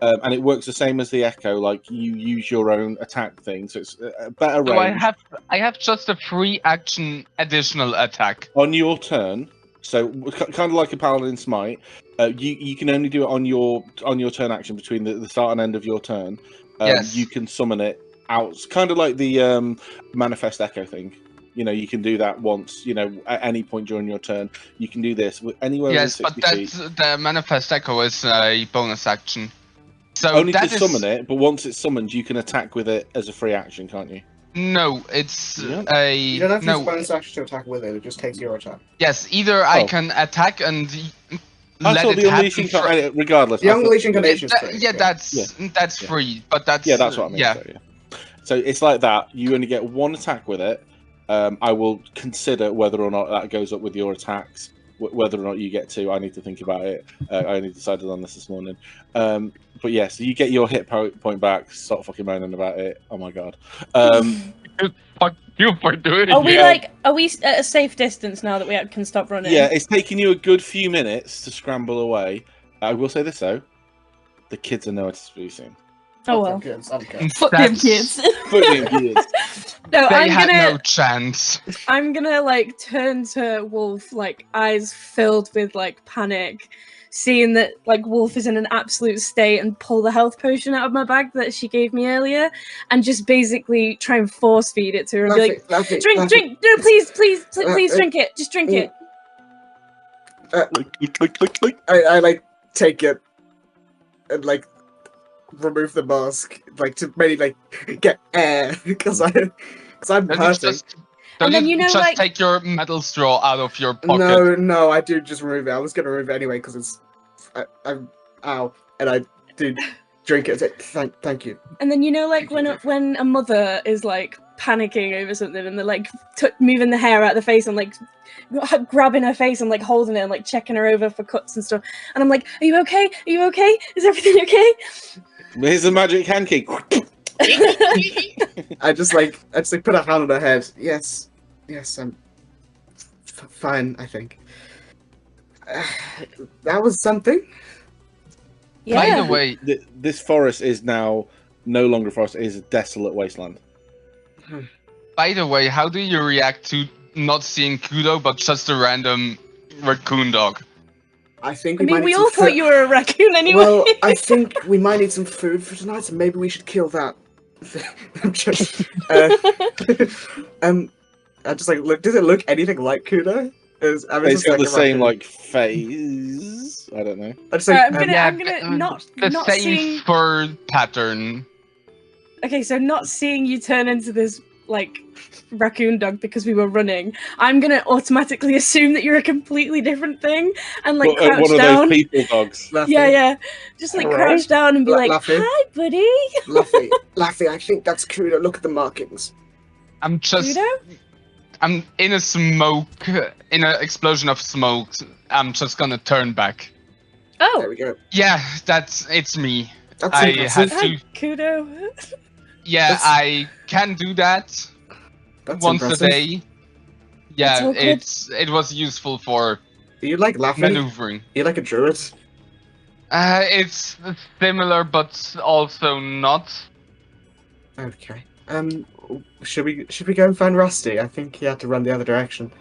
And it works the same as the Echo, like you use your own attack thing, so it's a better range. So I have just a free action additional attack. On your turn, so kind of like a Paladin Smite, you can only do it on your turn action between the start and end of your turn. Yes. You can summon it out, kind of like the Manifest Echo thing. You know, you can do that once, you know, at any point during your turn. You can do this anywhere within 60 feet. Yes, but the Manifest Echo is a bonus action. So only to summon it, but once it's summoned, you can attack with it as a free action, can't you? No, it's You don't have to use bonus action to attack with it, it just takes your attack. Yes, either I can attack and let it happen. Regardless. The Unleash Incarnation is free. Yeah, that's free, but that's... Yeah, that's what I mean. Yeah. So it's like that. You only get one attack with it. I will consider whether or not that goes up with your attacks. Whether or not you get to, I need to think about it. I only decided on this morning. But yeah, so you get your hit point back. Stop fucking moaning about it. Oh my god. Fuck you for doing it. Are we at a safe distance now that we can stop running? Yeah, it's taking you a good few minutes to scramble away. I will say this though, the kids are nowhere to be seen. Oh well. Fuck them kids. Fuck them kids. Fuck them kids. No, They I'm had gonna no chance. I'm gonna like turn to Wolf, like eyes filled with like panic, seeing that like Wolf is in an absolute state, and pull the health potion out of my bag that she gave me earlier, and just basically try and force feed it to her and be like, drink, drink, no, please, drink it, just drink it. I like take it and like remove the mask, like to maybe like get air because I'm Don't you hurting. just, And then, you know, just like- take your metal straw out of your pocket? No, I do just remove it. I was gonna remove it anyway because it's I'm ow, and I do drink it. Thank you. And then, you know, like when a mother is like panicking over something and they're like moving the hair out of the face and like grabbing her face and like holding it and like checking her over for cuts and stuff, and I'm like, are you okay? Are you okay? Is everything okay? Here's the magic hand key. I just like put a hand on her head. Yes, I'm fine. I think that was something. Yeah. By the way, This forest is now no longer a forest; it is a desolate wasteland. how do you react to not seeing Kudo but just a random raccoon dog? I think I we mean, might we need all some thought you were a raccoon anyway. Well, I think we might need some food for tonight, so maybe we should kill that. I'm just, I just like look. Does it look anything like Kudo? It's got the same like phase. I don't know. I just Alright, like, I'm gonna not the same seeing. fur pattern. Okay, so not seeing you turn into this like raccoon dog because we were running, I'm gonna automatically assume that you're a completely different thing and like crouch one of down. those people dogs. Yeah, just like crouch down and be like, Laffy. "Hi, buddy." Laffy, I think that's Kudo. Look at the markings. I'm just. Kudo? I'm in an explosion of smoke. I'm just gonna turn back. There Oh, we go. Yeah, it's me. That's I impressive. had to. hi, Kudo. Yeah, That's- I can do that That's once impressive. a day. Yeah, all good. it was useful for Do you like Laffy? maneuvering. You like a druid? It's similar, but also not. Okay. Should we go and find Rusty? I think he had to run the other direction.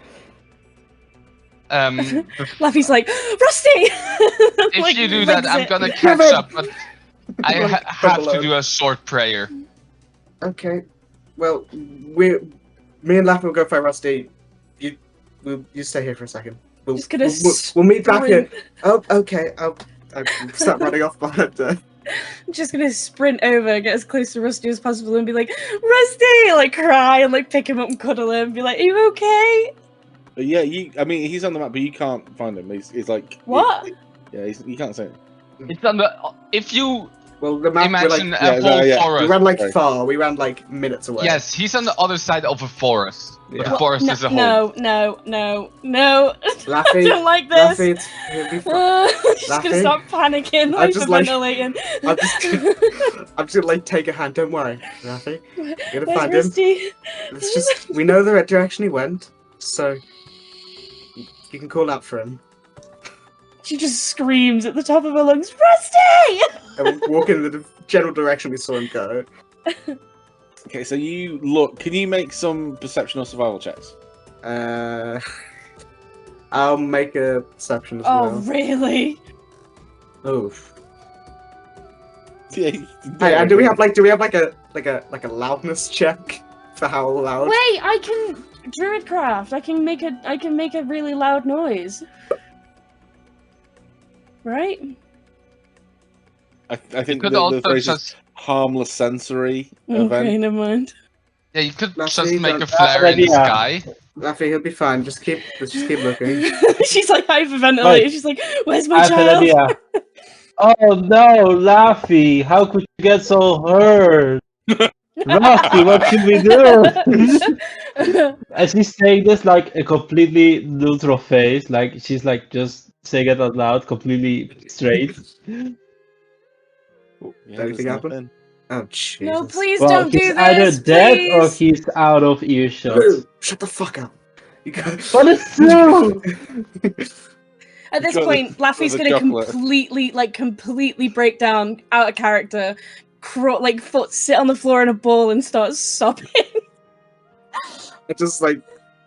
Laffy's like, Rusty. If Like, you do that, legs I'm it. gonna catch up, but I have to do a short prayer. Okay. Well, me and Laffy will go find Rusty. You stay here for a second. Just gonna We'll meet back here. sprint. Oh, okay. I'll start running off behind her. I'm just gonna sprint over, get as close to Rusty as possible, and be like, Rusty! Like cry and like pick him up and cuddle him and be like, are you okay? Yeah, I mean, he's on the map, but you can't find him. He's like What? you can't see him. It's on the. If you Well, the map imagine we're like, a whole yeah. we forest. ran like Sorry. far. We ran like minutes away. Yes, he's on the other side of a forest. But Yeah. the forest no, is a whole. no. I Laffy, don't like this. Laffy, it'll be fine. I'm just gonna Laffy? stop panicking, I just like- hyperventilating. I'm just gonna like take a hand. Don't worry, Laffy. You're gonna Where's find Rusty? him. It's just we know the direction he went, so you can call out for him. She just screams at the top of her lungs, Rusty! And we'll walk in the general direction we saw him go. Okay, so you look. Can you make some perception or survival checks? I'll make a perception as Oh, well. really? Oof. Yeah. Hey, and do we have like a loudness check for how loud? Wait, I can druidcraft. I can make a really loud noise. Right? I think could the also phrase is just. harmless sensory Okay, event. never mind. Yeah, you could Let's just see, make a don't- flare in the Yeah. sky. Laffy, he'll be fine. Let's just keep looking. She's like hyperventilating. Right. She's like, "Where's my I have an child?" idea. Oh no, Laffy! How could you get so hurt? Rusty, what should we do? And she's saying this like a completely neutral face, like she's like just saying it out loud, completely straight. Yeah, Anything there's happen? nothing. Oh Jesus! No, please Well, don't do he's this. either dead or please. he's out of earshot. Boo! Shut the fuck up. You go. But it's true. At this Got point, Laffy's the gonna chocolate. completely break down out of character, foot sit on the floor in a ball and start sobbing.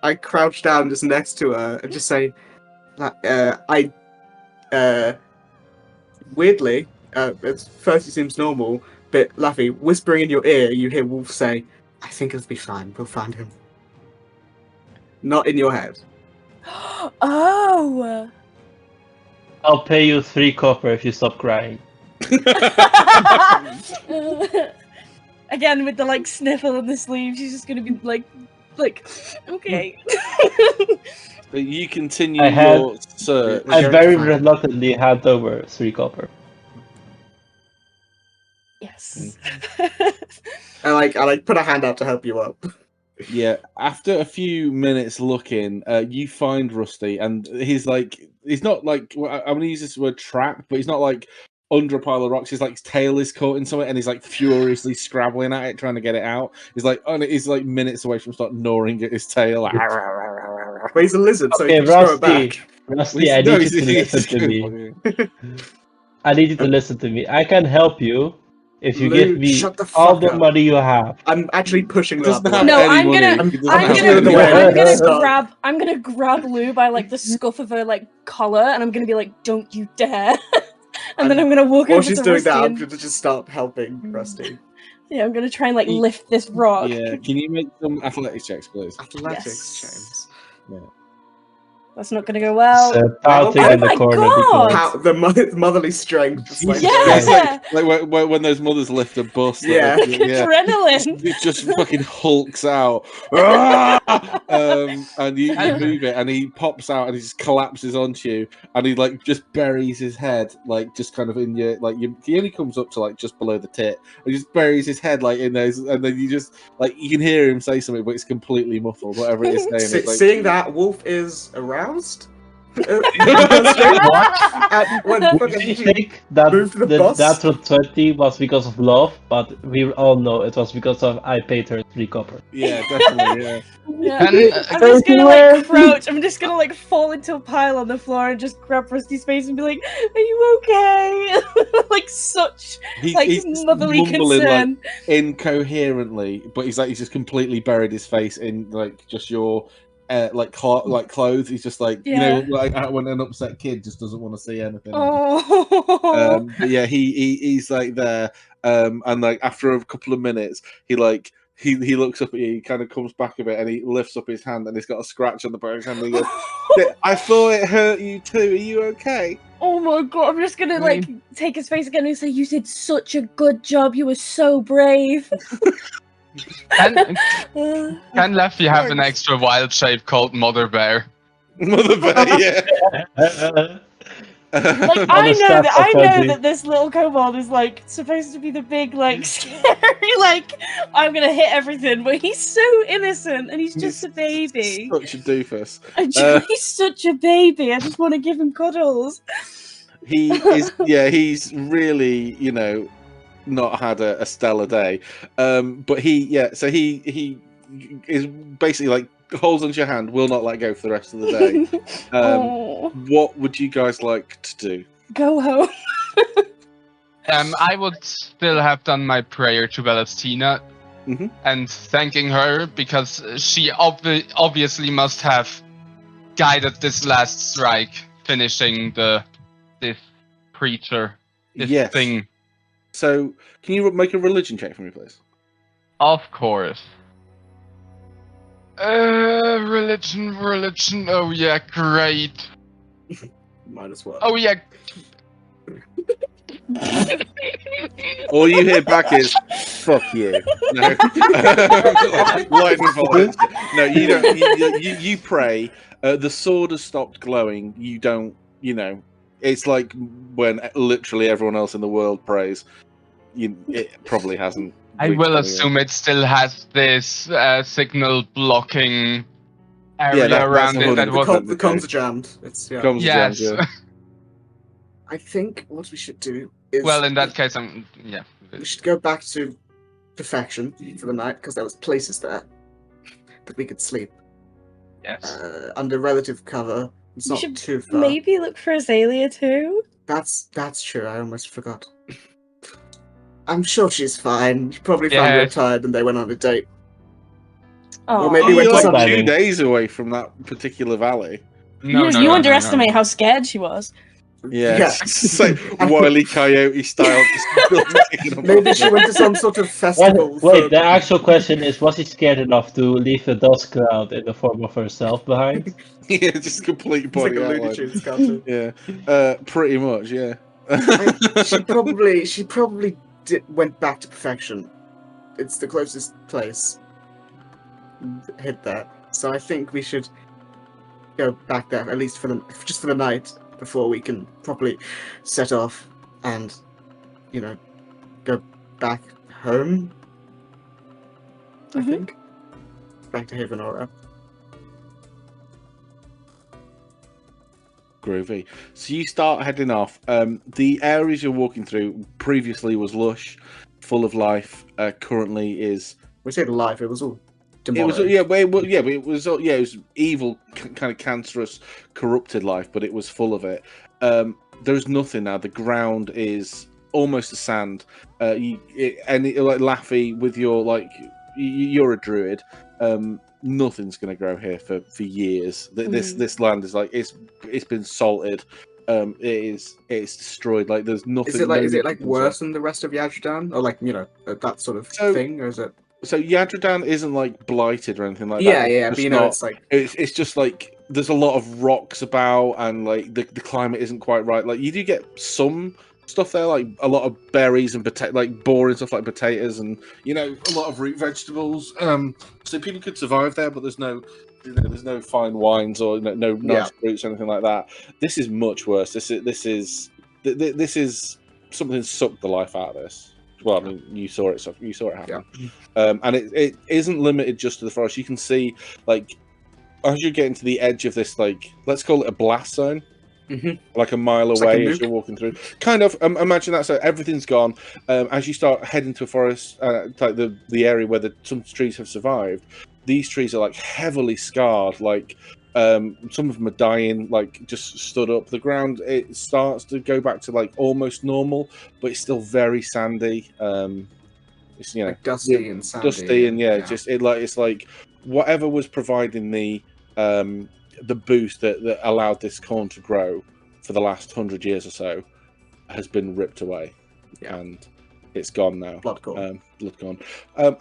I crouch down just next to her and just say, weirdly, at first it seems normal, but Laffy, whispering in your ear, you hear Wolf say, I think it'll be fine, we'll find him. Not in your head. Oh! I'll pay you 3 copper if you stop crying. Again, with the like sniffle on the sleeve, she's just gonna be like, okay. But you continue I had- your search. We're I going very to find him. reluctantly hand over 3 copper. Yes. I put a hand out to help you up. Yeah, after a few minutes looking, you find Rusty, and he's not like, I'm going to use this word trap, but he's not like under a pile of rocks. His like tail is caught in something, and he's like furiously scrabbling at it, trying to get it out. He's like minutes away from start gnawing at his tail. Like, But he's a lizard, so Okay, he can throw it Rusty. back. Rusty, I need you to listen to me. I need you to listen to me. I can help you if you Lou, give me shut the all fuck the up. money you have. I'm actually pushing He Lou out doesn't the have way. No, any I'm money. gonna- He doesn't I'm have gonna, any money. I'm gonna grab Lou by like the scuff of her like collar, and I'm gonna be like, "Don't you dare!" And then I'm gonna walk While over she's to doing Rusty that, I'm and going to just start helping Rusty. yeah, I'm gonna try and like He- lift this rock. Yeah, can you make some athletics checks, please? Athletics, Yes. James. That's not gonna go well. So pouting Oh in the my corner God! because The motherly strength. Just like, Yeah. It's like when those mothers lift a bus. Yeah. Adrenaline. It just fucking hulks out. And you move it, and he pops out, and he just collapses onto you, and he like just buries his head, like just kind of in your he only comes up to like just below the tit, and he just buries his head like in those, and then you just like you can hear him say something, but it's completely muffled. Whatever it is saying, it's like, Seeing that, Wolf is aroused. what? When We fucking think that Move to the the bus? natural 20 was because of love, but we all know it was because of I paid her 3 copper. yeah, definitely, yeah. Yeah. And, I'm just gonna like crouch. I'm just gonna like fall into a pile on the floor and just grab Rusty's face and be like, "Are you okay?" Like such like He's just motherly mumbling, concern. like, incoherently, but he's just completely buried his face in like just your clothes. He's just like Yeah. like when an upset kid just doesn't want to see anything. Oh. But yeah, he's like there, and like after a couple of minutes, he looks up at you. He kind of comes back a bit, and he lifts up his hand, and he's got a scratch on the back of his hand. And he goes, "I thought it hurt you too. Are you okay?" Oh my God! I'm just gonna like take his face again and say, "You did such a good job. You were so brave." can Leffy have an extra wild shape called Mother Bear? Mother Bear, yeah. Like On I a know staff that of I know 20. that this little kobold is like supposed to be the big like scary like I'm gonna hit everything, but he's so innocent and he's just a baby. Such a doofus. He's such a baby. I just want to give him cuddles. He is, yeah. He's really, not had a stellar day. But so he is basically like holds onto your hand, will not let go for the rest of the day. Oh, What would you guys like to do? go home. I would still have done my prayer to Valestina Mhm. and thanking her because she obviously must have guided this last strike, finishing this preacher, this Yes. thing. So, can you make a religion check for me, please? Of course. Religion. Oh yeah, great. Might as well. Oh yeah. All you hear back is "fuck you." No, lightning bolt. No, you don't. You pray. The sword has stopped glowing. You don't. It's like when literally everyone else in the world prays. It probably hasn't. I reached will anyone. assume it still has this signal blocking area that's around it. 100%. That was The comms are jammed. It's Comms yes. jammed, yeah. I think what we should do is Well, in that case, we should go back to Perfection for the night because there was places there that we could sleep yes. under relative cover. It's You not should too far. Maybe look for Azalea too. That's true. I almost forgot. I'm sure she's fine. She probably found her Yeah. tired and they went on a date. Oh, Or maybe You're went to like some- 2 diving. days away from that particular valley. you underestimate how scared she was. Yeah, Yeah. it's like Wile E. Coyote style. Just Maybe she went to some sort of festival. Wait, the actual question is, was he scared enough to leave a dust cloud in the form of herself behind? Yeah, just complete It's like body a Looney outline. Tunes cartoon. Yeah, pretty much. Yeah. She probably went back to perfection. It's the closest place. Hit that. So I think we should go back there, at least for the night, before we can properly set off and, go back home. I Mhm. think. Back to Havenora. Groovy. So you start heading off. The areas you're walking through previously was lush, full of life. Currently is. We said life. It was all It was demonic. it was evil, kind of cancerous, corrupted life, but it was full of it. There's nothing now. The ground is almost a sand. Like Laffy, with your you're a druid. Nothing's going to grow here for years. This land is like it's been salted. It's destroyed. Like there's nothing. Is it like worse than the rest of Yadridan, or like that sort of thing, or is it? So Yadridan isn't like blighted or anything like Yeah, that. yeah, It's but just not- it's like it's just like there's a lot of rocks about, and like the climate isn't quite right. Like you do get some stuff there, like a lot of berries and like boring stuff like potatoes, and a lot of root vegetables. So people could survive there, but there's no fine wines or no nice fruits or anything like that. This is much worse. This is something sucked the life out of this. Well, I mean, you saw it happen. And it isn't limited just to the forest. You can see, like, as you're getting to the edge of this, like, let's call it a blast zone, like a mile It's away like a as you're walking through. Kind of, imagine that. So everything's gone. As you start heading to a forest, like the area where some trees have survived, these trees are like heavily scarred. Like some of them are dying, like just stood up. The ground, it starts to go back to like almost normal, but it's still very sandy. It's like dusty and sandy. and just it's like whatever was providing the boost that allowed this corn to grow for the last 100 years or so has been ripped away, and it's gone now. Blood corn. Blood corn.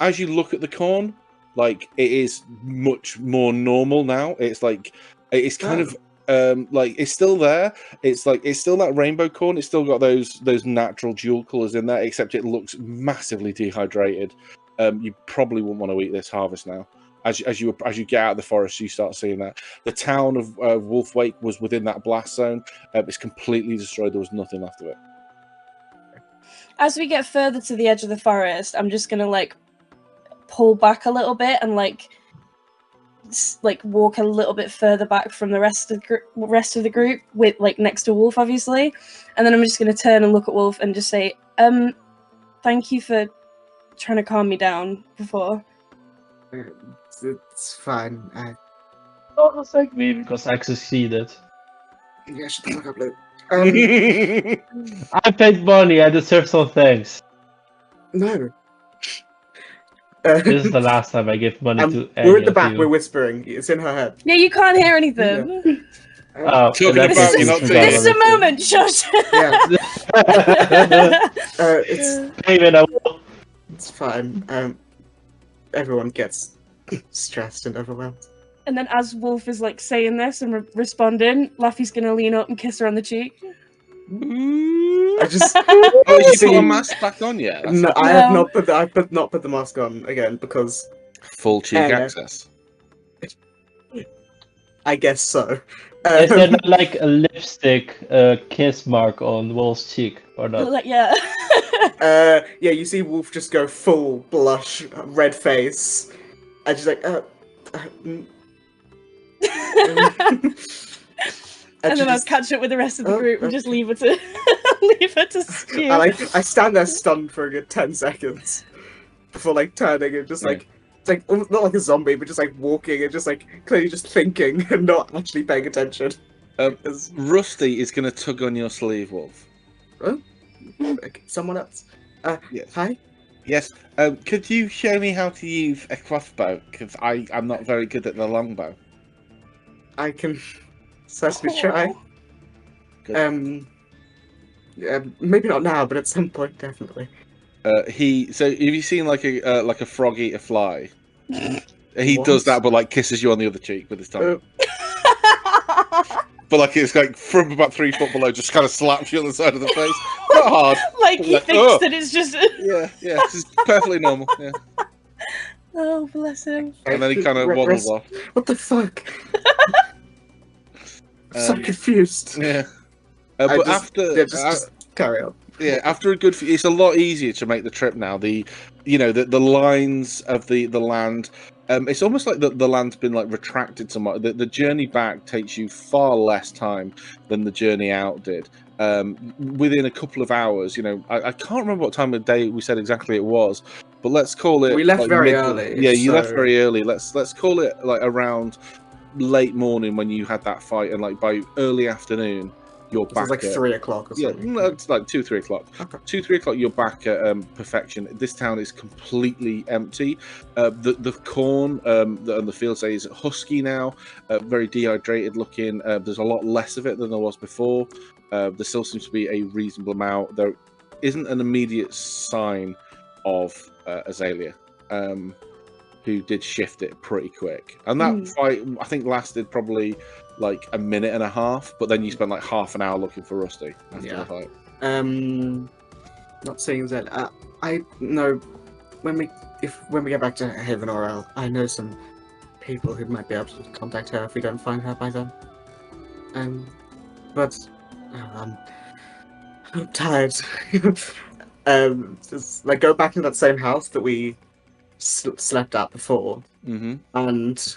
As you look at the corn, like it is much more normal now. It's like it's kind of like it's still there. It's like it's still that rainbow corn. It's still got those natural dual colors in there, except it looks massively dehydrated. You probably wouldn't want to eat this harvest now. As you get out of the forest, you start seeing that the town of Wolfwake was within that blast zone. It's completely destroyed. There was nothing left of it. As we get further to the edge of the forest, I'm just gonna like pull back a little bit and like walk a little bit further back from the rest of the group, with like next to Wolf, obviously, and then I'm just gonna turn and look at Wolf and just say, thank you for trying to calm me down before. It's fine. Oh, thank me because I succeeded. Yeah, shut the fuck up, Luke. I paid money. I deserve some thanks. No. This is the last time I give money to any we're at the back. of We're you. whispering. It's in her head. Yeah, you can't hear anything. Oh, Talking in that about case, you're not it's doing This is a moment. Shush. Yeah. David, It's fine. Everyone gets stressed and overwhelmed. And then as Wolf is like saying this and responding, Laffy's gonna lean up and kiss her on the cheek. I just Oh, you See- put a mask back on yet? no, I have not put the mask on again because Full cheek access. I guess so. is there not like a lipstick kiss mark on Wolf's cheek or not? Like, yeah. Yeah, you see Wolf just go full blush, red face. I just like, And then I'll catch up with the rest of the group and just leave her to leave her to spew. I stand there stunned for a good 10 seconds before like turning and just like it's like not like a zombie, but just like walking and just like clearly just thinking and not actually paying attention. Rusty is going to tug on your sleeve, Wolf. Okay, someone else. Yes. Hi. Yes. Could you show me how to use a crossbow? Because I'm not very good at the longbow. I can certainly try. Good. Maybe not now, but at some point, definitely. So have you seen like a frog eat a fly? He What? does that, but like kisses you on the other cheek with his tongue. But like it's like from about 3 foot below, just kind of slaps you on the side of the face. Not hard. Like but he like, thinks "Oh." that it's just. Yeah, it's just perfectly normal. Yeah. Oh, bless him. And then he kind of waddles off. What the fuck? I'm so confused. Yeah. Just After carry on. Yeah, after a good, it's a lot easier to make the trip now. The lines of the land. It's almost like the land's been like retracted somewhat. The journey back takes you far less time than the journey out did. Within a couple of hours, I can't remember what time of day we said exactly it was, but let's call it. We left like very early. Yeah, you left so- very early. Let's call it like around late morning when you had that fight, and like by early afternoon. You're So back it's like at, 3 o'clock or yeah, something. no, it's like 2-3 o'clock. Okay. 2-3 o'clock, you're back at perfection. This town is completely empty. The corn and the fields is husky now, very dehydrated looking. There's a lot less of it than there was before. There still seems to be a reasonable amount. There isn't an immediate sign of Azalea, who did shift it pretty quick. And that fight, I think, lasted probably like a minute and a half, but then you spent like half an hour looking for Rusty after the fight. Not seeing that. I know when we get back to Haven Orel, I know some people who might be able to contact her if we don't find her by then. But I'm tired. Just like go back in that same house that we slept at before, and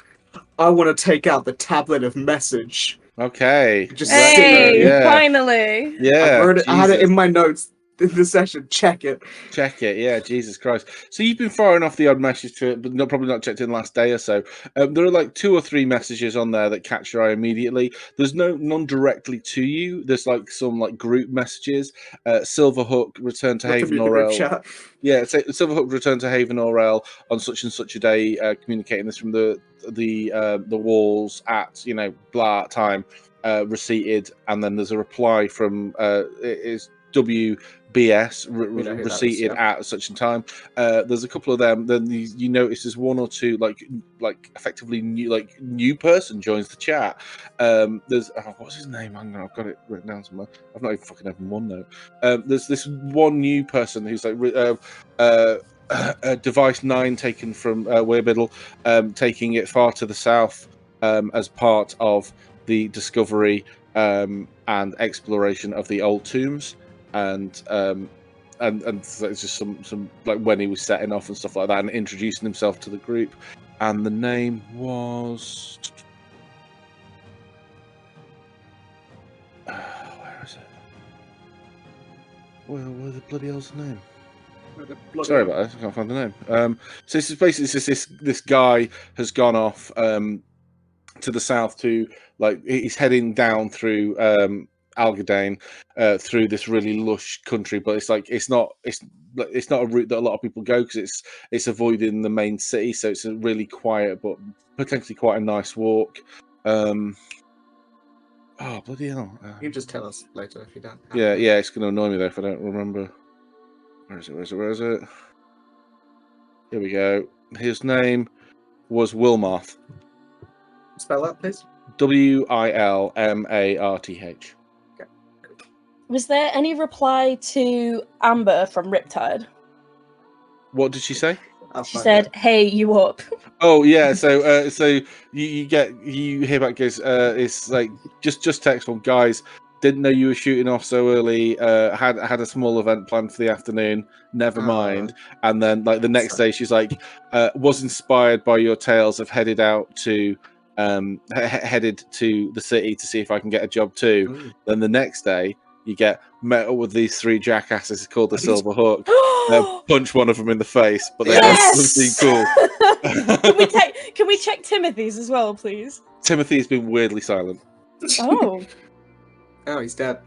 I want to take out the tablet of message. Okay. Just Hey, Yeah. finally. Yeah. I had it in my notes in the session. Check it. Check it, yeah, Jesus Christ. So you've been firing off the odd message to it, but probably not checked in the last day or so. There are like 2 or 3 messages on there that catch your eye immediately. There's none directly to you. There's like some like group messages. Silverhook returned to Haven Orel. Yeah, Silverhook returned to Haven Orel on such and such a day, communicating this from the walls at blah time, receipted, and then there's a reply from it is WBS receipted at such a time. There's a couple of them. Then you notice there's 1 or 2 like effectively new person joins the chat. There's what's his name? I've got it written down somewhere. I've not even fucking opened one note. There's this one new person who's like device 9 taken from Weirbiddle, taking it far to the south as part of the discovery and exploration of the old tombs. And so it's just some like when he was setting off and stuff like that, and introducing himself to the group. And the name was where is it? Where the bloody hell's the name? Sorry about that. I can't find the name. So this is basically this guy has gone off to the south to he's heading down through Algadane through this really lush country, but it's not a route that a lot of people go because it's avoiding the main city, so it's a really quiet but potentially quite a nice walk. Oh bloody hell! You can just tell us later if you don't. Yeah, it's going to annoy me though if I don't remember. Where is it? Here we go. His name was Wilmarth. Spell that, please. Wilmarth. Was there any reply to Amber from Riptide? What did she say? She said, "Hey, you up?" Oh yeah, so you hear back goes it's like just text from guys. Didn't know you were shooting off so early. Had a small event planned for the afternoon. Never mind. And then like the next day, she's like, was inspired by your tales. Have headed out to headed to the city to see if I can get a job too. Then the next day, you get met up with these 3 jackasses called the Silver Hook. Punch one of them in the face, but they Yes! cool. Can we check Timothy's as well, please? Timothy has been weirdly silent. Oh. Oh, he's dead.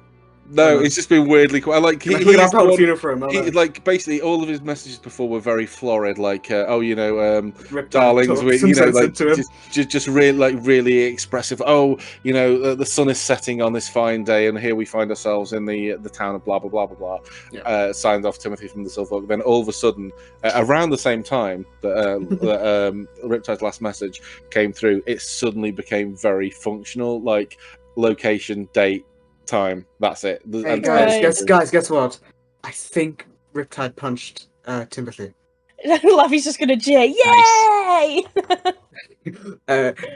No, it's just been weirdly quiet. Like We're gonna have to hold a funeral for him. like basically all of his messages before were very florid. Like, oh, Riptide darlings, talks some sense into him. just really expressive. Oh, the sun is setting on this fine day, and here we find ourselves in the town of blah blah blah blah blah. Yeah. Signed off, Timothy from the Silver Oak. Then all of a sudden, around the same time that Riptide's last message came through, it suddenly became very functional. Like location, date, time. That's it. Hey, And guys, guess what? I think Riptide punched Timothy. Laffy's just gonna cheer. Yay!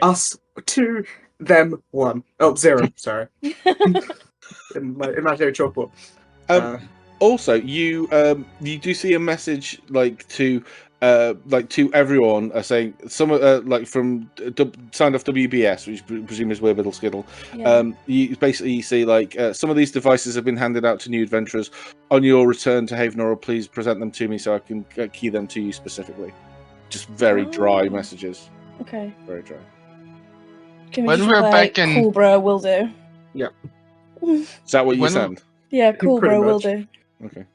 Us 2, them 1. Oh, 0. Sorry. In my imaginary chalkboard. Also, you do see a message to everyone saying some from signed off WBS, which I presume is Weirbiddle Skiddle. Yeah. You see some of these devices have been handed out to new adventurers. On your return to Havenor, please present them to me so I can key them to you specifically. Just very dry messages. Okay. Very dry. Can we When just we're play back in- Cool Bro will do. Yeah. Is that what you When- send? Yeah, Cool Pretty Bro will much. do. Okay.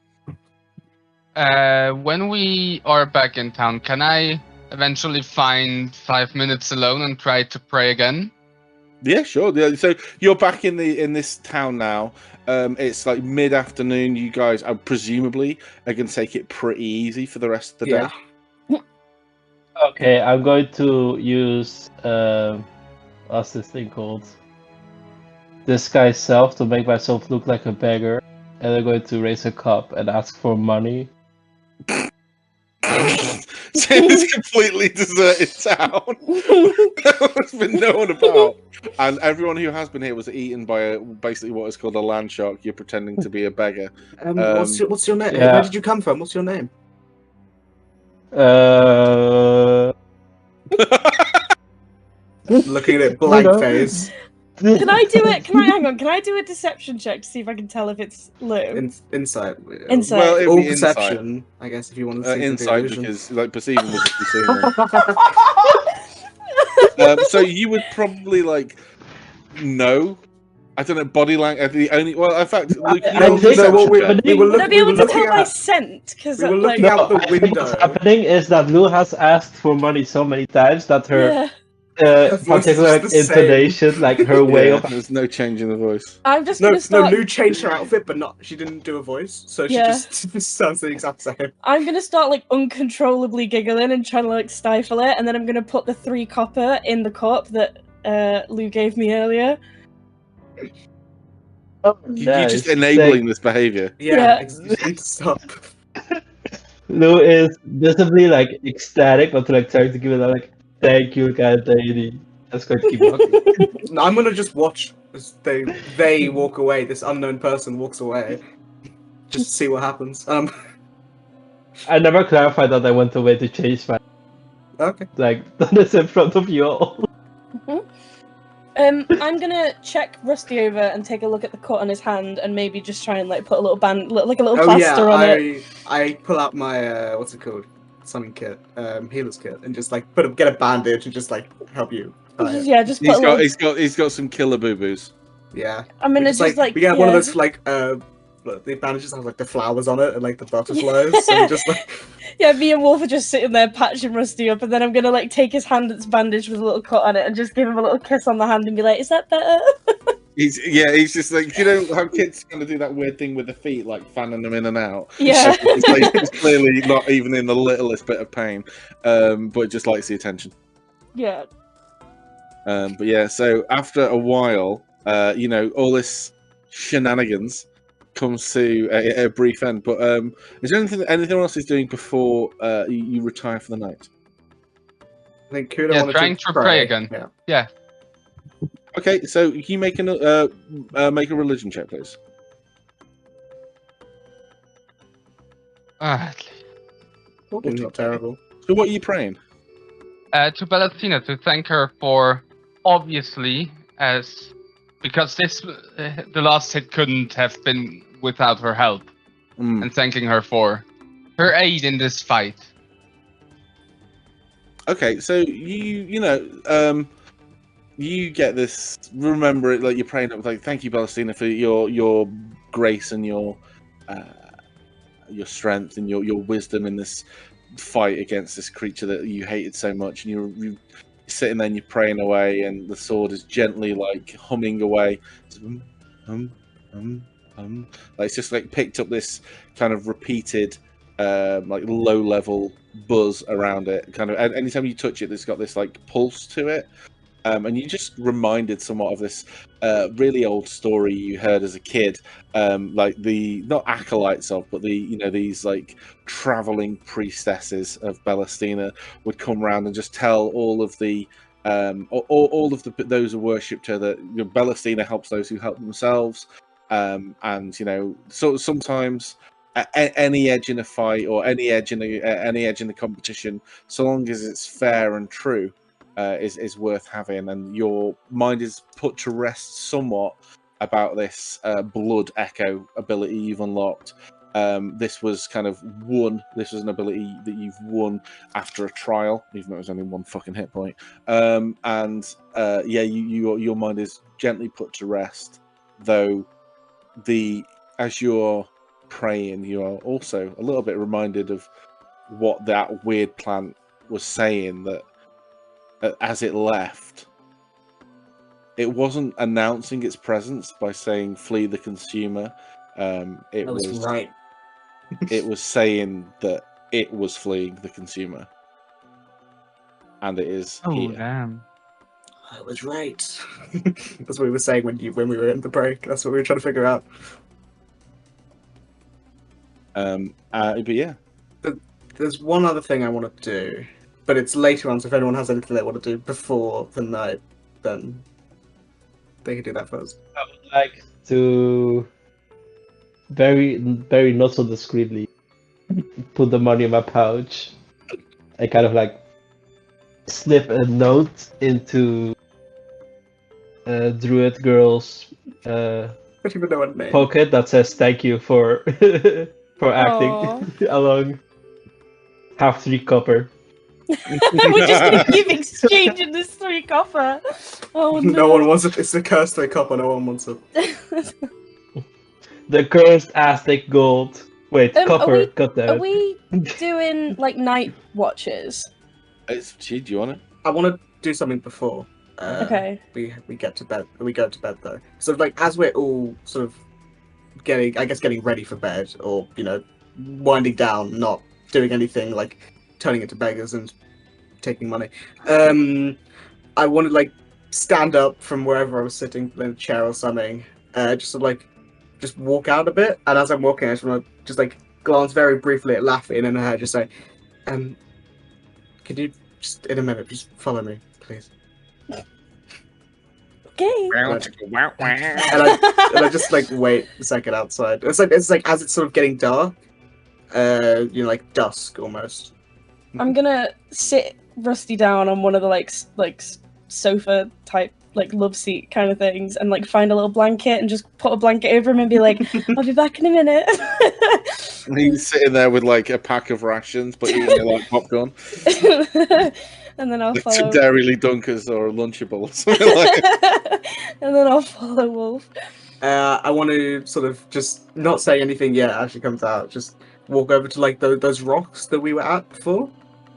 When we are back in town, can I eventually find 5 minutes alone and try to pray again? Yeah, sure. Yeah, so you're back in this town now. It's like mid-afternoon. You guys, presumably, are going to take it pretty easy for the rest of the day. Okay, I'm going to use what's this thing called? Disguise self to make myself look like a beggar, and I'm going to raise a cup and ask for money. So this completely deserted town. There's been no one about, and everyone who has been here was eaten by basically what is called a land shark. You're pretending to be a beggar. What's your name? yeah. Where did you come from? What's your name? Looking at it blank face. Can I do it? Hang on? Can I do a deception check to see if I can tell if it's Lou? Insight. Insight. Well, it'd Or be perception, I guess, if you want to see insight, the because perceiving was just seeing. So you would probably no. I don't know, body language. The only in fact, Luke, you I know, think deception we check. Would I be able to tell by at, scent? Because we were looking like, out the I think window. what's happening is that Lou has asked for money so many times that her voice is particular just the same. intonation, like her way of There's no change in the voice. I'm just No, gonna start. Lou changed her outfit, but she didn't do a voice, so she Yeah. just sounds the exact same. I'm gonna start like uncontrollably giggling and trying to like stifle it, and then I'm gonna put the 3 copper in the cup that Lou gave me earlier. You're just enabling this behavior. Yeah. You need to stop. Lou is visibly like ecstatic, but like trying to give it like, thank you, kind lady. That's going to keep walking. I'm gonna just watch as they walk away. This unknown person walks away, just to see what happens. I never clarified that I went away to change my Okay. like this in front of you all. I'm gonna check Rusty over and take a look at the cut on his hand, and maybe just try and like put a little like a little plaster on it. I pull out my what's it called? Something kit, healer's kit, and just like get a bandage and just like help you. tie it. Yeah, just put a little... He's got some killer boo boos. Yeah. I'm gonna just like we get one of those like the bandages have like the flowers on it and like the butterflies. So just like Yeah, me and Wolf are just sitting there patching Rusty up, and then I'm gonna like take his hand that's bandaged with a little cut on it and just give him a little kiss on the hand and be like, "Is that better?" He's just like, how kids kind of do that weird thing with the feet, like fanning them in and out. Yeah. He's clearly not even in the littlest bit of pain, but just likes the attention. Yeah. But yeah, so after a while, all this shenanigans comes to a brief end. But is there anything else he's doing before you retire for the night? I think Kuda wanted trying to pray again. Yeah. Okay, so you make a religion check, please. Not terrible. So what are you praying? To Bellatina, to thank her for obviously because the last hit couldn't have been without her help, and thanking her for her aid in this fight. you get this. Remember it, like you're praying up, like thank you, Ballastina, for your grace and your strength and your wisdom in this fight against this creature that you hated so much. And you're sitting there and you're praying away, and the sword is gently like humming away. Like it's just like picked up this kind of repeated like low level buzz around it. Kind of anytime you touch it, it's got this like pulse to it. And you just reminded somewhat of this really old story you heard as a kid, like the not acolytes of, but these like traveling priestesses of Ballastina would come around and just tell all of the those who worshipped her that Ballastina helps those who help themselves, and so sometimes. Any edge in a fight or any edge in the competition, so long as it's fair and true, is worth having, and your mind is put to rest somewhat about this blood echo ability you've unlocked. This was kind of won. This was an ability that you've won after a trial, even though it was only one fucking hit point. Your mind is gently put to rest, though as you're praying, you are also a little bit reminded of what that weird plant was saying, that as it left, it wasn't announcing its presence by saying "flee the consumer." It was right. It was saying that it was fleeing the consumer, and it is here. Damn. I was right. That's what we were saying when we were in the break. That's what we were trying to figure out. But yeah, There's one other thing I want to do, but it's later on. So if anyone has anything they want to do before the night, then they can do that first. I would like to very, very not so discreetly put the money in my pouch. I kind of like slip a note into Druid Girl's I don't even know what name. pocket that says thank you for for acting along half 3 copper. We're just gonna keep exchanging this 3 copper. Oh no! No one wants it. It's the cursed 3 copper. No one wants it. The cursed Aztec gold. Wait, copper. Got that. Are we doing like night watches? do you want it? I want to do something before. Okay. We get to bed. We go to bed though. So like as we're all sort of getting ready for bed, or winding down, not doing anything, like turning into beggars and taking money. I want to like stand up from wherever I was sitting in a chair or something. Just walk out a bit, and as I'm walking, I just want to just like glance very briefly at Laffy and in her just say, "Can you just in a minute just follow me, please?" Okay. And I just like wait a second outside. It's like as it's sort of getting dark, like dusk almost. I'm gonna sit Rusty down on one of the like sofa type like love seat kind of things, and like find a little blanket and just put a blanket over him and be like, "I'll be back in a minute." He's sitting there with like a pack of rations, but eating like popcorn. And then I'll Like follow. some Dairy Dunkers or a Lunchable or something like that. And then I'll follow Wolf. I want to sort of just not say anything yet as she comes out. Just walk over to like those rocks that we were at before.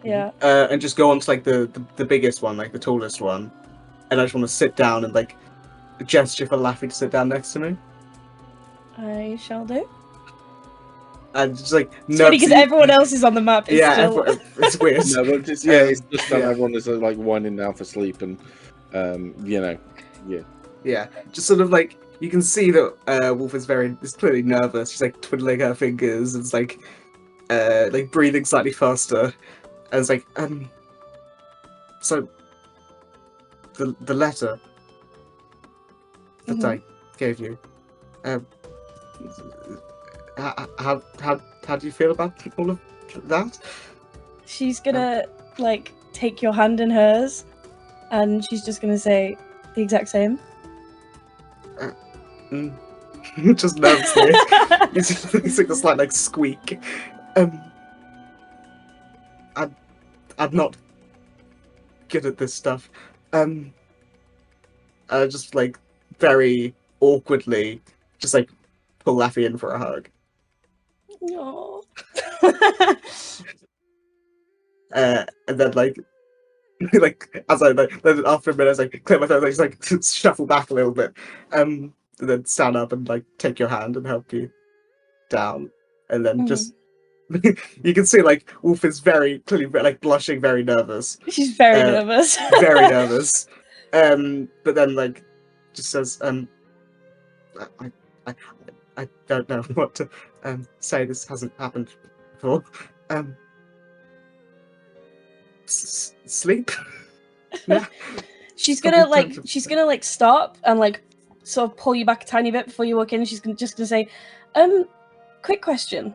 Yeah. And just go on to like the biggest one, like the tallest one. And I just want to sit down and like gesture for Laffy to sit down next to me. I shall do. And just like It's funny because everyone else is on the map. It's yeah, still... it's weird. No, but it's just that everyone is like winding down for sleep, and Yeah, just sort of like you can see that Wolf is clearly nervous. She's like twiddling her fingers and it's like breathing slightly faster. And it's like so the letter that I gave you. How do you feel about all of that? She's gonna like take your hand in hers, and she's just gonna say the exact same. Just nervously. It's like a slight like squeak. I'm not good at this stuff. just like very awkwardly, just like pull Laffy in for a hug. Aww. And then like as I like then after a minute, I like clear my throat, just like shuffle back a little bit, and then stand up and like take your hand and help you down, and then just you can see like Wolf is very clearly like blushing, very nervous. She's very nervous. Very nervous. But then like just says, I don't know what to say. This hasn't happened before. Sleep. Yeah. She's gonna like stop and like sort of pull you back a tiny bit before you walk in. She's just gonna say, quick question.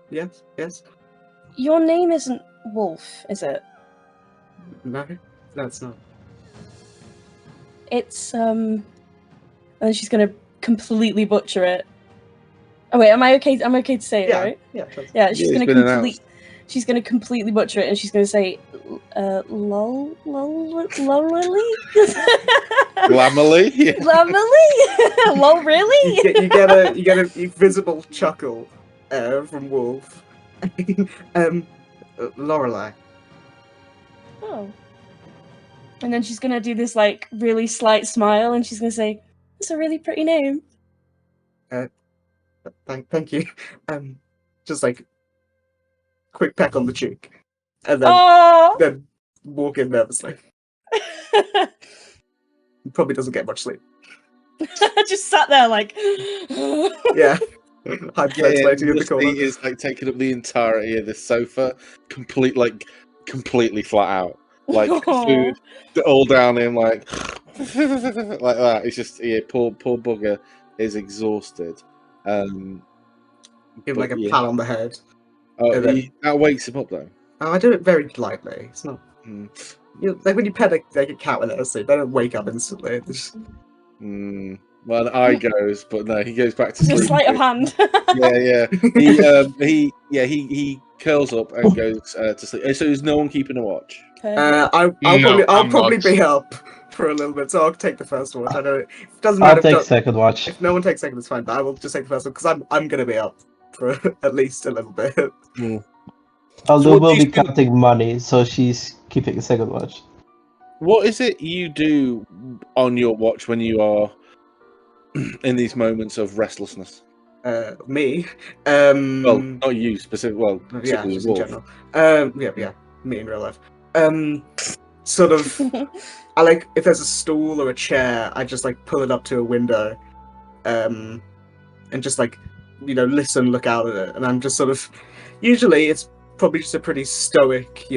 Yes. Your name isn't Wolf, is it? No, it's not. It's and then she's gonna completely butcher it. Oh wait, am I okay? I'm okay to say it, right? Yeah. Yeah, she's Yeah, gonna she's gonna completely butcher it, and she's gonna say, lol, Glamily? Yeah. Glamily? Lol, really? You get a visible chuckle from Wolf. Lorelei. Oh. And then she's gonna do this like really slight smile, and she's gonna say, "That's a really pretty name." Thank you. Just like quick peck on the cheek, and then walk in nervously. Probably doesn't get much sleep. Just sat there like. Yeah. Hyperventilating in the corner. He is like taking up the entirety of the sofa, completely flat out, like food all down him, like like that. It's just poor bugger is exhausted. Give him like a pat on the head. Oh, that wakes him up though. Oh, I do it very lightly. It's not like when you pet a cat when they're asleep, they don't wake up instantly. Well, the eye goes, but no, he goes back to sleep. Just sleight of hand. He curls up and goes to sleep. So there's no one keeping a watch. I'll probably be up for a little bit, so I'll take the first watch. I know it doesn't matter. I'll take second watch. If no one takes second, it's fine. But I will just take the first one because I'm gonna be up for at least a little bit. Although we'll be counting money, so she's keeping a second watch. What is it you do on your watch when you are in these moments of restlessness? Me. Well, not you specifically. Well, yeah, just in Wolf. general. Yeah, me in real life. Sort of. I like if there's a stool or a chair, I just like pull it up to a window, and just like listen, look out at it, and I'm just sort of. Usually, it's probably just a pretty stoic,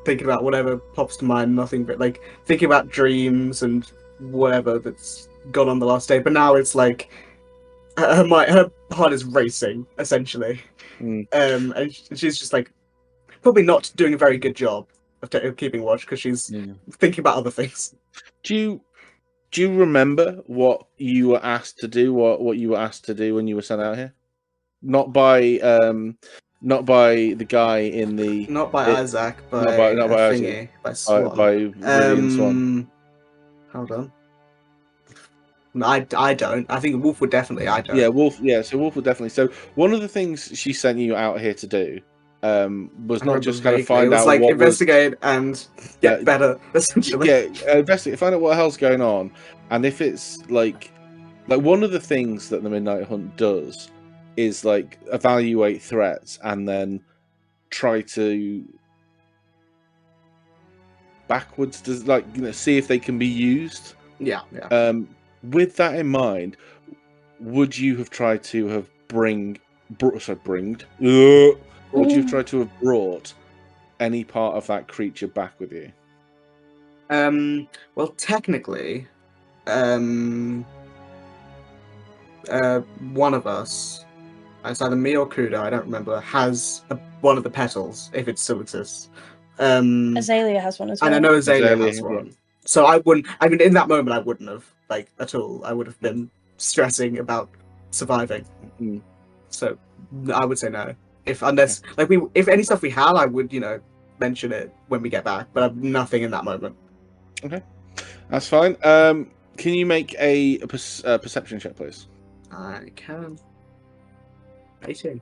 thinking about whatever pops to mind, nothing but like thinking about dreams and whatever that's gone on the last day. But now it's like her heart is racing essentially, and she's just like probably not doing a very good job of keeping watch because she's thinking about other things. Do you remember what you were asked to do? What you were asked to do when you were sent out here? Not by the guy in the. Not by Isaac, by Isaac. By Swan. By Swan. Hold on. No, I don't. I think Wolf would definitely. I don't. Yeah, Wolf. Yeah, so Wolf would definitely. So one of the things she sent you out here to do was not just kind of find out. Like what investigate and get better. Essentially. Yeah, investigate. Find out what the hell's going on, and if it's like one of the things that the Midnight Hunt does is like evaluate threats and then try to backwards to see if they can be used. Yeah. With that in mind, would you have tried to have would you have tried to have brought any part of that creature back with you? Well, technically, one of us, it's either me or Kuda, I don't remember, has one of the petals, if it still exists. Azalea has one as well. And I know Azalea has one. So I wouldn't, in that moment I wouldn't have, at all. I would have been stressing about surviving. So I would say no. If any stuff we had, I would, mention it when we get back, but I've nothing in that moment. Okay. That's fine. Can you make a perception check, please? I can. 18.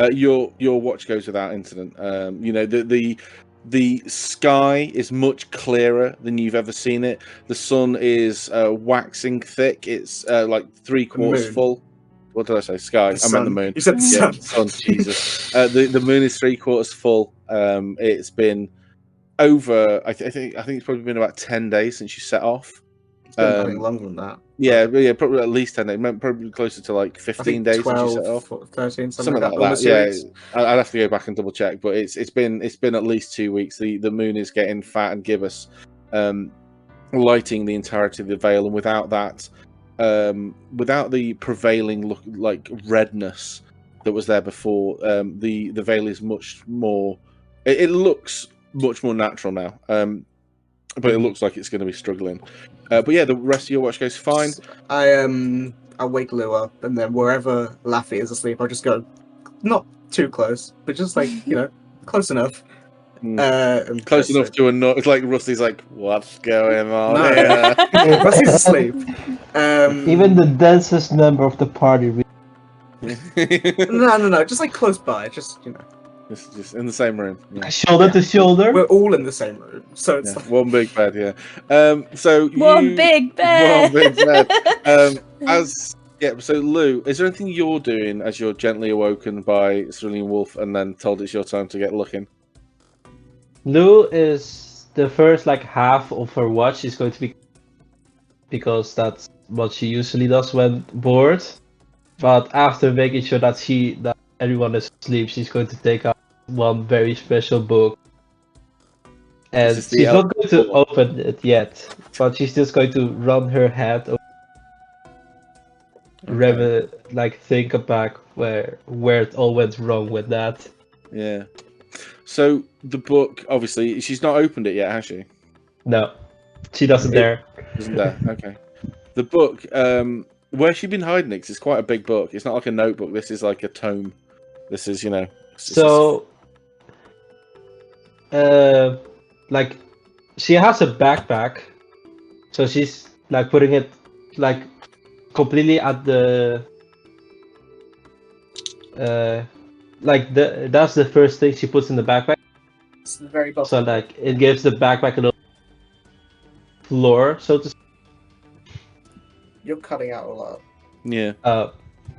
Your watch goes without incident. You know, the sky is much clearer than you've ever seen it. The sun is waxing thick. It's like 3/4 moon. full. What did I say? Sky. The I meant the sun. moon. You said the Yeah, sun. sun. Jesus. The moon is 3/4 full. It's been over. I think it's probably been about 10 days since you set off. It's been nothing longer than that. Yeah, probably at least 10 days. Probably closer to like 15 days 12, since you set off. 13, Something something like that. almost 2 Yeah, weeks. I'd have to go back and double check, but it's been at least 2 weeks. The moon is getting fat and gibbous, lighting the entirety of the Vale, and without that, without the prevailing look like redness that was there before, the Vale is much more. It looks much more natural now, but it looks like it's going to be struggling. But yeah, the rest of your watch goes fine. I wake Lou up, and then wherever Laffy is asleep, I'll just go, not too close, but just like, close enough. And Close that's enough it. to a note. It's like Rusty's like, what's going on No. here? Rusty's asleep. Even the densest member of the party. No, just like close by, just Just in the same room. Yeah. Shoulder to shoulder. we're all in the same room, so it's Yeah, like, one big bed, yeah. So One big bed. One big bed. So Lou, is there anything you're doing as you're gently awoken by Cerulean Wolf and then told it's your time to get looking? Lou is the first like half of her watch is going to be because that's what she usually does when bored. But after making sure that everyone is asleep, she's going to take out one very special book. And This is the she's not going to book. open it yet, but she's just going to run her head over, think back where it all went wrong with that. Yeah. So the book, obviously, she's not opened it yet, has she? No, she doesn't dare. Isn't there? Okay. The book, where's she been hiding it? 'Cause it's quite a big book. It's not like a notebook. This is like a tome. This is, So, she has a backpack, so she's like putting it like completely at the that's the first thing she puts in the backpack. it's the very bottom. So like it gives the backpack a little floor, so to speak. You're cutting out a lot. Yeah.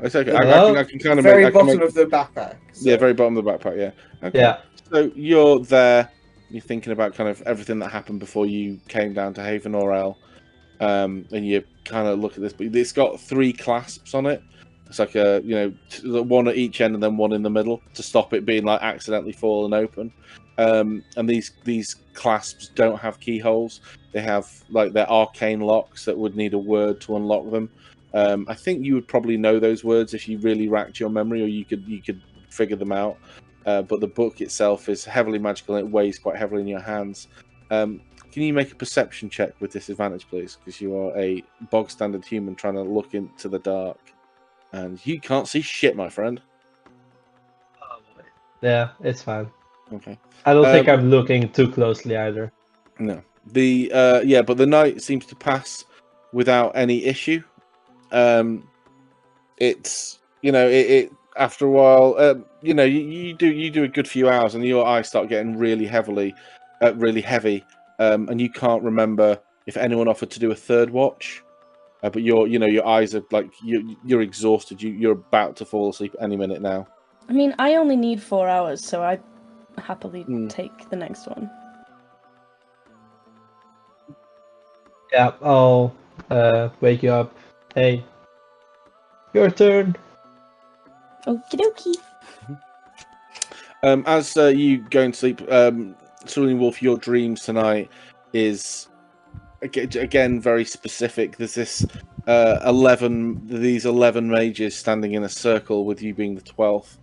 It's okay. Hello? I can kind of Very make. I can bottom make of the backpack. So. yeah, very bottom of the backpack. Yeah. Okay. Yeah. So you're there. You're thinking about kind of everything that happened before you came down to Haven Orel, and you kind of look at this. But it's got 3 clasps on it. It's like one at each end and then one in the middle to stop it being like accidentally falling open. And these clasps don't have keyholes. They have like they're arcane locks that would need a word to unlock them. I think you would probably know those words if you really racked your memory, or you could figure them out. But the book itself is heavily magical and it weighs quite heavily in your hands. Can you make a perception check with disadvantage, please? Because you are a bog standard human trying to look into the dark, and you can't see shit, my friend. Yeah, it's fine. Okay. I don't think I'm looking too closely either. No. But the night seems to pass without any issue. It's it after a while, you do a good few hours and your eyes start getting really heavy, and you can't remember if anyone offered to do a third watch. But your eyes are like you're exhausted. You're about to fall asleep any minute now. I mean, I only need 4 hours, so I'd happily take the next one. Yeah, I'll wake you up. Hey, your turn. Okie dokie. As you go to sleep, Cerulean Wolf, your dreams tonight is again very specific. There's this 11 mages standing in a circle with you being the 12th,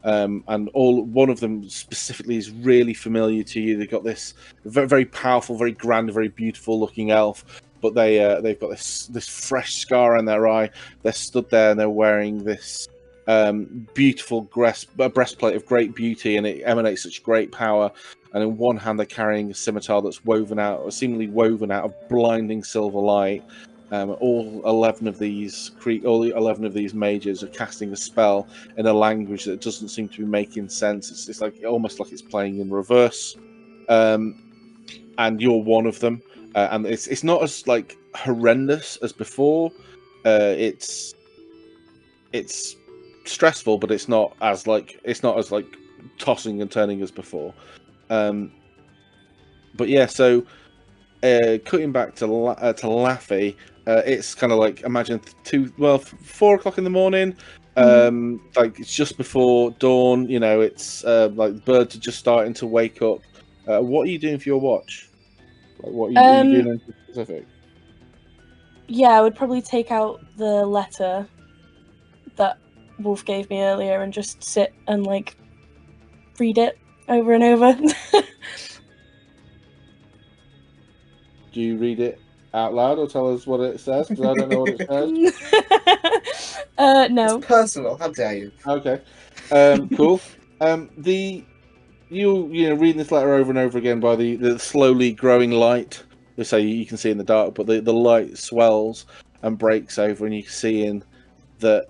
and one of them specifically is really familiar to you. They've got this very, very powerful, very grand, very beautiful looking elf, but they've got this fresh scar on their eye. They're stood there and they're wearing this beautiful breastplate of great beauty, and it emanates such great power. And in one hand, they're carrying a scimitar that's woven out, or seemingly woven out of blinding silver light. All 11 of these mages are casting a spell in a language that doesn't seem to be making sense. It's like almost like it's playing in reverse. And you're one of them, and it's not as like horrendous as before. It's stressful, but it's not as tossing and turning as before. But yeah, so cutting back to Laffy, it's kind of like imagine 4 o'clock in the morning. Like it's just before dawn. You know, it's like birds are just starting to wake up. What are you doing for your watch? Like, what are you doing anything specific? Yeah, I would probably take out the letter that Wolf gave me earlier and just sit and like read it over and over. Do you read it out loud or tell us what it says? Because I don't know what it says. No. It's personal. How dare you? Okay. Cool. You know, reading this letter over and over again by the slowly growing light. Let's say you can see in the dark, but the light swells and breaks over, and you can see in that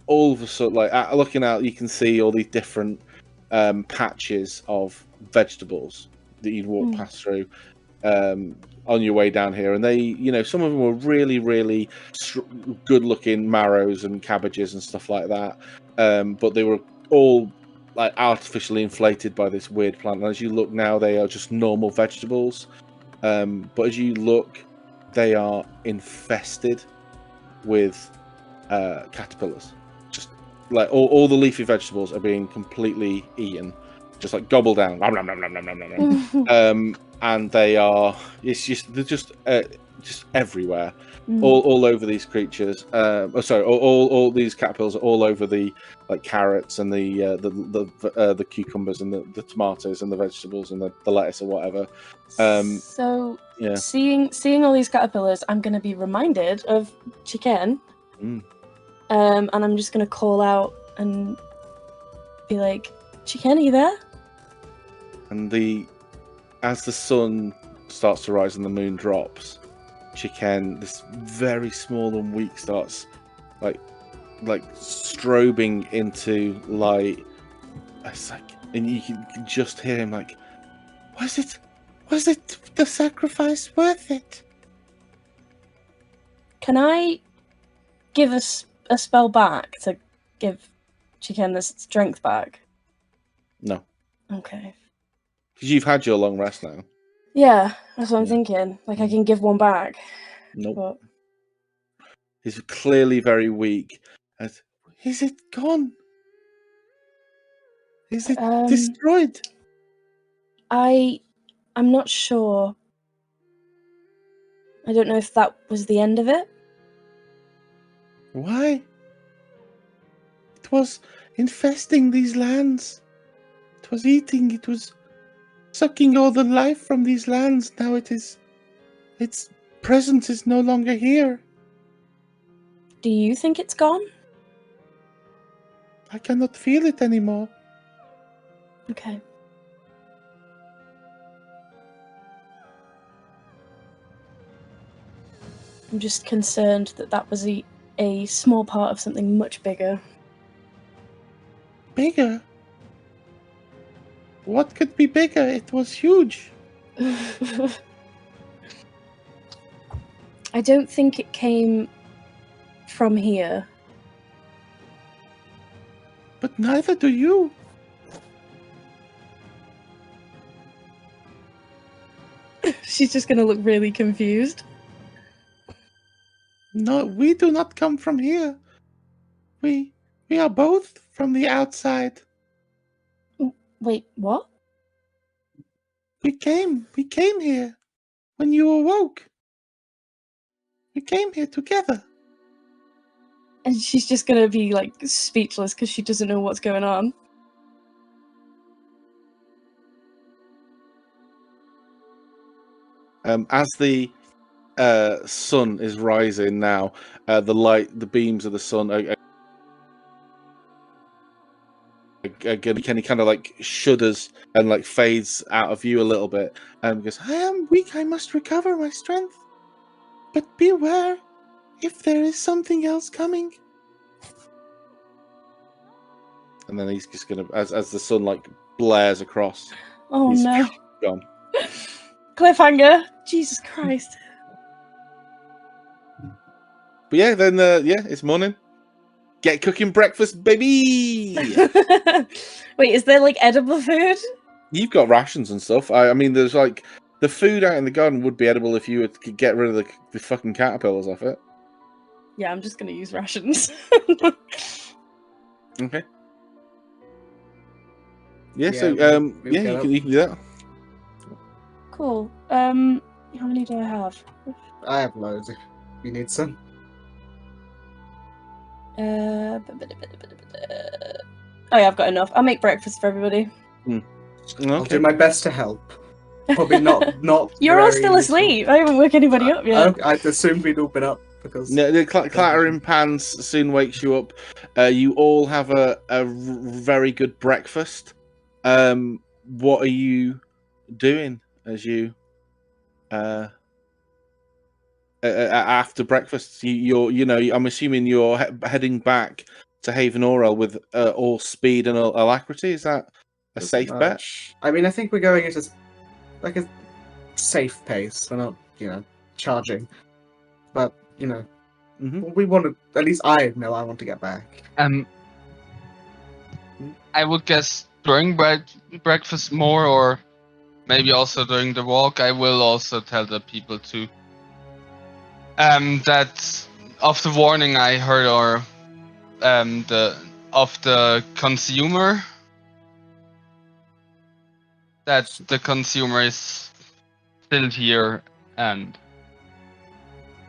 all of a sudden, like looking out, you can see all these different patches of vegetables that you'd walk past through on your way down here, and they, you know, some of them were really, really good-looking marrows and cabbages and stuff like that, but they were all like artificially inflated by this weird plant. And as you look now, they are just normal vegetables, but as you look, they are infested with caterpillars. Just like all the leafy vegetables are being completely eaten, just like gobbled down. Nom, nom, nom, nom, nom, nom, nom. And they're just everywhere, all over these creatures. All these caterpillars are all over the like carrots and the cucumbers and the tomatoes and the vegetables and the lettuce or whatever. So yeah, seeing all these caterpillars, I'm going to be reminded of Chicken, and I'm just going to call out and be like, "Chicken, are you there?" And as the sun starts to rise and the moon drops, Chicken, this very small and weak, starts like strobing into light. It's like, and you can just hear him like, Was it the sacrifice worth it? Can I give a spell back to give Chicken the strength back? No, Okay. because you've had your long rest now. Yeah, that's what I'm thinking. Like, I can give one back. Nope. But... He's clearly very weak. Is it gone? Is it destroyed? I'm not sure. I don't know if that was the end of it. Why? It was infesting these lands. It was eating. It was sucking all the life from these lands. Now its presence is no longer here. Do you think it's gone? I cannot feel it anymore. Okay. I'm just concerned that was a small part of something much bigger. Bigger? What could be bigger? It was huge. I don't think it came from here. But neither do you. She's just gonna look really confused. No, we do not come from here. We are both from the outside. Wait, what? We came here when you awoke. We came here together. And she's just gonna be like speechless because she doesn't know what's going on. As the sun is rising now, the beams of the sun are Kenny kind of like shudders and like fades out of view a little bit, and goes, "I am weak. I must recover my strength. But beware, if there is something else coming." And then he's just gonna, as the sun like blares across, Oh he's no. gone. Cliffhanger. Jesus Christ. But yeah, then it's morning. Get cooking breakfast, baby. Wait, is there like edible food? You've got rations and stuff. I mean, there's like the food out in the garden would be edible if you could get rid of the fucking caterpillars off it. Yeah, I'm just gonna use rations. Okay. Yeah. Yeah, So we'll yeah, get up. you can do that. Cool. How many do I have? I have loads if you need some. Oh yeah, I've got enough. I'll make breakfast for everybody. I'll do my best to help. Probably not. You're all very still useful. asleep. I haven't woke anybody up yet. I'd assumed we'd all been up because No, the clattering pans soon wakes you up. You all have a very good breakfast. What are you doing as you after breakfast? I'm assuming you're heading back to Haven Orel with all speed and alacrity. Is that a safe bet? much. I mean, I think we're going at like a safe pace. We're not, charging, but we want to. At least I know I want to get back. I would guess during breakfast more, or maybe also during the walk. I will also tell the people to that of the warning I heard, or of the consumer, that the consumer is still here, and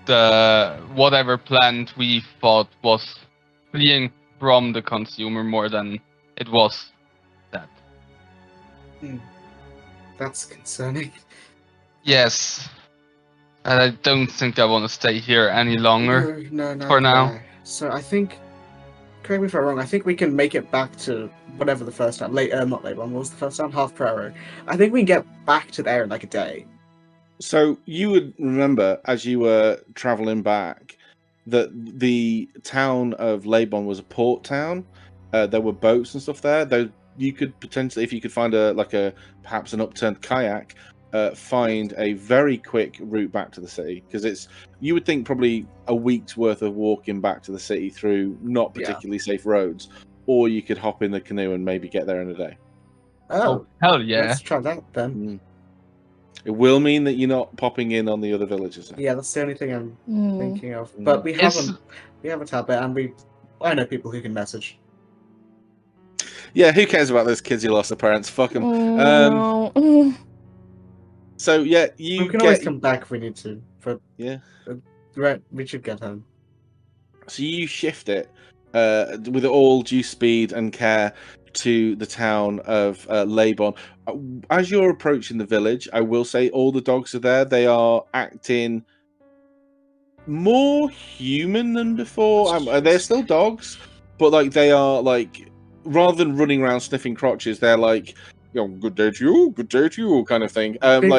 the whatever plant we thought was fleeing from the consumer more than it was that. That's concerning. Yes. And I don't think I want to stay here any longer. No. For now. So I think, correct me if I'm wrong, I think we can make it back to whatever the first time. Not late one. What was the first time? Half Prairie. I think we can get back to there in like a day. So you would remember as you were traveling back that the town of Labon was a port town. There were boats and stuff there. Though you could potentially, if you could find perhaps an upturned kayak, find a very quick route back to the city, because you would think probably a week's worth of walking back to the city through not particularly safe roads, or you could hop in the canoe and maybe get there in a day. Oh, hell yeah. Let's try that then. It will mean that you're not popping in on the other villages. Yeah, that's the only thing I'm thinking of. But we have a tablet, and I know people who can message. Yeah, who cares about those kids who lost their parents? Fuck them. So yeah, We can always come back if we need to. Right, we should get home. So you shift it with all due speed and care to the town of Labon. As you're approaching the village, I will say all the dogs are there. They are acting more human than before. They're still dogs, but like they are like, rather than running around sniffing crotches, they're like, good day to you, kind of thing.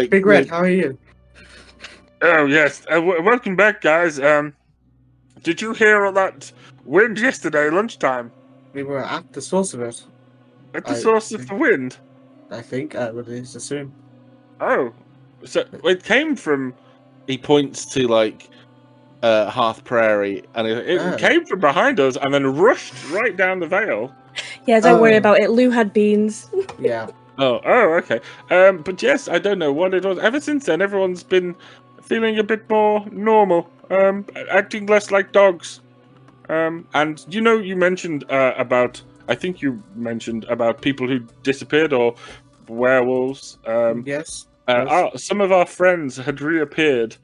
Big Red, how are you? Oh yes, welcome back, guys. Did you hear all that wind yesterday lunchtime? We were at the source of it. At the source of the wind? I think I would at least assume. Oh, so it came from... He points to like Hearth Prairie, and it came from behind us and then rushed right down the vale. Yeah, don't worry about it. Lou had beans. Yeah. Oh, okay. But yes, I don't know what it was. Ever since then, everyone's been feeling a bit more normal, acting less like dogs. And you mentioned about... I think you mentioned about people who disappeared, or werewolves. Yes. Some of our friends had reappeared,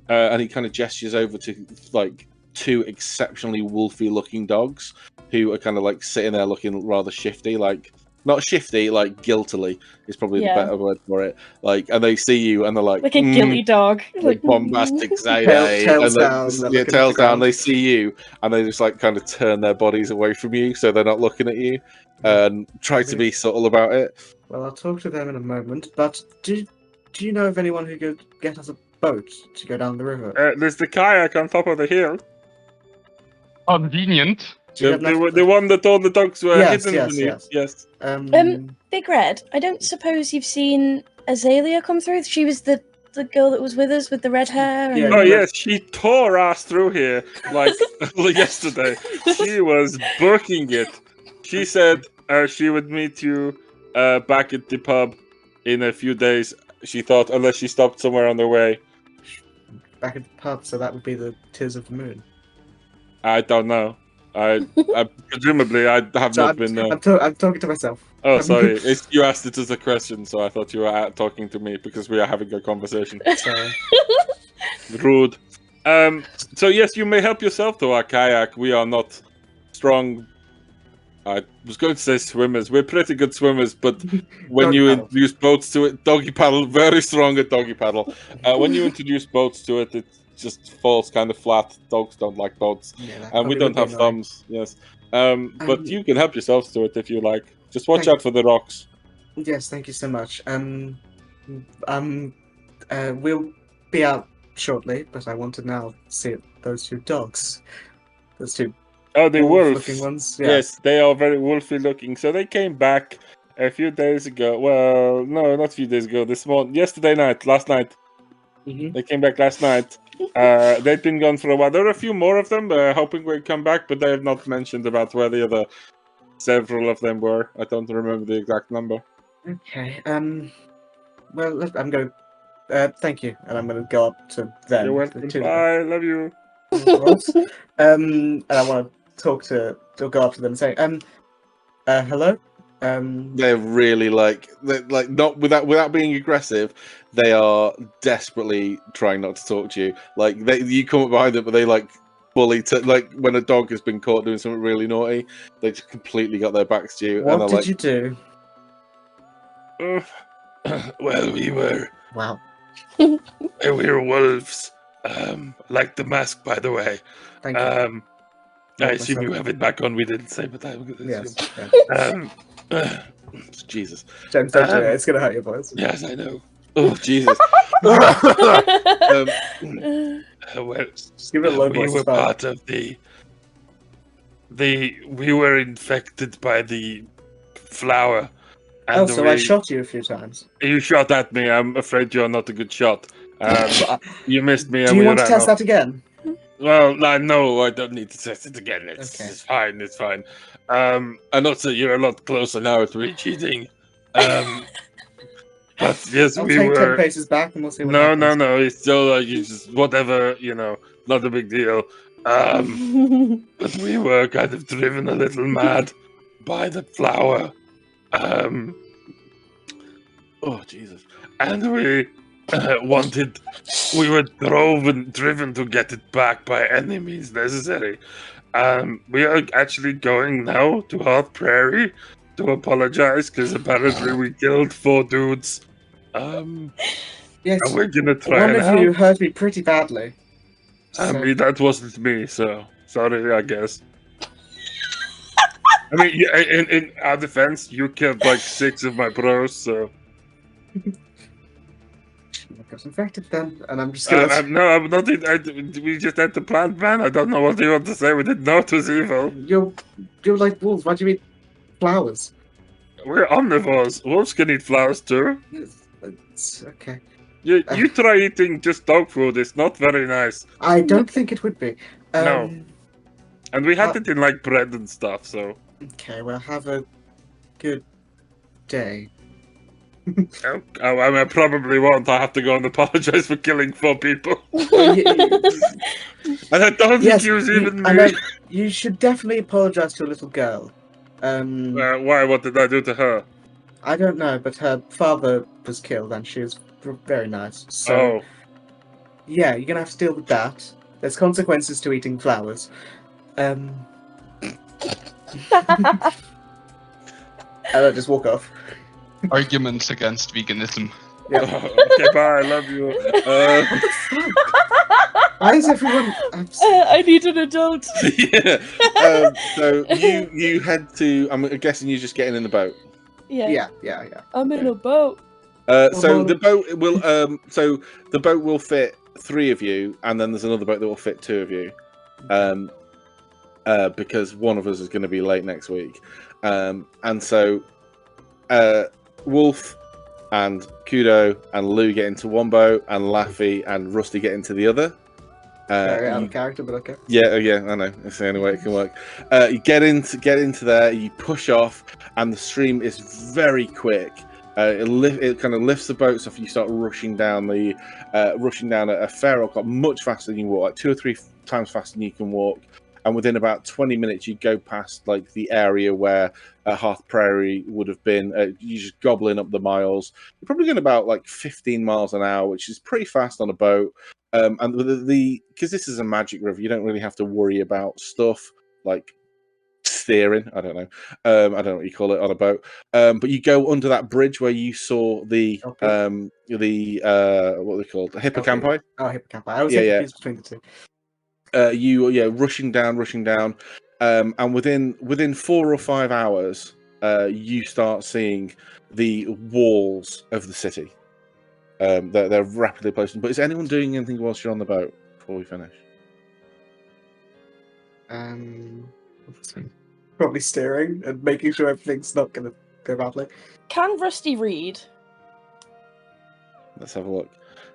and he kind of gestures over to like two exceptionally wolfy-looking dogs who are kind of like sitting there looking rather shifty. Like not shifty, like guiltily is probably Yeah. the better word for it. Like, and they see you and they're like, Like a guilty dog. like bombastic side eye, Tails and down, they're yeah, looking at tails the down. ground. They see you and they just like kind of turn their bodies away from you, so they're not looking at you, and try to be subtle about it. Well, I'll talk to them in a moment, but do you know of anyone who could get us a boat to go down the river? There's the kayak on top of the hill. Convenient. Do you have enough- The one that all the dogs were Yes, hidden yes, beneath. yes. Big Red, I don't suppose you've seen Azalea come through? She was the girl that was with us with the red hair. Yeah. And... Oh yes, she tore ass through here like yesterday. She was booking it. She said she would meet you back at the pub in a few days. She thought, unless she stopped somewhere on the way. Back at the pub, so that would be the Tears of the Moon. I don't know. I presumably I have So not been. I'm talking to myself. Oh, sorry. You asked it as a question, so I thought you were talking to me because we are having a conversation. Sorry. Rude. So yes, you may help yourself to our kayak. We are not strong. I was going to say swimmers. We're pretty good swimmers, but when Doggy you paddle. introduce boats to it, doggy paddle, very strong at doggy paddle. When you introduce boats to it, it just falls kind of flat. Dogs don't like boats, Yeah, that and we probably don't would be annoying. thumbs. Yes, but you can help yourselves to it if you like. Just watch Thank- out for the rocks. Yes, thank you so much. We'll be out shortly, but I want to now see those two dogs. Those two Oh, the wolves. looking ones. Yeah. Yes, they are very wolfy looking. So they came back a few days ago. Well, no, not a few days ago. Last night. Mhm. They came back last night. They've been gone for a while. There are a few more of them, hoping we'd come back, but they have not mentioned about where the other several of them were. I don't remember the exact number. Okay. Well, I'm going. Thank you, and I'm going to go up to them. You're welcome. Bye. Love you. And I want to go up to them and say, hello. They're really like not without being aggressive. They are desperately trying not to talk to you. Like you come up behind them, but they like fully like when a dog has been caught doing something really naughty, they just completely got their backs to you. What and did you do? Well, we were Wow. wolves. Like the mask, by the way. Thank you. I assume you have it back on. We didn't say, but I would Yes. assume. Yeah. Jesus. James, don't do it. It's going to hurt your voice. Yes, I know. Oh Jesus. Well, Just give it a low we voice. were it's fine. part of we were infected by the flower. Oh, so I shot you a few times. You shot at me. I'm afraid you're not a good shot. You missed me. Do and you we want to ran test off. that again? Well, no, I don't need to test it again. It's Okay. It's fine. And also, you're a lot closer now to recheating. But yes, I'll we take 10 were. paces back and we'll see what No, happens. no. It's still you just whatever, not a big deal. But we were kind of driven a little mad by the flower. Oh Jesus. And we we were driven to get it back by any means necessary. We are actually going now to Hearth Prairie to apologize because apparently we killed 4 dudes. Yes. And we're gonna try One and of you help. hurt me pretty badly. I So- mean, that wasn't me, so sorry, I guess. I mean, in our defense, you killed like 6 of my bros, so. I got infected then, and I'm just gonna. No, I'm not. We just had the plant, man. I don't know what you want to say. We didn't know it was evil. You're like wolves. Why do you eat flowers? We're omnivores. Wolves can eat flowers too. It's okay. You try eating just dog food. It's not very nice. I don't think it would be. No. And we had it in like bread and stuff, so. Okay, well, have a good day. I probably won't. I have to go and apologize for killing 4 people. And I don't think he was even me. You should definitely apologize to a little girl. Why? What did I do to her? I don't know, but her father was killed, and she was very nice. So, Oh. yeah, you're gonna have to deal with that. There's consequences to eating flowers. And I just walk off. Arguments against veganism. Okay, bye. I love you. Why is everyone? I need an adult. Yeah. So you head to. I'm guessing you're just getting in the boat. Yeah. I'm in a boat. So the boat will. So the boat will fit 3 of you, and then there's another boat that will fit 2 of you. Because one of us is going to be late next week, and so Wolf and Kudo and Lou get into one boat, and Laffy and Rusty get into the other. Very out of character, but okay. Yeah, I know. It's the only way it can work. You get into there, you push off, and the stream is very quick. It kind of lifts the boats off. You start rushing down a fair got much faster than you walk, like 2 or 3 times faster than you can walk. And within about 20 minutes, you go past like the area where Hearth Prairie would have been. You're just gobbling up the miles. You're probably going about like 15 miles an hour, which is pretty fast on a boat. And because this is a magic river, you don't really have to worry about stuff like steering. I don't know. I don't know what you call it on a boat. But you go under that bridge where you saw the what are they called? The hippocampi. Oh, hippocampi. I was confused between the 2. Rushing down, and within 4 or 5 hours, you start seeing the walls of the city. They're rapidly posting. But is anyone doing anything whilst you're on the boat before we finish? Probably steering and making sure everything's not going to go badly. Can Rusty read? Let's have a look.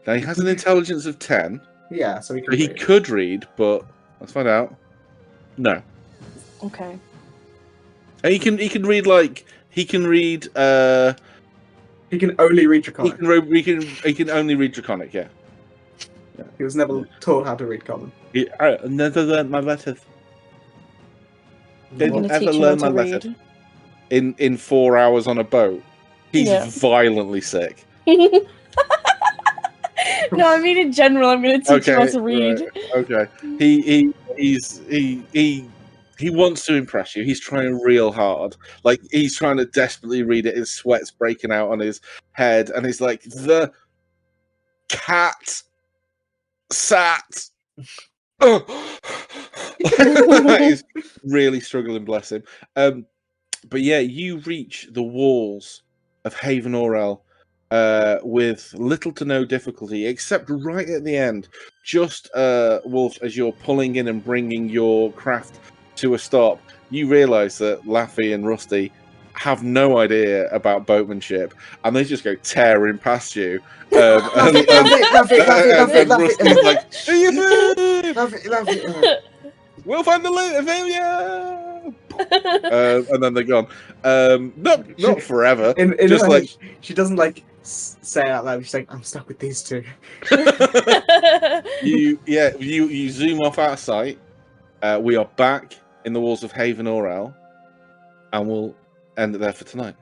Now he has an intelligence of 10. Yeah, so He could read, but let's find out. No. Okay. And he can read he can read. He can only read Draconic. He can only read Draconic. Yeah. He was never taught how to read Common. I never learned my letters. I'm Didn't gonna ever teach you learn how my to letters. read. In 4 hours on a boat. He's violently sick. No, I mean in general. I'm going to teach you how to read. Right, okay. He wants to impress you. He's trying real hard. Like he's trying to desperately read it. His sweat's breaking out on his head, and he's like, "The cat sat." Oh. He's really struggling, bless him. But yeah, you reach the walls of Haven Orel with little to no difficulty, except right at the end, just Wolf, as you're pulling in and bringing your craft to a stop, you realise that Laffy and Rusty have no idea about boatmanship, and they just go tearing past you. Rusty's like, "We'll find the loot, and then they're gone. Not forever. Just like she doesn't say it out loud. She's like, "I'm stuck with these 2." You zoom off out of sight. We are back in the walls of Haven Orel, and we'll end it there for tonight.